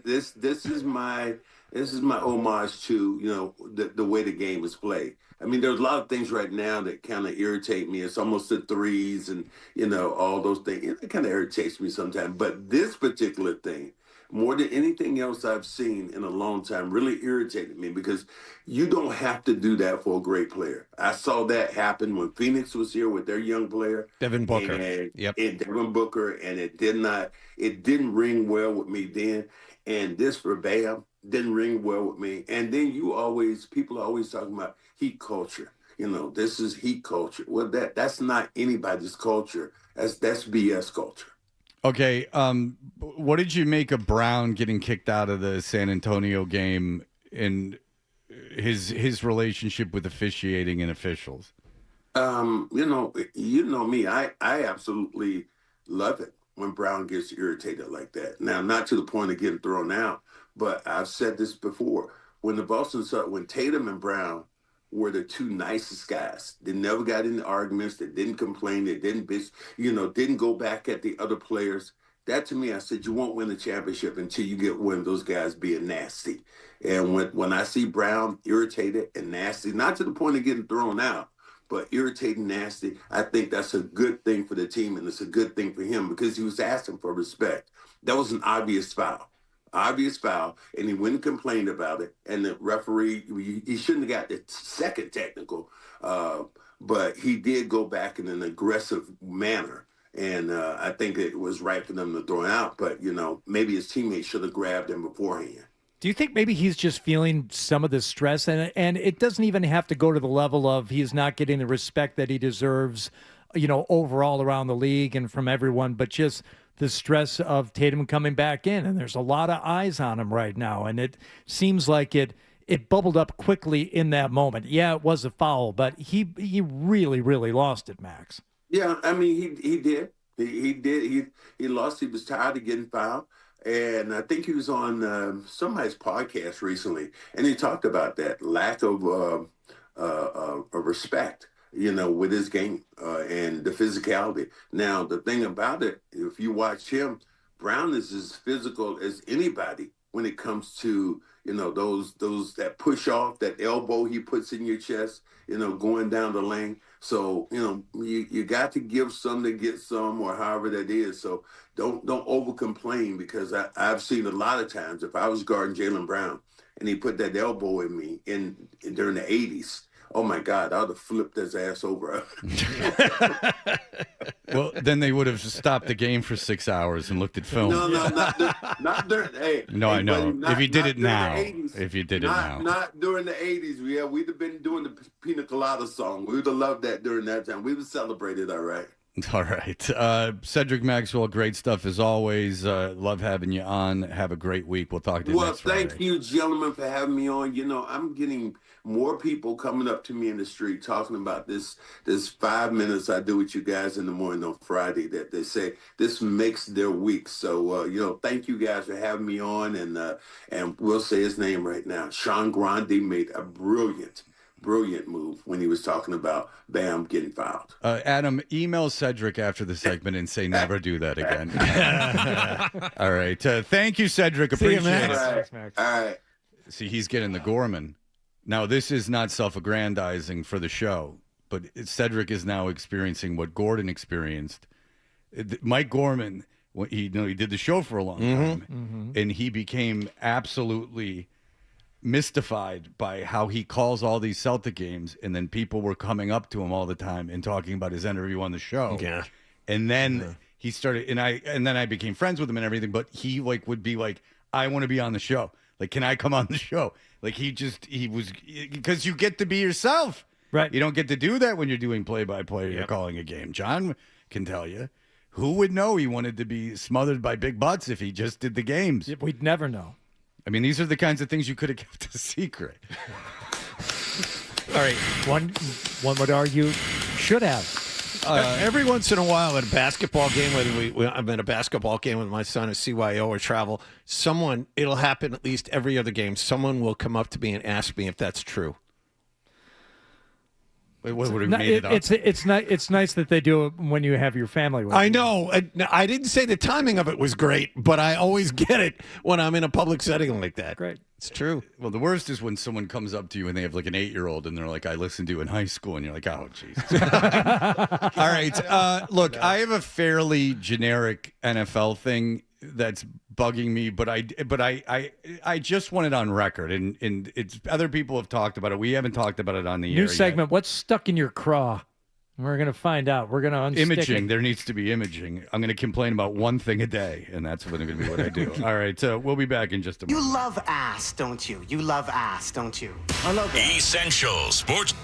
this is my homage to the way the game is played. I mean, there's a lot of things right now that kind of irritate me. It's almost the threes and all those things. It kind of irritates me sometimes. But this particular thing, more than anything else I've seen in a long time, really irritated me because you don't have to do that for a great player. I saw that happen when Phoenix was here with their young player, Devin Booker. And Devin Booker, and it didn't ring well with me then. And this for Bam didn't ring well with me. And then people are always talking about heat culture. This is heat culture. Well, that's not anybody's culture. That's BS culture. Okay, what did you make of Brown getting kicked out of the San Antonio game and his relationship with officiating and officials? You know me. I absolutely love it when Brown gets irritated like that. Now, not to the point of getting thrown out, but I've said this before. When Tatum and Brown were the two nicest guys. They never got into arguments. They didn't complain. They didn't bitch, didn't go back at the other players. That to me, I said, you won't win the championship until you get one of those guys being nasty. And when I see Brown irritated and nasty, not to the point of getting thrown out, but irritating, nasty, I think that's a good thing for the team, and it's a good thing for him because he was asking for respect. That was an obvious foul. And he went and complained about it. And the referee, he shouldn't have got the second technical, but he did go back in an aggressive manner. And I think it was right for them to throw him out. But, maybe his teammates should have grabbed him beforehand. Do you think maybe he's just feeling some of the stress? And it doesn't even have to go to the level of he's not getting the respect that he deserves, overall around the league and from everyone, but just the stress of Tatum coming back in, and there's a lot of eyes on him right now, and it seems like it bubbled up quickly in that moment. Yeah, it was a foul, but he really, really lost it, Max. Yeah, I mean, he did. He did. He lost. He was tired of getting fouled, and I think he was on somebody's podcast recently, and he talked about that lack of respect. With his game and the physicality. Now, the thing about it, if you watch him, Brown is as physical as anybody when it comes to, those that push off, that elbow he puts in your chest, going down the lane. So, you got to give some to get some, or however that is. So don't over complain, because I've seen a lot of times, if I was guarding Jaylen Brown and he put that elbow in me during the 80s, oh my God, I would have flipped his ass over. Well, then they would have stopped the game for 6 hours and looked at film. No, not during. Hey, no, I know. Buddy, if you did it now, not during the 80s. Yeah, we'd have been doing the Pina Colada song. We would have loved that during that time. We would celebrate it, all right. All right. Cedric Maxwell, great stuff as always. Love having you on. Have a great week. We'll talk to you next Friday. Well, thank you, gentlemen, for having me on. I'm getting more people coming up to me in the street talking about this 5 minutes I do with you guys in the morning on Friday, that they say this makes their week. So, thank you guys for having me on. And we'll say his name right now. Sean Grande made a brilliant move when he was talking about Bam getting fouled. Adam, email Cedric after the segment and say never do that again. All right. Thank you, Cedric. Appreciate it. All right. See, he's getting the Gorman. Now, this is not self-aggrandizing for the show, but Cedric is now experiencing what Gordon experienced. Mike Gorman, he did the show for a long time, and he became absolutely mystified by how he calls all these Celtic games, and then people were coming up to him all the time and talking about his interview on the show. Yeah. And then he started, and then I became friends with him and everything. But he like would be like, I want to be on the show. Like, can I come on the show? Like he was, because you get to be yourself. Right. You don't get to do that when you're doing play-by-play or calling a game. John can tell you. Who would know he wanted to be smothered by big butts if he just did the games? We'd never know. I mean, these are the kinds of things you could have kept a secret. All right. One would argue should have. Every once in a while at a basketball game, whether I'm at a basketball game with my son at CYO or travel, it'll happen at least every other game. Someone will come up to me and ask me if that's true. Wait, what would have made it up? It's nice that they do it when you have your family with you. I know. I didn't say the timing of it was great, but I always get it when I'm in a public setting like that. Great. It's true. Well, the worst is when someone comes up to you and they have like an 8-year-old and they're like, I listened to you in high school. And you're like, oh, Jesus. All right. Look, I have a fairly generic NFL thing that's bugging me, but I just want it on record. And it's other people have talked about it. We haven't talked about it on the air New segment. Yet. What's stuck in your craw? We're going to find out. We're going to unstick imaging. it. There needs to be imaging. I'm going to complain about one thing a day, and that's going to be what I do. All right, we'll be back in just a moment. You love ass, don't you? You love ass, don't you? I love that. Essential Sports.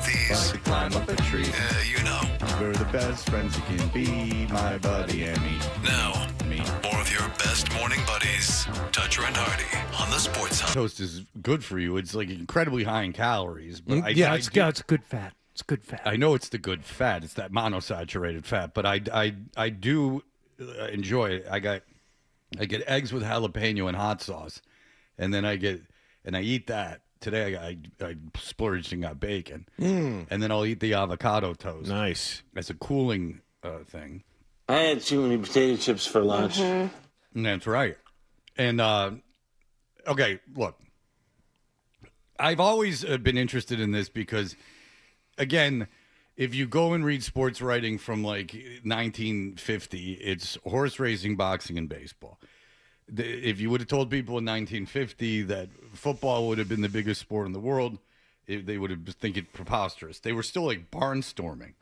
these. To climb up a tree. You know. We're the best friends you can be, my buddy and me. Now, more of your best morning buddies, Toucher and Hardy, on the Sports Hub. Toast is good for you. It's like incredibly high in calories. But it's good fat. It's good fat. I know it's the good fat. It's that monosaturated fat. But I do enjoy it. I get eggs with jalapeno and hot sauce, and then I eat that. Today I splurged and got bacon, and then I'll eat the avocado toast. Nice. As a cooling thing. I had too many potato chips for lunch. That's right. And okay, look, I've always been interested in this because, again, if you go and read sports writing from like 1950, it's horse racing, boxing, and baseball. If you would have told people in 1950 that football would have been the biggest sport in the world, they would have think it preposterous. They were still like barnstorming.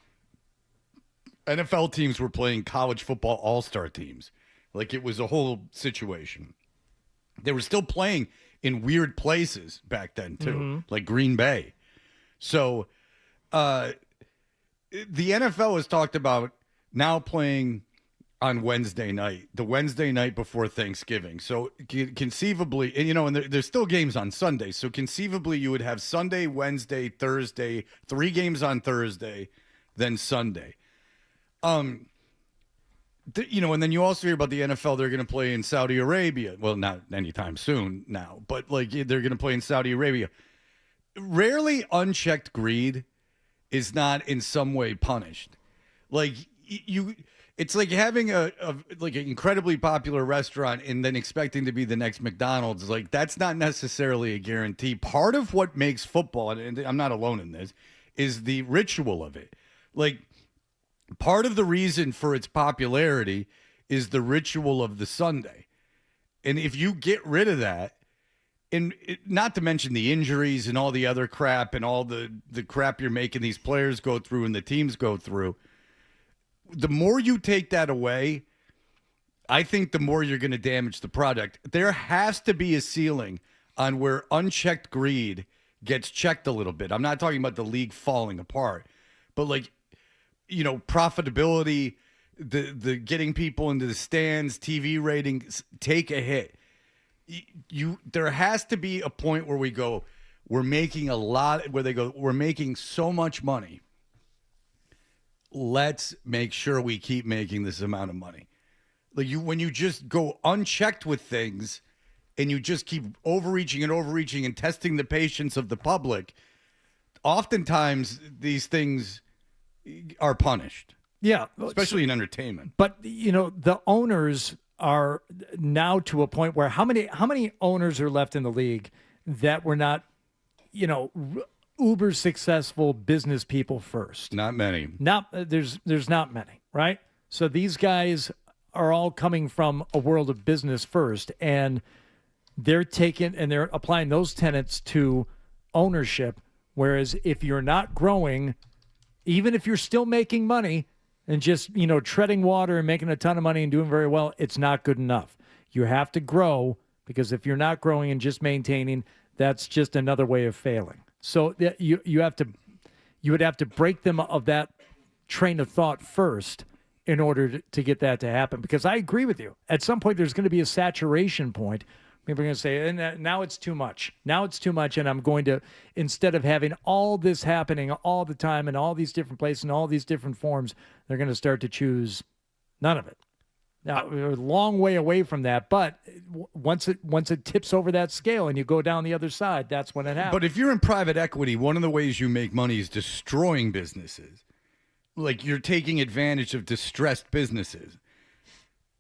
NFL teams were playing college football all-star teams. Like it was a whole situation. They were still playing in weird places back then too, like Green Bay. So the NFL has talked about now playing on Wednesday night, the Wednesday night before Thanksgiving. So conceivably, and and there's still games on Sunday. So conceivably you would have Sunday, Wednesday, Thursday, 3 games on Thursday, then Sunday. And then you also hear about the NFL. They're going to play in Saudi Arabia. Well, not anytime soon now, but like they're going to play in Saudi Arabia. Rarely unchecked greed is not in some way punished. Like it's like having a like an incredibly popular restaurant and then expecting to be the next McDonald's. Like that's not necessarily a guarantee. Part of what makes football, and I'm not alone in this, is the ritual of it. Like part of the reason for its popularity is the ritual of the Sunday. And if you get rid of that, and not to mention the injuries and all the other crap and all the crap you're making these players go through and the teams go through, the more you take that away, I think the more you're going to damage the product. There has to be a ceiling on where unchecked greed gets checked a little bit. I'm not talking about the league falling apart, but like, profitability, the getting people into the stands, TV ratings take a hit. There has to be a point where we go, we're making a lot, where they go, we're making so much money. Let's make sure we keep making this amount of money. Like when you just go unchecked with things and you just keep overreaching and testing the patience of the public, oftentimes these things are punished. Yeah. Especially in entertainment. But, the owners are now to a point where how many owners are left in the league that were not, uber successful business people first? Not many. There's not many, right? So these guys are all coming from a world of business first, and they're applying those tenets to ownership. Whereas if you're not growing, even if you're still making money and just, treading water and making a ton of money and doing very well, it's not good enough. You have to grow, because if you're not growing and just maintaining, that's just another way of failing. So you would have to break them of that train of thought first in order to get that to happen. Because I agree with you. At some point, there's going to be a saturation point. People are going to say, now it's too much. Now it's too much, and I'm going to, instead of having all this happening all the time in all these different places and all these different forms, they're going to start to choose none of it. Now, we're a long way away from that, but once it tips over that scale and you go down the other side, that's when it happens. But if you're in private equity, one of the ways you make money is destroying businesses. Like you're taking advantage of distressed businesses.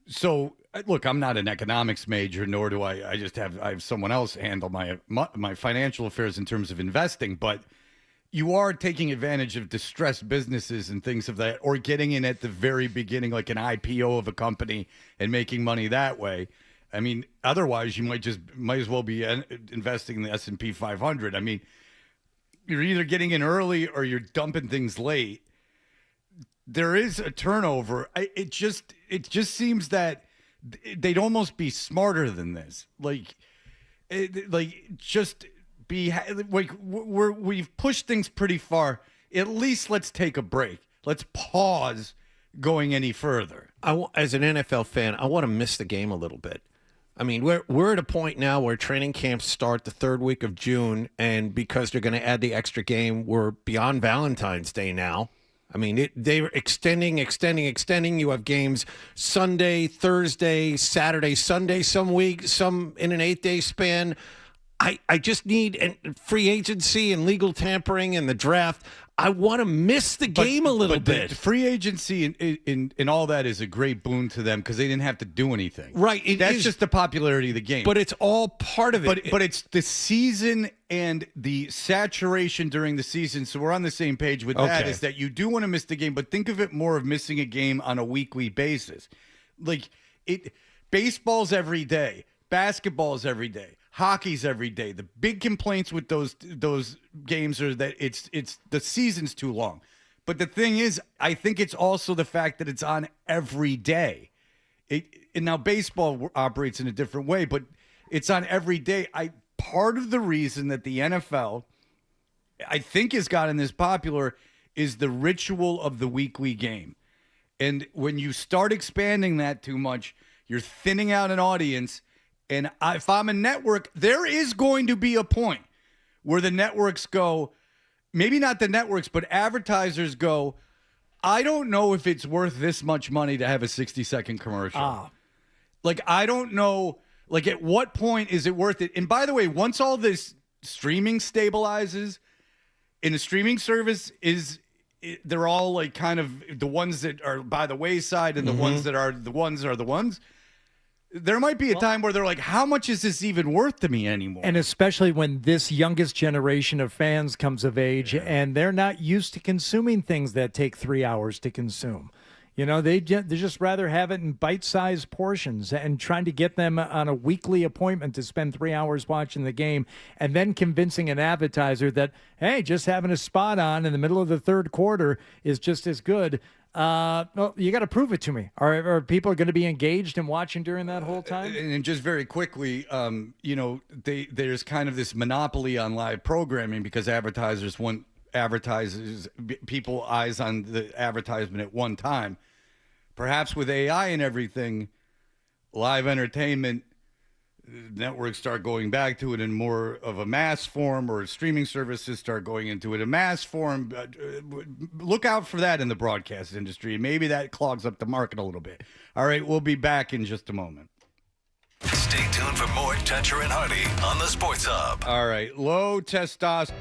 So, look, I'm not an economics major, nor do I have someone else handle my financial affairs in terms of investing, but you are taking advantage of distressed businesses and things of that, or getting in at the very beginning, like an IPO of a company and making money that way. I mean, otherwise you might as well be investing in the S&P 500. I mean, you're either getting in early or you're dumping things late. There is a turnover. It just seems that they'd almost be smarter than this. Just be like we've pushed things pretty far. At least let's take a break. Let's pause going any further. As an NFL fan, I want to miss the game a little bit. I mean, we're at a point now where training camps start the third week of June, and because they're going to add the extra game, we're beyond Valentine's Day now. I mean, they're extending. You have games Sunday, Thursday, Saturday, Sunday, some weeks, some in an 8-day span. I just need free agency and legal tampering and the draft. I want to miss the game a little bit. The free agency and all that is a great boon to them because they didn't have to do anything. Right. That's just the popularity of the game. But it's all part of it. But it's the season and the saturation during the season. So we're on the same page with that, is that you do want to miss the game, but think of it more of missing a game on a weekly basis. Like baseball's every day. Basketball's every day. Hockey's every day. The big complaints with those games are that it's the season's too long. But the thing is, I think it's also the fact that it's on every day. And now baseball operates in a different way, but it's on every day. Part of the reason that the NFL, I think, has gotten this popular is the ritual of the weekly game. And when you start expanding that too much, you're thinning out an audience. And if I'm a network, there is going to be a point where the networks go, maybe not the networks, but advertisers go, I don't know if it's worth this much money to have a 60-second commercial. Like, I don't know, like, at what point is it worth it? And by the way, once all this streaming stabilizes, and the streaming service they're all like kind of the ones that are by the wayside and the ones that are the ones. There might be a time where they're like, how much is this even worth to me anymore? And especially when this youngest generation of fans comes of age and they're not used to consuming things that take 3 hours to consume. You know, they just rather have it in bite-sized portions, and trying to get them on a weekly appointment to spend 3 hours watching the game and then convincing an advertiser that, hey, just having a spot on in the middle of the third quarter is just as good. Well, you got to prove it to me. Are people going to be engaged and watching during that whole time? And just very quickly, you know, there's kind of this monopoly on live programming because advertisers want people eyes on the advertisement at one time. Perhaps with AI and everything, live entertainment networks start going back to it in more of a mass form, or streaming services start going into it in mass form. Look out for that in the broadcast industry. Maybe that clogs up the market a little bit. All right, we'll be back in just a moment. Stay tuned for more Toucher and Hardy on the Sports Hub. All right, low testosterone.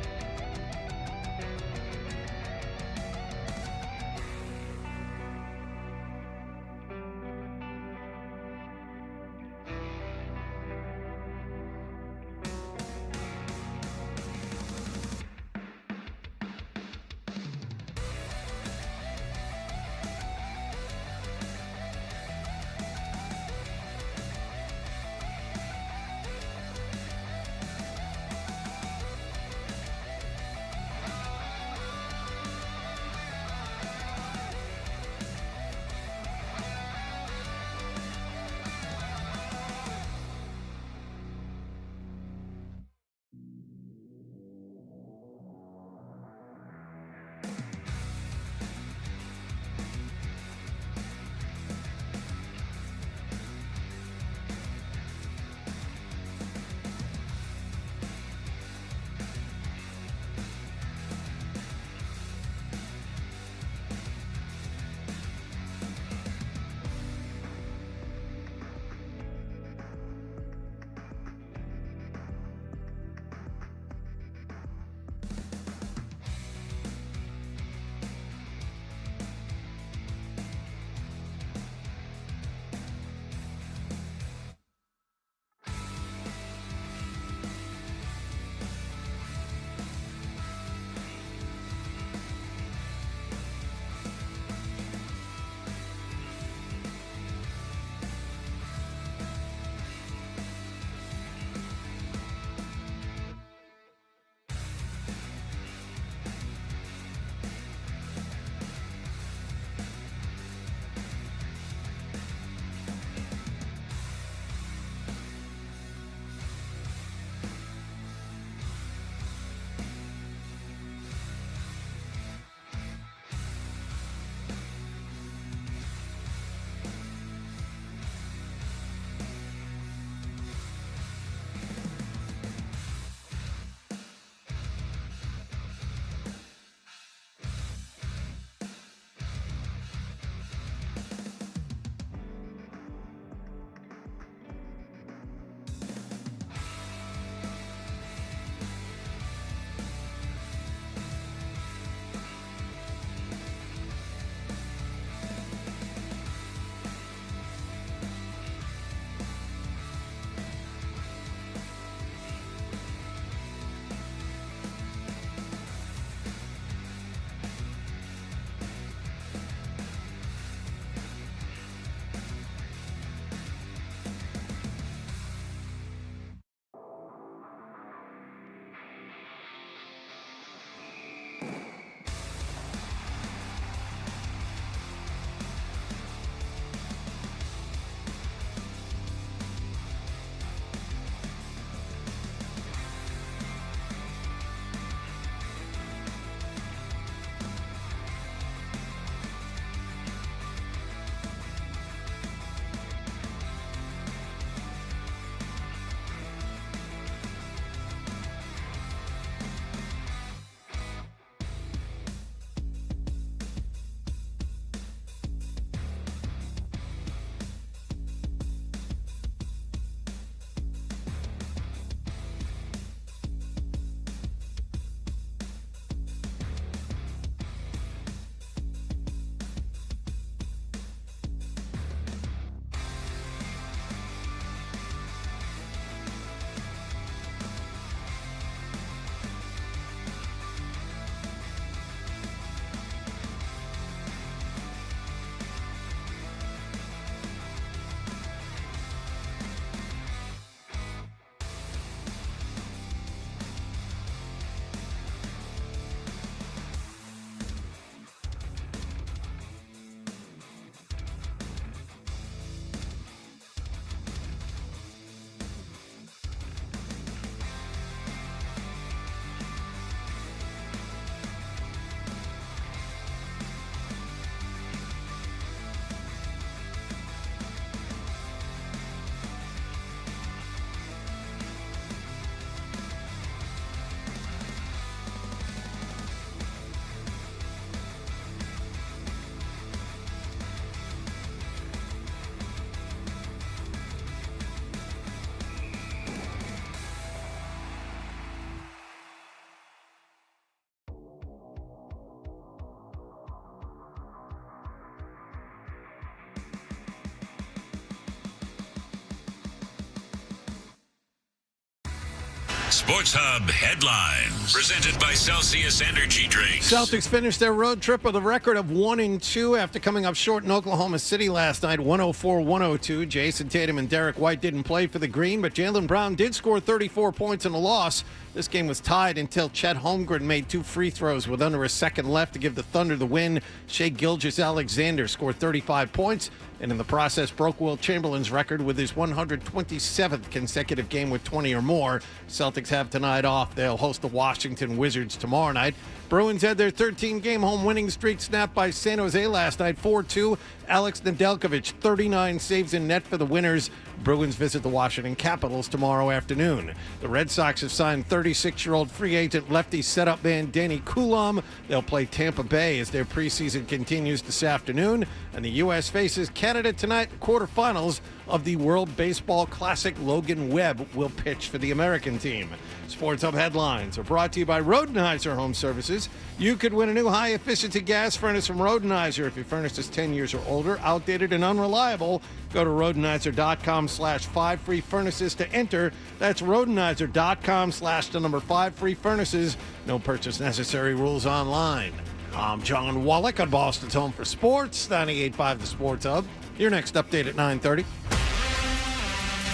Sports Hub headlines. Presented by Celsius Energy Drinks. Celtics finished their road trip with a record of 1-2 after coming up short in Oklahoma City last night, 104-102. Jason Tatum and Derek White didn't play for the Green, but Jaylen Brown did score 34 points in a loss. This game was tied until Chet Holmgren made 2 free throws with under a second left to give the Thunder the win. Shai Gilgeous-Alexander scored 35 points and in the process broke Wilt Chamberlain's record with his 127th consecutive game with 20 or more. Celtics have tonight off. They'll host the Washington Wizards tomorrow night. Bruins had their 13-game home winning streak snapped by San Jose last night, 4-2. Alex Nedeljkovic, 39 saves in net for the winners. Bruins visit the Washington Capitals tomorrow afternoon. The Red Sox have signed 36-year-old free agent lefty setup man Danny Coulomb. They'll play Tampa Bay as their preseason continues this afternoon. And the U.S. faces Canada tonight in quarterfinals of the World Baseball Classic. Logan Webb will pitch for the American team. Sports Hub headlines are brought to you by Rodenhiser Home Services. You could win a new high-efficiency gas furnace from Rodenhiser if your furnace is 10 years or older, outdated and unreliable. Go to Rodenhiser.com/5 free furnaces to enter. That's Rodenhiser.com/5 free furnaces. No purchase necessary. Rules online. I'm John Wallach on Boston's Home for Sports, 98.5 The Sports Hub. Your next update at 9:30.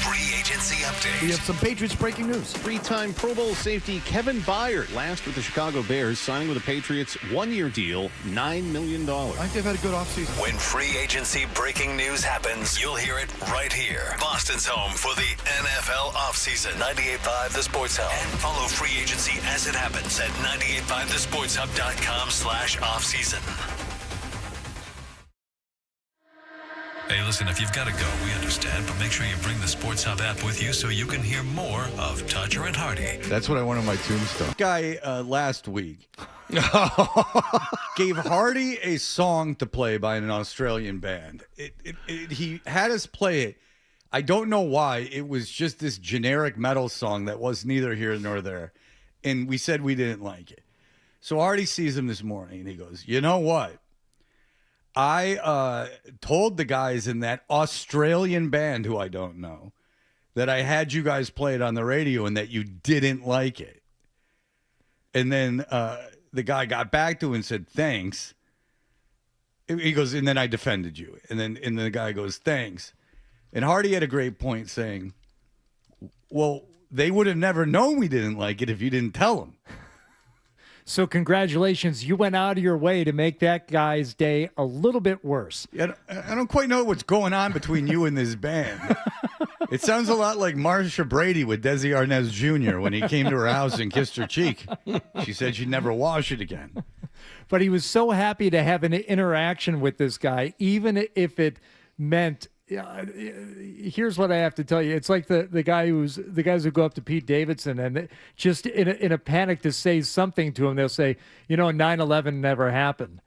Free agency update. We have some Patriots breaking news. Three-time Pro Bowl safety Kevin Byard, last with the Chicago Bears, signing with the Patriots, one-year deal, $9 million. I think they've had a good offseason. When free agency breaking news happens, you'll hear it right here. Boston's home for the NFL offseason. 98.5 The Sports Hub. And follow free agency as it happens at 98.5thesportshub.com/offseason. Hey, listen, if you've got to go, we understand, but make sure you bring the Sports Hub app with you so you can hear more of Todger and Hardy. That's what I want on my tombstone. Guy last week gave Hardy a song to play by an Australian band. He had us play it. I don't know why. It was just this generic metal song that was neither here nor there. And we said we didn't like it. So Hardy sees him this morning and he goes, you know what? I told the guys in that Australian band, who I don't know, that I had you guys play it on the radio and that you didn't like it. And then the guy got back to him and said, thanks. He goes, and then I defended you. And then the guy goes, thanks. And Hardy had a great point saying, well, they would have never known we didn't like it if you didn't tell them. So congratulations. You went out of your way to make that guy's day a little bit worse. Yeah, I don't quite know what's going on between you and this band. It sounds a lot like Marsha Brady with Desi Arnaz Jr. when he came to her house and kissed her cheek. She said she'd never wash it again. But he was so happy to have an interaction with this guy, even if it meant... here's what I have to tell you. It's like the guys who go up to Pete Davidson and just in a panic to say something to him, they'll say, 9/11 never happened,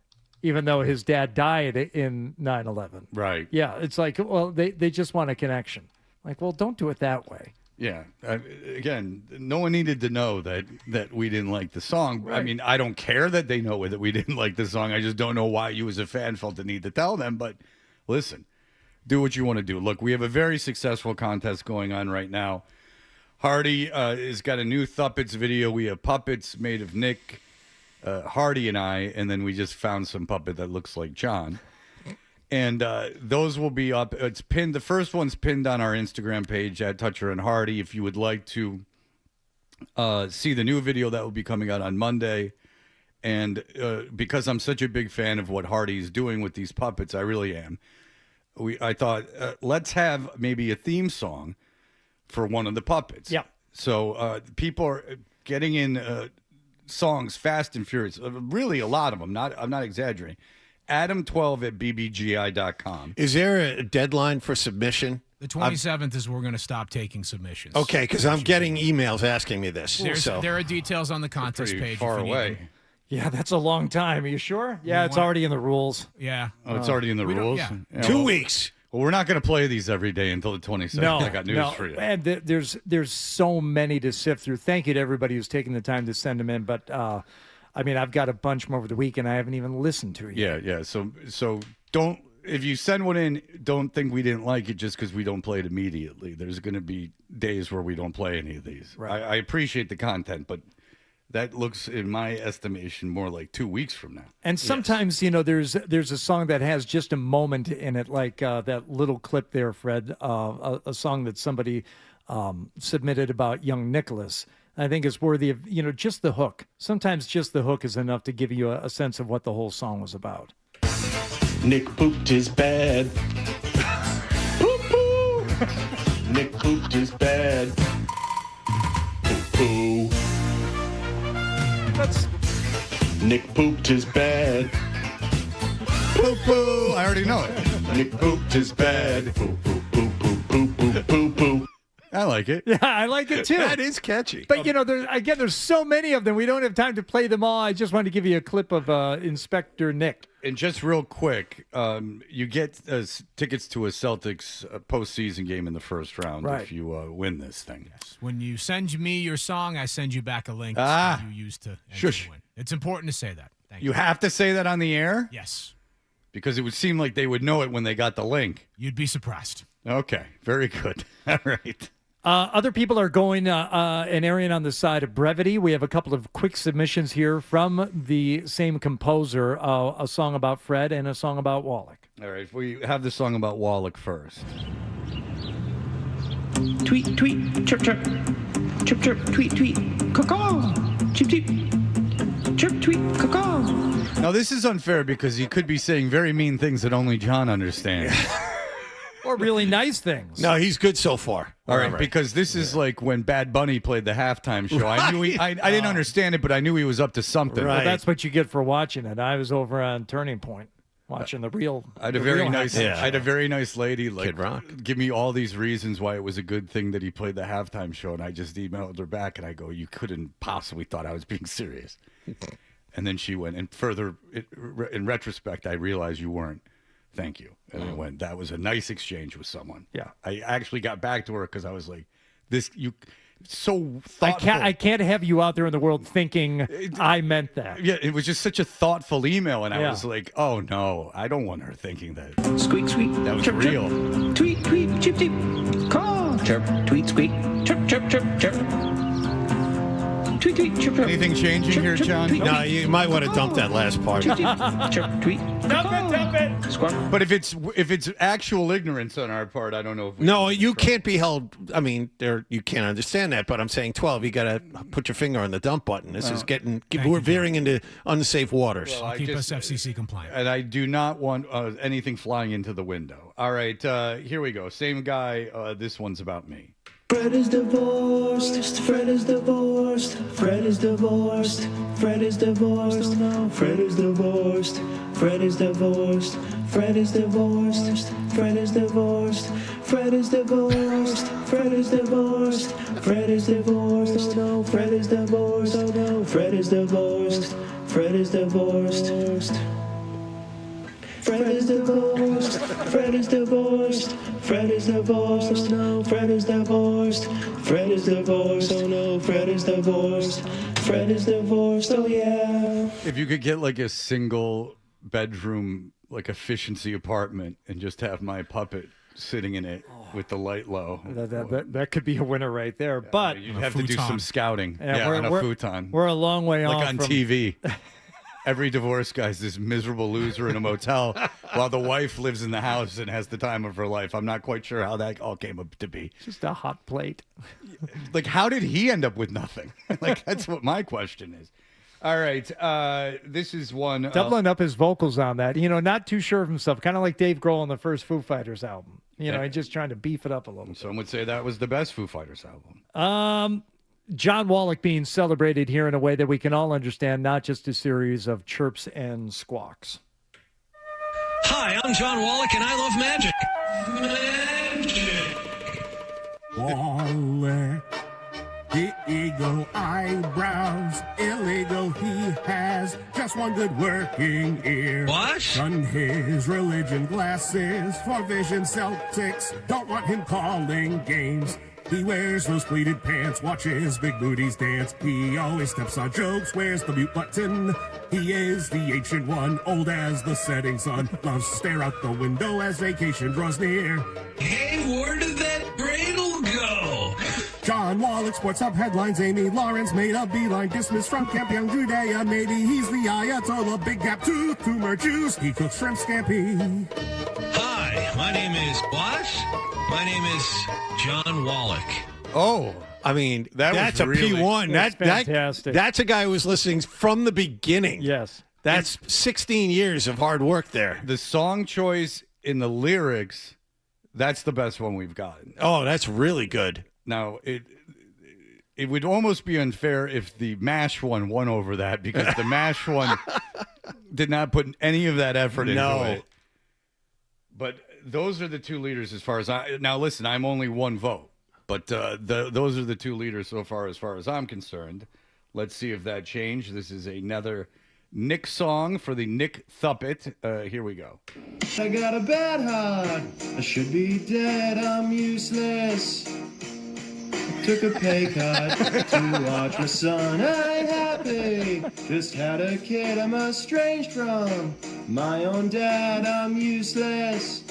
even though his dad died in 9/11. Right. Yeah. It's like, well, they just want a connection. Like, well, don't do it that way. Yeah. Again, no one needed to know that we didn't like the song. Right. I mean, I don't care that they know that we didn't like the song. I just don't know why you as a fan felt the need to tell them. But listen. Do what you want to do. Look, we have a very successful contest going on right now. Hardy has got a new Thuppets video. We have puppets made of Nick, Hardy, and I, and then we just found some puppet that looks like John. And those will be up. It's pinned. The first one's pinned on our Instagram page at Toucher and Hardy. If you would like to see the new video, that will be coming out on Monday. And because I'm such a big fan of what Hardy's doing with these puppets, I really am. I thought, let's have maybe a theme song for one of the puppets. Yeah. So people are getting in songs fast and furious. Really, a lot of them. I'm not exaggerating. Adam12@bbgi.com. Is there a deadline for submission? The 27th is we're going to stop taking submissions. Okay, because I'm getting emails asking me this. There are details on the contest page. Far away. Yeah, that's a long time. Are you sure? Yeah, it's already in the rules. Yeah. Oh, it's already in the rules? Yeah. 2 weeks. Well, we're not going to play these every day until the 27th. No, I got news for you. And there's so many to sift through. Thank you to everybody who's taken the time to send them in. But, I mean, I've got a bunch more over the weekend I haven't even listened to yet. Yeah. So don't if you send one in, don't think we didn't like it just because we don't play it immediately. There's going to be days where we don't play any of these. Right. I appreciate the content, but that looks, in my estimation, more like 2 weeks from now. And sometimes, there's a song that has just a moment in it, like that little clip there, Fred, a song that somebody submitted about young Nicholas. I think it's worthy of, just the hook. Sometimes just the hook is enough to give you a sense of what the whole song was about. Nick pooped his bed. Poo-poo. Nick pooped his bed. Poo-poo. Nick pooped his bed. Poo-poo. I already know it. Nick pooped his bed. Poo-poo. I like it. Yeah, I like it too. That is catchy. But, there's so many of them. We don't have time to play them all. I just wanted to give you a clip of Inspector Nick. And just real quick, you get tickets to a Celtics postseason game in the first round if you win this thing. Yes. When you send me your song, I send you back a link Ah. you used to Shush. win. It's important to say that. Thank you. You have to say that on the air? Yes. Because it would seem like they would know it when they got the link. You'd be surprised. Okay, very good. All right. Other people are going and erring on the side of brevity. We have a couple of quick submissions here from the same composer, a song about Fred and a song about Wallach. All right, we have the song about Wallach first. Tweet, tweet, chirp, chirp. Chirp, chirp, tweet, tweet. Caw-caw. Cheep, cheep. Chirp, tweet, caw-caw. Now, this is unfair because he could be saying very mean things that only John understands. Or really nice things. No, he's good so far. All right, because this is like when Bad Bunny played the halftime show. I knew I didn't understand it, but I knew he was up to something. Well, that's what you get for watching it. I was over on Turning Point watching the real. I had a very nice lady like Kid Rock. give me all these reasons why it was a good thing that he played the halftime show, and I just emailed her back and I go, "You couldn't possibly thought I was being serious." And then she went, and further in retrospect, I realized you weren't. Thank you. And I went, that was a nice exchange with someone. Yeah. I actually got back to her because I was like, so thoughtful. I can't have you out there in the world thinking I meant that. Yeah, it was just such a thoughtful email, and I was like, oh, no, I don't want her thinking that. Squeak, squeak. That was chirp, real. Chirp. Tweet, tweet, cheep, cheep. Caw. Chirp, tweet, squeak. Chirp, chirp, chirp, chirp. Tweet, tweet, chirp, chirp. Anything changing chirp, here, chirp, John? tweet, No, tweet. you might want to dump that last part. Chirp, chirp, tweet. Dump it. Squawk. But if it's actual ignorance on our part, I don't know if we No, you can't be held. I mean, you can't understand that. But I'm saying 12. You got to put your finger on the dump button. This is we're veering into unsafe waters. Well, Keep us FCC compliant. And I do not want anything flying into the window. All right, here we go. Same guy. This one's about me. Fred is divorced. Fred is divorced. Fred is divorced. Fred is divorced. Oh no. Fred is divorced. Fred is divorced. Fred is divorced. Fred is divorced. Fred is divorced. Fred is divorced. Fred is divorced. Oh no. Fred is divorced. Oh no. Fred is divorced. Fred is divorced. Fred is divorced. Fred is divorced. Fred is divorced. Oh no. Fred is divorced. Fred is divorced. Oh no. Fred is divorced. Fred is divorced. Oh yeah. If you could get like a single bedroom, like efficiency apartment, and just have my puppet sitting in it with the light low, That could be a winner right there. But you'd have to do some scouting. Yeah, on a futon. We're a long way off. Like on TV. Every divorce guy's this miserable loser in a motel while the wife lives in the house and has the time of her life. I'm not quite sure how that all came up to be. Just a hot plate. Like, how did he end up with nothing? Like, that's what my question is. All right. This is one. Doubling up his vocals on that. Not too sure of himself. Kind of like Dave Grohl on the first Foo Fighters album. He's just trying to beef it up a little. Some would say that was the best Foo Fighters album. John Wallach being celebrated here in a way that we can all understand, not just a series of chirps and squawks. Hi, I'm John Wallach, and I love magic. Wallach, the eagle eyebrows, illegal he has, just one good working ear. What? Shunned his religion glasses for vision Celtics, don't want him calling games. He wears those pleated pants, watches big booties dance. He always steps on jokes, wears the mute button. He is the ancient one, old as the setting sun. Loves to stare out the window as vacation draws near. Hey, where did that Bradle go? John Wallach, Sports Hub headlines. Amy Lawrence made a beeline, dismissed from Camp Young Judea. Maybe he's the Ayatollah, big gap tooth, tumor juice. He cooks shrimp scampi. Hi, my name is what? My name is John Wallach. Oh, I mean, that's a really, P1. That's fantastic. That's a guy who was listening from the beginning. Yes. That's 16 years of hard work there. The song choice in the lyrics, that's the best one we've gotten. Oh, that's really good. Now, it would almost be unfair if the MASH one won over that, because the MASH one did not put any of that effort into it. But those are the two leaders as far as now listen, I'm only one vote, but those are the two leaders so far as I'm concerned. Let's see if that changed. This is another Nick song for the Nick Thuppet. Here we go. I got a bad heart. I should be dead. I'm useless. Took a pay cut to watch my son. I ain't happy. Just had a kid. I'm estranged from my own dad. I'm useless.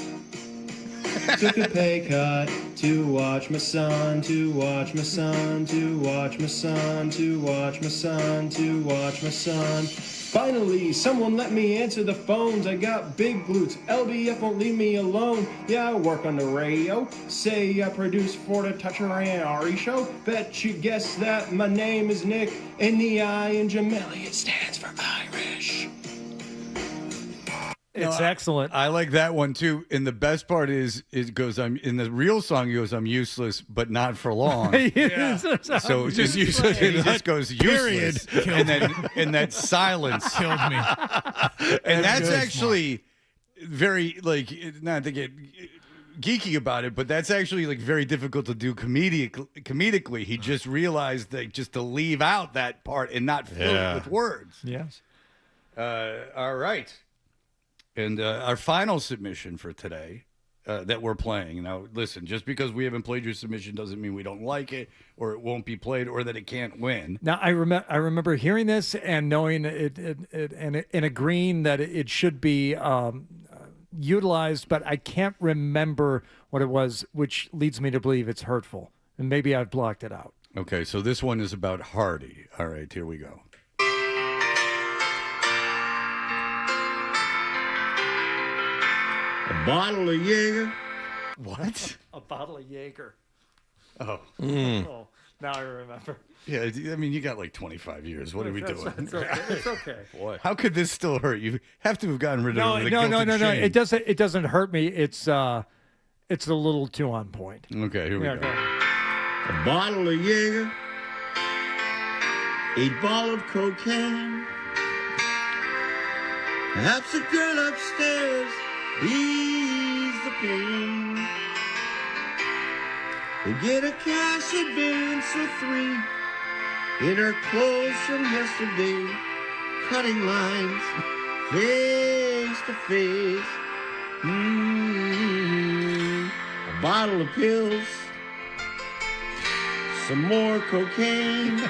Took a pay cut to watch my son, to watch my son, to watch my son, to watch my son, to watch my son. Finally, someone let me answer the phones. I got big glutes. LBF won't leave me alone. Yeah, I work on the radio. Say I produce for the Toucher and Ari show. Bet you guess that my name is Nick. In the I in Jameli, it stands for Irish. It's excellent. I like that one too. And the best part is it goes, I'm in the real song, he goes, I'm useless, but not for long. So just useless, and he just goes useless. And that silence Killed me. And that's actually very, like, not to get geeky about it, but that's actually like very difficult to do comedically. He just realized that just to leave out that part and not fill it with words. Yes. All right. And our final submission for today that we're playing. Now, listen, just because we haven't played your submission doesn't mean we don't like it or it won't be played or that it can't win. Now, I remember hearing this and knowing it and agreeing that it should be utilized, but I can't remember what it was, which leads me to believe it's hurtful. And maybe I've blocked it out. Okay, so this one is about Hardy. All right, here we go. A bottle of Jaeger. What? A bottle of Jaeger. Oh. Oh, now I remember. Yeah, I mean, you got like 25 years. What are we doing? It's okay. It's okay. Boy, how could this still hurt? You have to have gotten rid of the guilt and No. shame. It doesn't hurt me. It's a little too on point. Okay, here we go. A bottle of Jaeger. A ball of cocaine. Perhaps a girl upstairs. Ease the pain. We'll get a cash advance or 3 in her clothes from yesterday, cutting lines face to face. A bottle of pills, some more cocaine.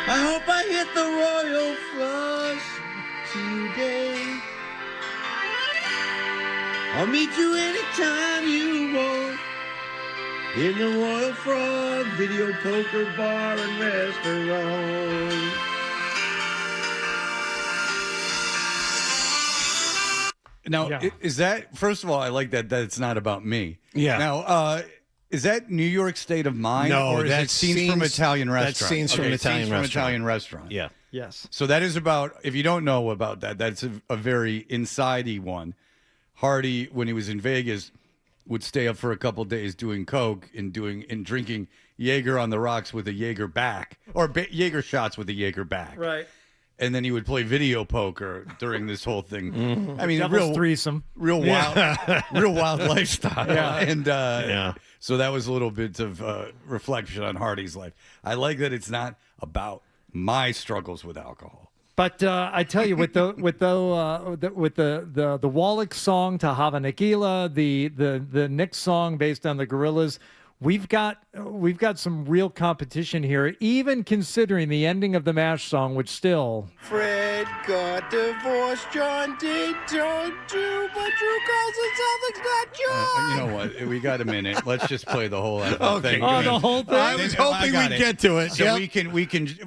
I hope I hit the royal flush today. I'll meet you anytime you want in the Royal Frog Video Poker Bar and Restaurant. Now, is that, first of all, I like that it's not about me. Yeah. Now, is that New York State of Mind? No, or is it that's Scenes from Italian Restaurant? That's Scenes from Italian Restaurant. Yeah. Yes. So that is about, if you don't know about that, that's a very inside-y one. Hardy, when he was in Vegas, would stay up for a couple days doing coke and drinking Jaeger on the rocks with a Jaeger back, or Jaeger shots with a Jaeger back. Right. And then he would play video poker during this whole thing. Mm-hmm. I mean, Devil's threesome. real wild lifestyle. Yeah. And so that was a little bit of reflection on Hardy's life. I like that it's not about my struggles with alcohol. But I tell you, with the Wallach song to Hava Nagila, the Nick song based on the Gorillas, we've got some real competition here. Even considering the ending of the MASH song, which still. Fred got divorced, John did, don't do, but Drew calls it Celtics not John. You know what? We got a minute. Let's just play the whole thing. Oh, the whole thing. I was hoping we'd get to it. So we can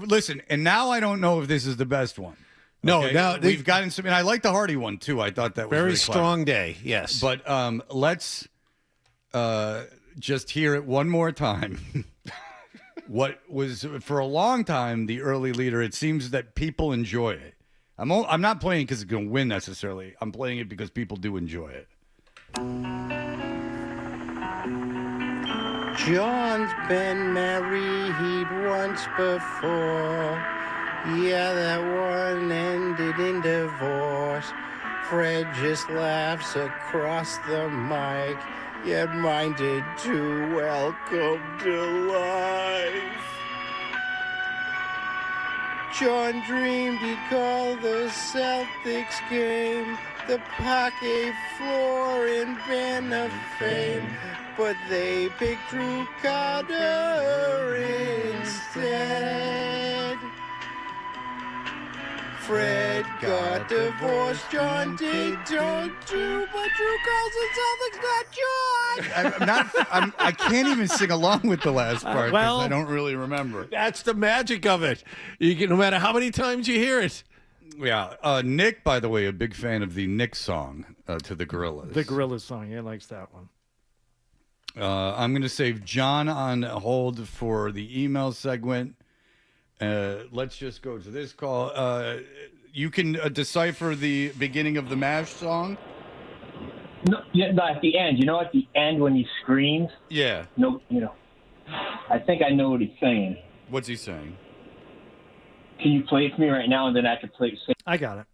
listen. And now I don't know if this is the best one. No, Okay? now We've gotten some, and I like the Hardy one too. I thought that was very really clever. strong day. Yes, But let's just hear it one more time. What was for a long time the early leader? It seems that people enjoy it. I'm not playing because it's going to win necessarily. I'm playing it because people do enjoy it. John's been married once before. Yeah, that one ended in divorce. Fred just laughs across the mic. Yet mine did too. Welcome to life. John dreamed he'd call the Celtics game the Pocket Floor in Band of Fame, but they picked Drew Carter instead. Fred got divorced, John did, don't do, but Drew calls it Celtics not John. I can't even sing along with the last part because I don't really remember. That's the magic of it. You can, no matter how many times you hear it. Yeah. Nick, by the way, a big fan of the Nick song to the Gorillas. The Gorillas song. He likes that one. I'm going to save John on hold for the email segment. Let's just go to this call. You can decipher the beginning of the MASH song? No, at the end. You know, at the end when he screams? Yeah. No, I think I know what he's saying. What's he saying? Can you play it for me right now, and then I can play it? I got it.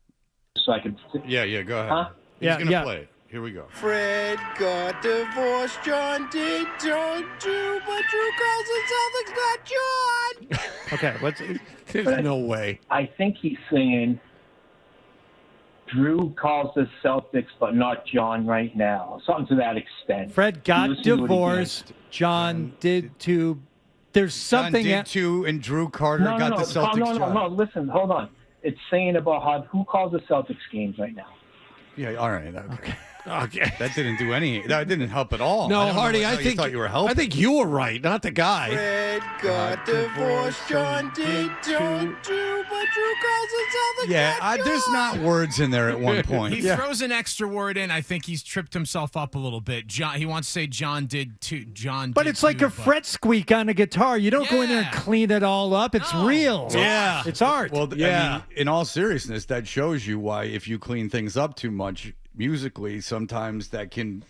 So I can. Yeah, go ahead. Huh? He's going to play it. Here we go. Fred got divorced, John did, don't do, but Drew calls it Celtics not John. Okay, there's no way. I think he's saying Drew calls the Celtics, but not John right now. Something to that extent. Fred got divorced. John did too. There's something. John did too, and Drew Carter got the Celtics job. No, listen, hold on. It's saying about who calls the Celtics games right now. Yeah, all right. Okay. That didn't do any. That didn't help at all. No, Hardy, I think you thought you were helping. I think you were right, not the guy. Fred got divorced, John did, don't do, but Drew calls it Celtics not John. There's not words in there at one point. He throws an extra word in. I think he's tripped himself up a little bit. John, he wants to say John did too. But it's like a fret squeak on a guitar. You don't go in there and clean it all up. It's real. Yeah. It's art. Well, I mean, in all seriousness, that shows you why if you clean things up too much musically, sometimes that can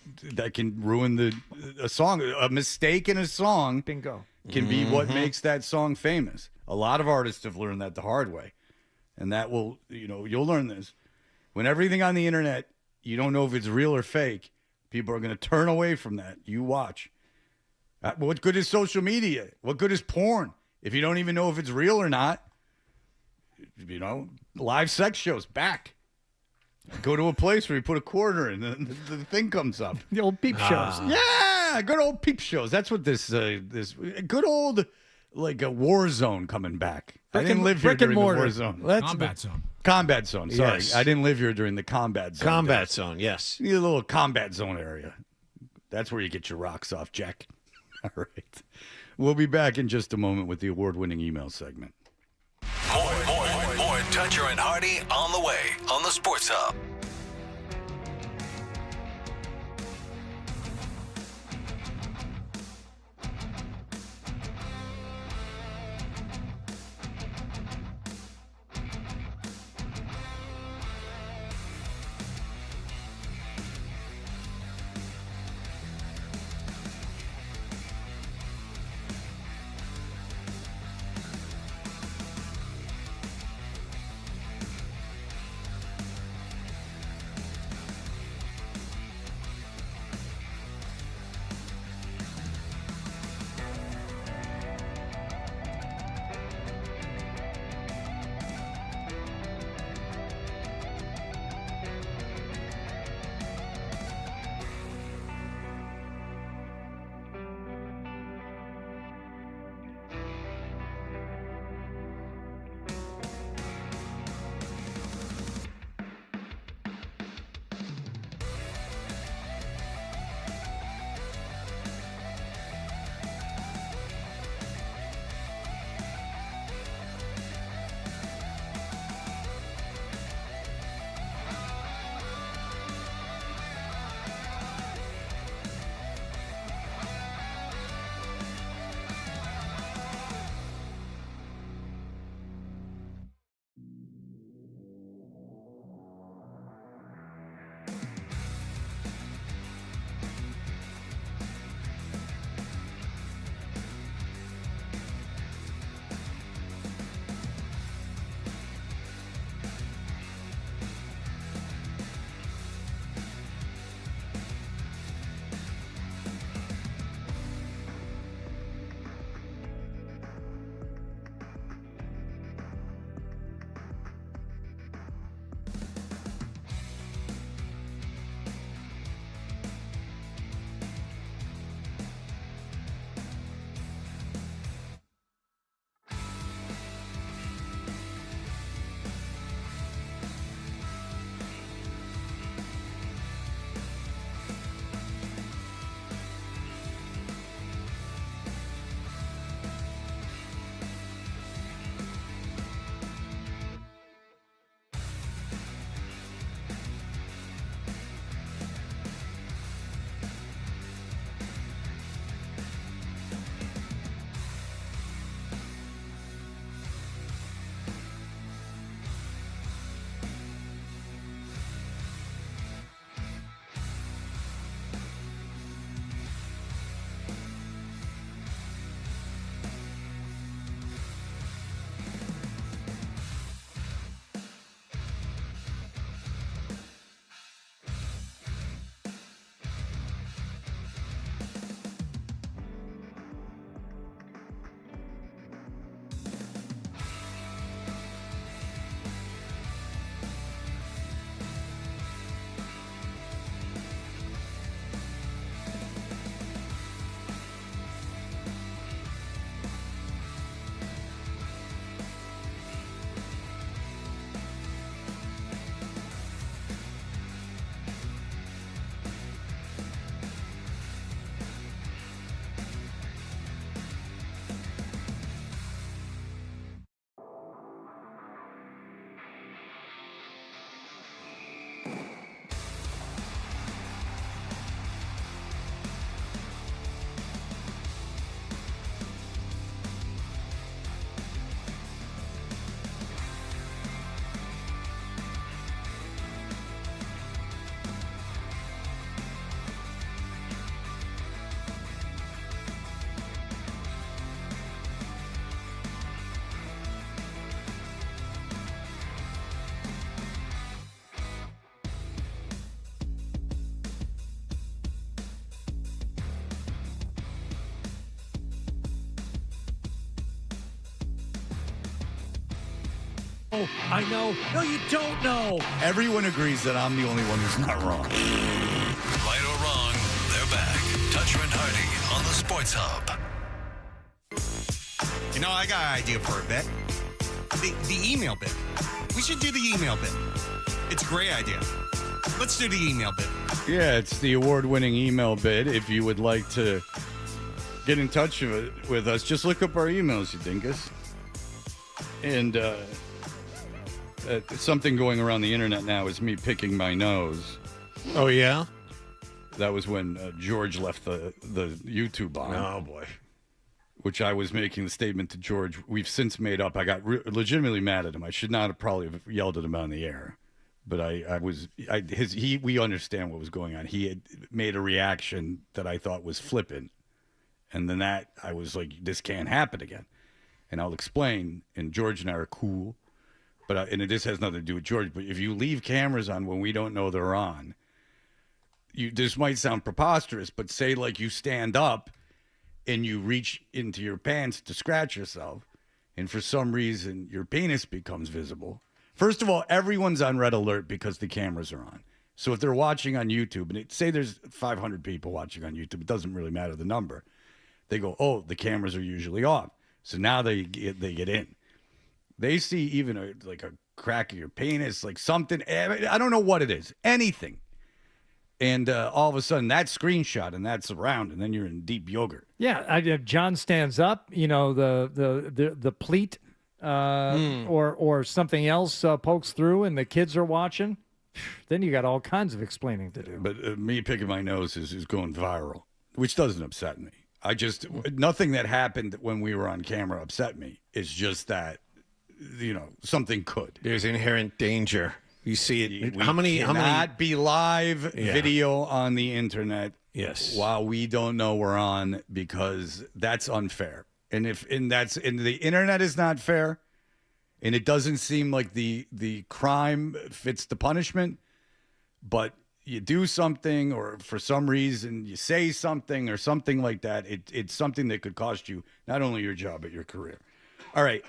ruin a song. A mistake in a song bingo can be what makes that song famous. A lot of artists have learned that the hard way. And that will, you'll learn this. When everything on the internet, you don't know if it's real or fake, people are going to turn away from that. You watch. What good is social media? What good is porn? If you don't even know if it's real or not, live sex shows, back. Go to a place where you put a quarter in, and the thing comes up. The old peep shows. Yeah, good old peep shows. That's what this good old like a war zone coming back. I didn't live here during the war zone. Combat zone. Combat zone. Sorry, Yes. I didn't live here during the combat zone. Combat zone, yes. You need a little combat zone area. That's where you get your rocks off, Jack. All right. We'll be back in just a moment with the award-winning email segment. More Dutcher and Hardy on the way on the Sports Hub. Oh, I know. No, you don't know. Everyone agrees that I'm the only one who's not wrong. Right or wrong, they're back. Toucher and Hardy on the Sports Hub. You know, I got an idea for a bit. The email bit. We should do the email bit. It's a great idea. Let's do the email bit. Yeah, it's the award-winning email bit. If you would like to get in touch with us, just look up our emails, you dingus. And something going around the internet now is me picking my nose. Oh, yeah? That was when George left the YouTube on. Oh, boy. Which I was making the statement to George. We've since made up. I got legitimately mad at him. I should not have probably have yelled at him on the air. But we understand what was going on. He had made a reaction that I thought was flippant. And then I was like, this can't happen again. And I'll explain. And George and I are cool. But and this has nothing to do with George. But if you leave cameras on when we don't know they're on, this might sound preposterous, but say like you stand up and you reach into your pants to scratch yourself, and for some reason your penis becomes visible. First of all, everyone's on red alert because the cameras are on. So if they're watching on YouTube, and say there's 500 people watching on YouTube, it doesn't really matter the number. They go, oh, the cameras are usually off. So now they get in. They see even a crack of your penis, like something. I don't know what it is. Anything. And all of a sudden, that screenshot, and that's around, and then you're in deep yogurt. Yeah, John stands up, the pleat or something else pokes through, and the kids are watching. Then you got all kinds of explaining to do. But me picking my nose is going viral, which doesn't upset me. Nothing that happened when we were on camera upset me. It's just that, something could. There's inherent danger. You see it. How many be live video on the internet? Yes. While we don't know we're on, because that's unfair. And the internet is not fair, and it doesn't seem like the crime fits the punishment, but you do something, or for some reason you say something or something like that, it's something that could cost you not only your job but your career. All right.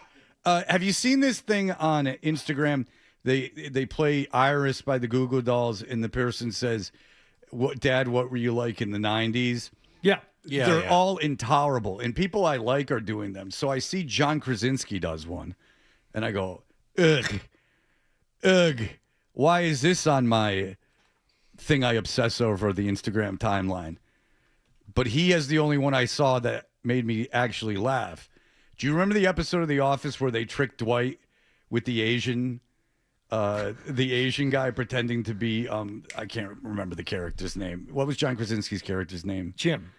Have you seen this thing on Instagram? They play Iris by the Goo Goo Dolls, and the person says, Dad, what were you like in the 90s? Yeah. They're all intolerable, and people I like are doing them. So I see John Krasinski does one, and I go, ugh, why is this on my thing I obsess over the Instagram timeline? But he is the only one I saw that made me actually laugh. Do you remember the episode of The Office where they tricked Dwight with the Asian guy pretending to be, I can't remember the character's name. What was John Krasinski's character's name? Jim.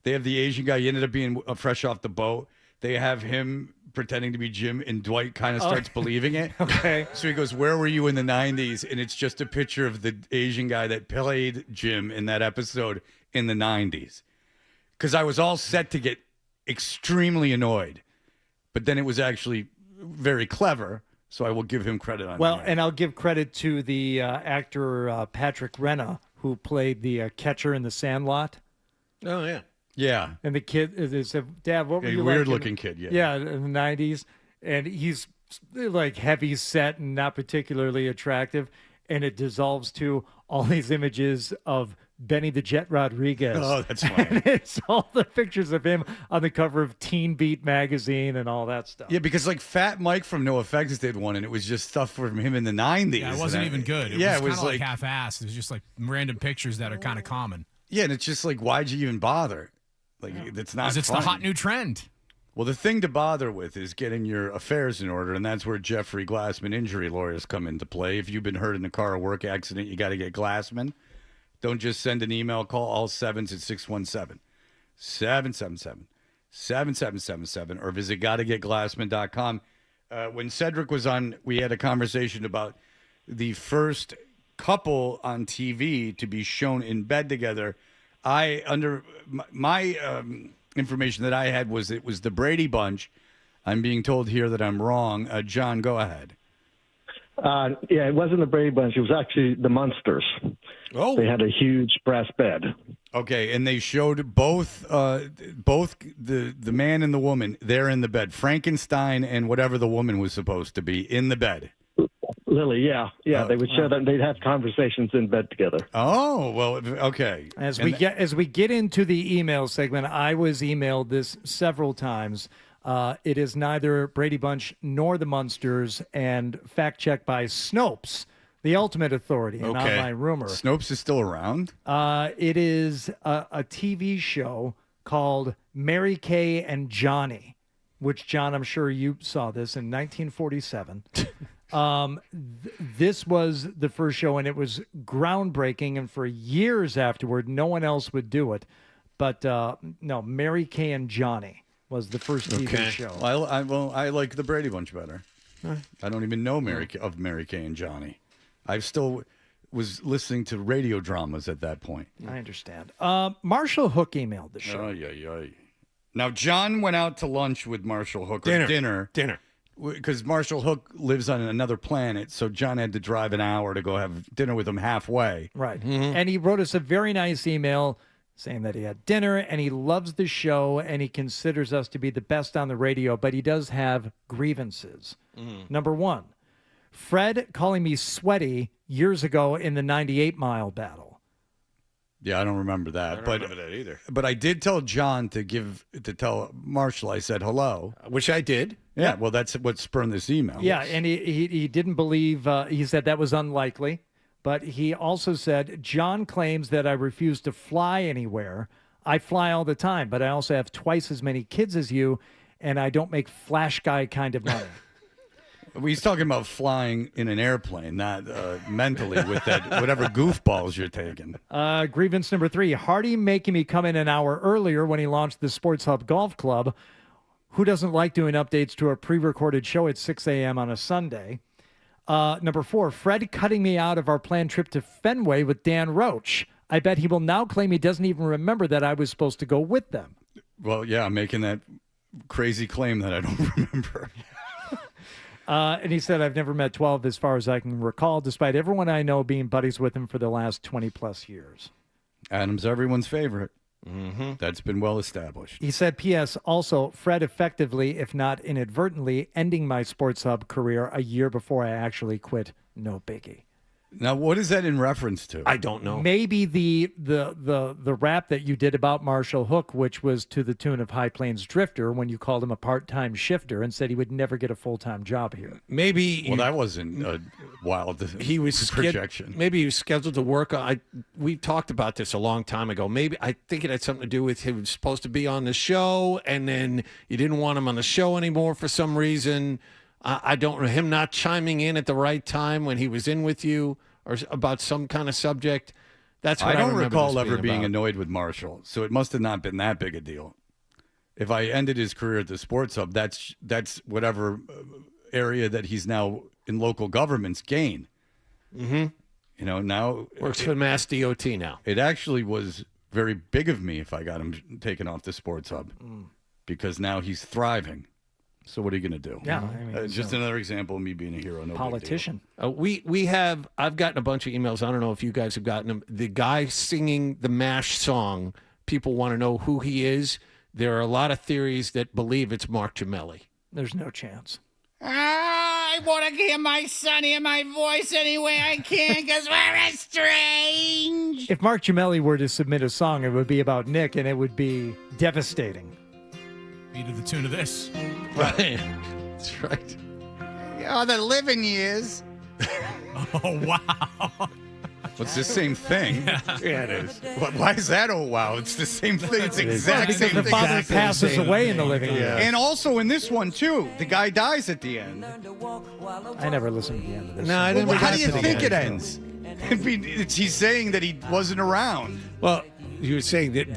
They have the Asian guy. He ended up being fresh off the boat. They have him pretending to be Jim, and Dwight kind of starts believing it. Okay. So he goes, where were you in the 90s? And it's just a picture of the Asian guy that played Jim in that episode in the 90s. Because I was all set to get extremely annoyed. But then it was actually very clever. So I will give him credit on that. And I'll give credit to the actor Patrick Renna, who played the catcher in The Sandlot. Oh, yeah. Yeah. And the kid said, Dad, what were you like? Weird-looking kid, yeah. Yeah, in the 90s. And he's like heavy set and not particularly attractive. And it dissolves to all these images of Benny the Jet Rodriguez. Oh, that's funny. And it's all the pictures of him on the cover of Teen Beat magazine and all that stuff. Yeah, because like Fat Mike from No Effects did one, and it was just stuff from him in the 90s. Yeah, it wasn't even good. It was kind of like half-assed. It was just like random pictures that are kind of common. Yeah, and it's just like, why'd you even bother? Like, it's not Because it's the hot new trend. Well, the thing to bother with is getting your affairs in order, and that's where Jeffrey Glassman injury lawyers come into play. If you've been hurt in a car or work accident, you got to get Glassman. Don't just send an email. Call all sevens at 617-777-7777 or visit gottagetglassman.com. When Cedric was on, we had a conversation about the first couple on TV to be shown in bed together. Under my information that I had was it was the Brady Bunch. I'm being told here that I'm wrong. John, go ahead. Yeah, it wasn't the Brady Bunch. It was actually the Munsters. Oh. They had a huge brass bed. Okay, and they showed both the man and the woman. They're in the bed. Frankenstein and whatever the woman was supposed to be in the bed. Lily, yeah. They would show them. They'd have conversations in bed together. Oh, well, okay. As we get into the email segment, I was emailed this several times. It is neither Brady Bunch nor the Munsters, and fact checked by Snopes, the ultimate authority in online rumor. Snopes is still around? It is a TV show called Mary Kay and Johnny, which, John, I'm sure you saw this in 1947. This was the first show, and it was groundbreaking, and for years afterward, no one else would do it. But no, Mary Kay and Johnny was the first TV show. I like the Brady Bunch better. I don't even know Mary Kay and Johnny. I still was listening to radio dramas at that point. I understand. Marshall Hook emailed the show. Now, John went out to lunch with Marshall Hook. Dinner. Because Marshall Hook lives on another planet, so John had to drive an hour to go have dinner with him halfway. Right. And he wrote us a very nice email saying that he had dinner and he loves the show and he considers us to be the best on the radio, but he does have grievances. Number one, Fred calling me sweaty years ago in the 98-mile battle. Yeah, I don't remember that. I don't remember that either. But I did tell John to tell Marshall I said hello. Which I did. Yeah, well, that's what spurned this email. Yeah, and he didn't believe, he said that was unlikely. But he also said, John claims that I refuse to fly anywhere. I fly all the time, but I also have twice as many kids as you, and I don't make flash guy kind of money. Well, he's talking about flying in an airplane, not mentally with that whatever goofballs you're taking. Grievance number 3, Hardy making me come in an hour earlier when he launched the Sports Hub Golf Club. Who doesn't like doing updates to a pre-recorded show at 6 a.m. on a Sunday? Number 4, Fred cutting me out of our planned trip to Fenway with Dan Roach. I bet he will now claim he doesn't even remember that I was supposed to go with them. Well, yeah, I'm making that crazy claim that I don't remember. And he said, I've never met 12 as far as I can recall, despite everyone I know being buddies with him for the last 20-plus years. Adam's everyone's favorite. That's been well established. He said, P.S. Also, Fred effectively, if not inadvertently, ending my Sports Hub career a year before I actually quit. No biggie. Now, what is that in reference to? I don't know. Maybe the rap that you did about Marshall Hook, which was to the tune of High Plains Drifter, when you called him a part-time shifter and said he would never get a full-time job here. Maybe. Well, that wasn't a wild projection. Maybe he was scheduled to work. We talked about this a long time ago. Maybe I think it had something to do with him supposed to be on the show, and then you didn't want him on the show anymore for some reason. I don't know, him not chiming in at the right time when he was in with you or about some kind of subject. That's what I don't remember recall this ever being about. annoyed with Marshall, so it must have not been that big a deal. If I ended his career at the Sports Hub, that's whatever area that he's now in local government's gain. Mm-hmm. You know, now works for Mass DOT now. It actually was very big of me if I got him taken off the Sports Hub because now he's thriving. So what are you going to do? Yeah, I mean, just another example of me being a hero. No politician. I've gotten a bunch of emails. I don't know if you guys have gotten them. The guy singing the MASH song, people want to know who he is. There are a lot of theories that believe it's Mark Gemelli. There's no chance. I want to hear my son hear my voice any way I can because we're estranged. If Mark Gemelli were to submit a song, it would be about Nick, and it would be devastating. Be to the tune of this. Right. That's right. Oh, the living years. Oh, wow. It's the same thing. Yeah, it is. Why is that? Oh, wow. It's the same thing. It's the exact because same thing. the father passes away in the living years. And also in this one, too, the guy dies at the end. I never listened to the end of this. No, I didn't. How do you think it ends? He's saying that he wasn't around. Well, you were saying that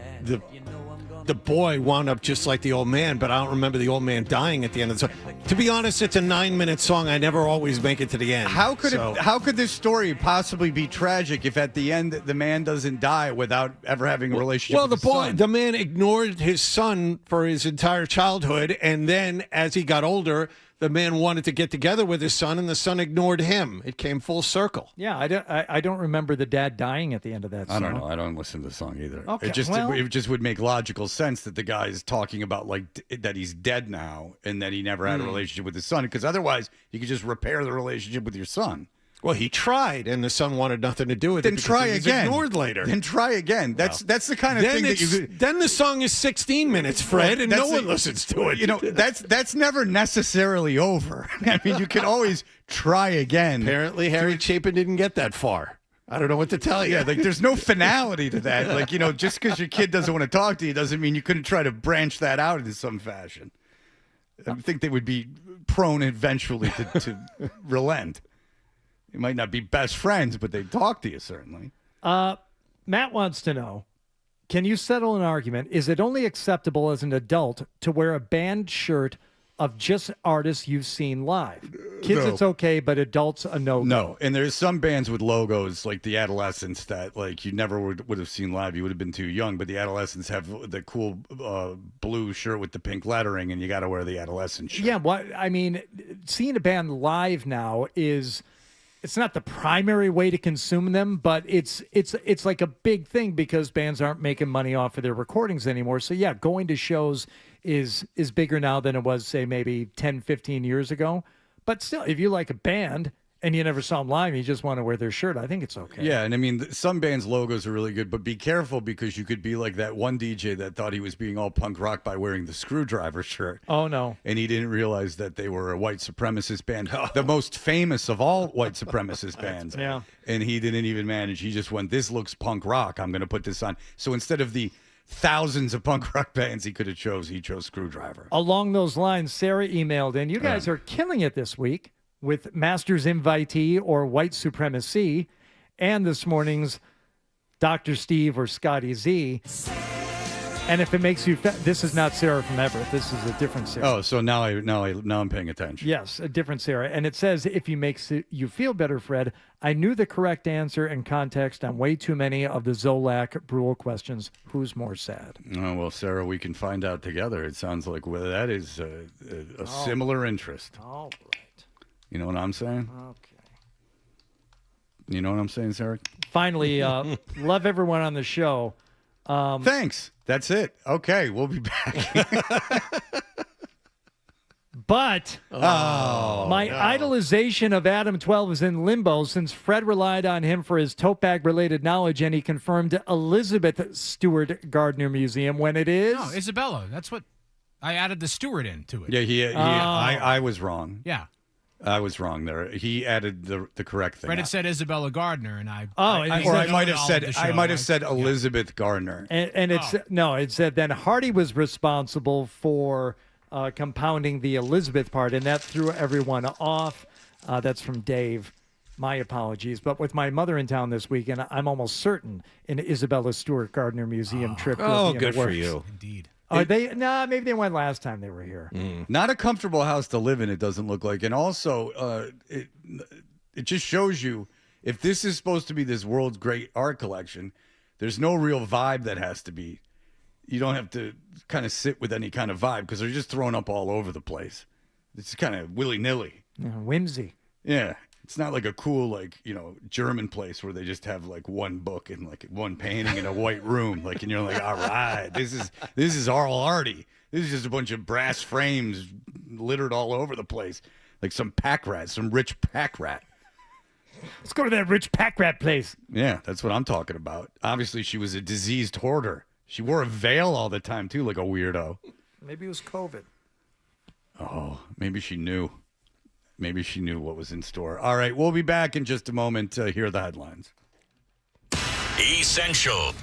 the boy wound up just like the old man, but I don't remember the old man dying at the end of the song. To be honest, it's a 9-minute song. I never always make it to the end. How could this story possibly be tragic if at the end the man doesn't die without ever having a relationship with his son? The man ignored his son for his entire childhood, and then as he got older, The man wanted to get together with his son, and the son ignored him. It came full circle. Yeah, I don't remember the dad dying at the end of that song. I don't know. I don't listen to the song either. Okay, It just would make logical sense that the guy is talking about that he's dead now and that he never had a relationship with his son, because otherwise you could just repair the relationship with your son. Well, he tried, and the son wanted nothing to do with it. Then try he was again. Ignored later. Then try again. That's the kind of thing that you could. Then the song is 16 minutes, Fred, and no one listens to it. You know, that's never necessarily over. I mean, you can always try again. Apparently, Harry Chapin didn't get that far. I don't know what to tell you. Yeah, there's no finality to that. Just because your kid doesn't want to talk to you doesn't mean you couldn't try to branch that out in some fashion. I think they would be prone eventually to relent. You might not be best friends, but they talk to you, certainly. Matt wants to know, can you settle an argument? Is it only acceptable as an adult to wear a band shirt of just artists you've seen live? Kids, No. it's okay, but adults, a no. No, and there's some bands with logos like the Adolescents that you never would have seen live. You would have been too young, but the Adolescents have the cool blue shirt with the pink lettering, and you got to wear the Adolescent shirt. Yeah, seeing a band live now is... It's not the primary way to consume them, but it's like a big thing because bands aren't making money off of their recordings anymore. So yeah, going to shows is bigger now than it was, say, maybe 10, 15 years ago. But still, if you like a band and you never saw them live, you just want to wear their shirt, I think it's okay. Yeah, and I mean, some bands' logos are really good, but be careful because you could be like that one DJ that thought he was being all punk rock by wearing the Screwdriver shirt. Oh, no. And he didn't realize that they were a white supremacist band, the most famous of all white supremacist bands. Yeah. And he didn't even manage. He just went, this looks punk rock. I'm going to put this on. So instead of the thousands of punk rock bands he could have he chose Screwdriver. Along those lines, Sarah emailed in, you guys are killing it this week with Masters Invitee or White Supremacy, and this morning's Dr. Steve or Scotty Z. And if it makes you, this is not Sarah from Everett. This is a different Sarah. Oh, so now I'm paying attention. Yes, a different Sarah. And it says, if you makes you feel better, Fred, I knew the correct answer and context on way too many of the Zolak Brule questions. Who's more sad? Oh, well, Sarah, we can find out together. It sounds like that is a similar interest. All right. You know what I'm saying? Okay. You know what I'm saying, Sarah? Finally, love everyone on the show. Thanks. That's it. Okay, we'll be back. But my idolization of Adam 12 is in limbo since Fred relied on him for his tote bag related knowledge, and he confirmed Elizabeth Stewart Gardner Museum when it is. No, Isabella. That's what I added the Stewart into it. Yeah, I was wrong. Yeah. I was wrong there. He added the correct thing. Fred had said Isabella Gardner, and I might have said Elizabeth Gardner. And it's no, it said then Hardy was responsible for compounding the Elizabeth part, and that threw everyone off. That's from Dave. My apologies. But with my mother in town this weekend, I'm almost certain an Isabella Stewart Gardner Museum trip. Oh, will be in good the for works. you. Indeed. Are they? Nah, maybe they went last time they were here. Not a comfortable house to live in, it doesn't look like. And also, it just shows you, if this is supposed to be this world's great art collection, there's no real vibe that has to be. You don't have to kind of sit with any kind of vibe because they're just thrown up all over the place. It's kind of willy-nilly. Yeah, whimsy. Yeah. It's not like a cool, German place where they just have one book and one painting in a white room. And you're like, all right, this is all arty. This is just a bunch of brass frames littered all over the place. Like some pack rat, some rich pack rat. Let's go to that rich pack rat place. Yeah, that's what I'm talking about. Obviously, she was a diseased hoarder. She wore a veil all the time, too, like a weirdo. Maybe it was COVID. Oh, maybe she knew. Maybe she knew what was in store. All right, we'll be back in just a moment. Here are the headlines. Essential.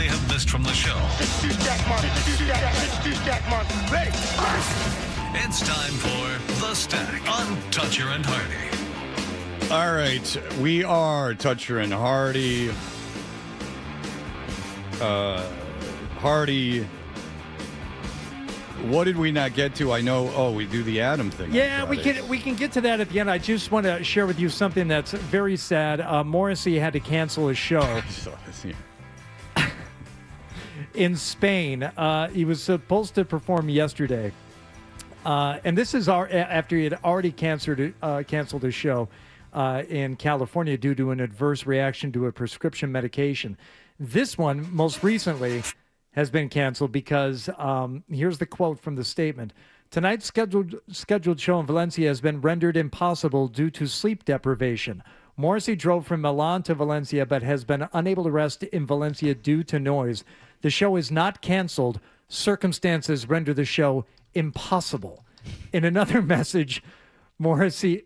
may have missed from the show. It's time for The Stack on Toucher and Hardy. All right, we are Toucher and Hardy. Hardy, what did we not get to? I know. Oh, we do the Adam thing. Yeah, we can get to that at the end. I just want to share with you something that's very sad. Morrissey had to cancel his show. I saw this, yeah. In Spain. He was supposed to perform yesterday. And this is after he had already canceled his show in California due to an adverse reaction to a prescription medication. This one, most recently, has been canceled because here's the quote from the statement. Tonight's scheduled show in Valencia has been rendered impossible due to sleep deprivation. Morrissey drove from Milan to Valencia but has been unable to rest in Valencia due to noise. The show is not canceled. Circumstances render the show impossible. In another message, Morrissey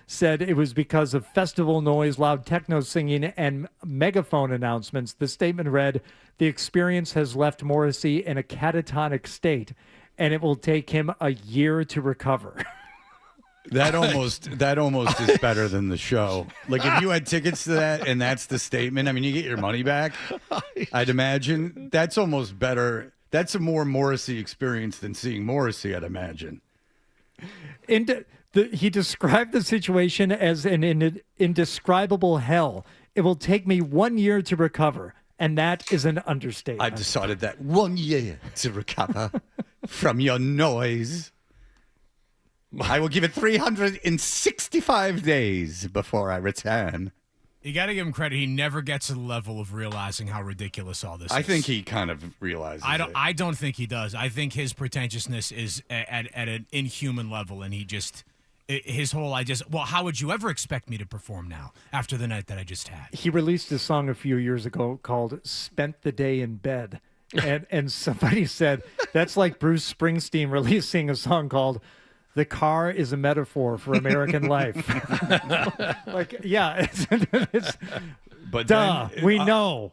said it was because of festival noise, loud techno singing, and megaphone announcements. The statement read, "The experience has left Morrissey in a catatonic state, and it will take him a year to recover." That almost is better than the show. Like if you had tickets to that and that's the statement, I mean, you get your money back. I'd imagine that's almost better. That's a more Morrissey experience than seeing Morrissey, I'd imagine. He described the situation as an indescribable hell. It will take me 1 year to recover, and that is an understatement. I've decided that 1 year to recover from your noise. I will give it 365 days before I return. You got to give him credit. He never gets to the level of realizing how ridiculous all this is. I think he kind of realizes it. I don't think he does. I think his pretentiousness is at an inhuman level, and his whole how would you ever expect me to perform now after the night that I just had? He released a song a few years ago called "Spent the Day in Bed," and somebody said that's like Bruce Springsteen releasing a song called "The Car is a Metaphor for American Life." Like, yeah, it's but duh. Then,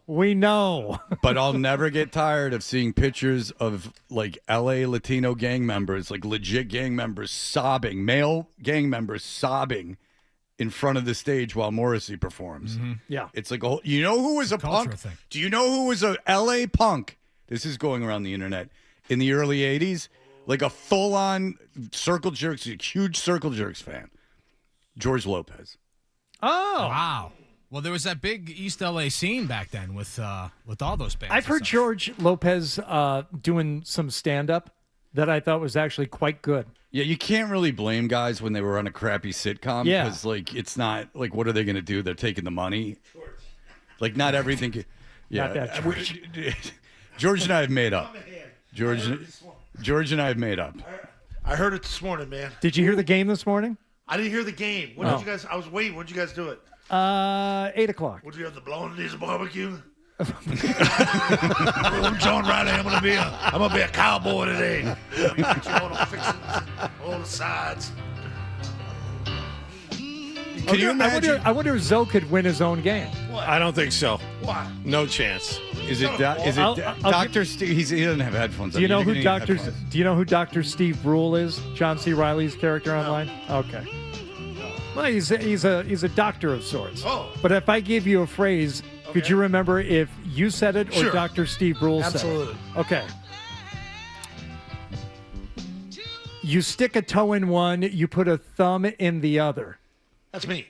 we know. But I'll never get tired of seeing pictures of like LA Latino gang members, like legit gang members sobbing, male gang members sobbing in front of the stage while Morrissey performs. Mm-hmm. Yeah. It's like, you know who was a punk? Thing. Do you know who was a LA punk? This is going around the internet in the early 80s. Like a full-on Circle Jerks, a huge Circle Jerks fan. George Lopez. Oh. Wow. Well, there was that big East LA scene back then with all those bands. I've heard George Lopez doing some stand-up that I thought was actually quite good. Yeah, you can't really blame guys when they were on a crappy sitcom. Yeah. Because, like, it's not, like, what are they going to do? They're taking the money. Like, not everything. Yeah. Not that George. George and I have made up. George and I have made up. I heard it this morning, man. Did you hear the game this morning? I didn't hear the game. When did you guys? I was waiting. When did you guys do it? 8 o'clock. Would you have the blowing barbecue? I'm John Riley. I'm gonna be a cowboy today. Get you all the fixings, all the sides. Can you imagine? I wonder if Zoe could win his own game. What? I don't think so. Why? No chance. Is it Dr. Steve? He doesn't have headphones. Do you know who Dr. Steve Brule is? John C. Reilly's character online? Okay. Well, he's a doctor of sorts. Oh. But if I gave you a phrase, could you remember if you said it or Sure. Dr. Steve Brule said it? Absolutely. Okay. You stick a toe in one, you put a thumb in the other. That's me.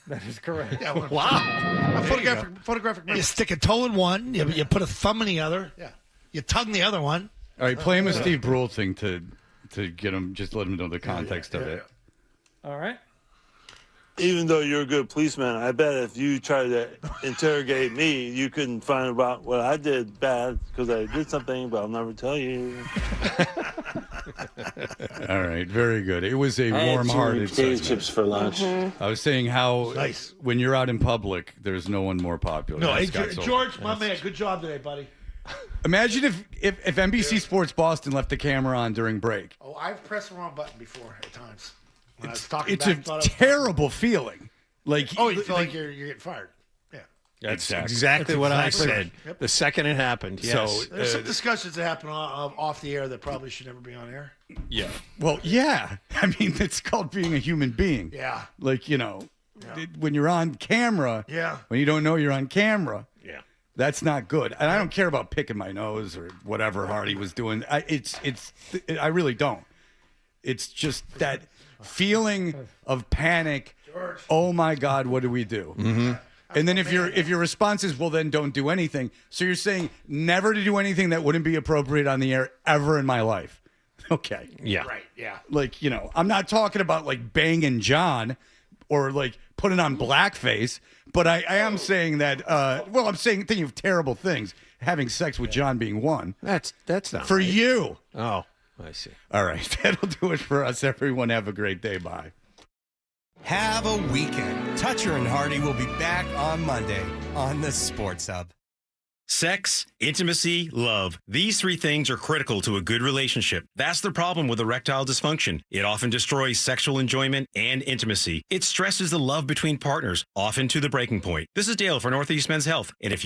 That is correct. Yeah, Wow. Photographic memory. You stick a toe in one, you put a thumb in the other. Yeah. You tongue the other one. All right, play him a Steve Brule thing to get him, just let him know the context of it. All right. Even though you're a good policeman, I bet if you tried to interrogate me, you couldn't find out what I did bad because I did something, but I'll never tell you. All right, very good. It was a warm-hearted potato chips for lunch. I was saying how Nice. when you're out in public, there's no one more popular. No, than hey, Scott Zolak. George, my man, good job today, buddy. Imagine if NBC Sports Boston left the camera on during break. Oh, I've pressed the wrong button before at times. When I was talking It's back, a thought I was- terrible feeling. Like Oh, you feel like you're getting fired. Yeah. That's exactly what I said. Yep. The second it happened. Yes. So There's some discussions that happen off the air that probably should never be on air. Yeah. Well, yeah. I mean, it's called being a human being. Yeah. Like, when you're on camera, when you don't know you're on camera, that's not good. And I don't care about picking my nose or whatever Hardy was doing. I really don't. It's just that feeling of panic. Oh my God, what do we do? Mm-hmm. And then if your response is, well, then don't do anything. So you're saying never to do anything that wouldn't be appropriate on the air ever in my life. Okay. Yeah. Right. Yeah. Like, I'm not talking about like banging John or like putting on blackface, but I am saying that, I'm thinking of terrible things. Having sex with John being one. That's not for right. you. Oh, I see. All right. That'll do it for us. Everyone have a great day. Bye. Have a weekend. Toucher and Hardy will be back on Monday on the Sports Hub. Sex, intimacy, love. These three things are critical to a good relationship. That's the problem with erectile dysfunction. It often destroys sexual enjoyment and intimacy. It stresses the love between partners, often to the breaking point. This is Dale for Northeast Men's Health. And if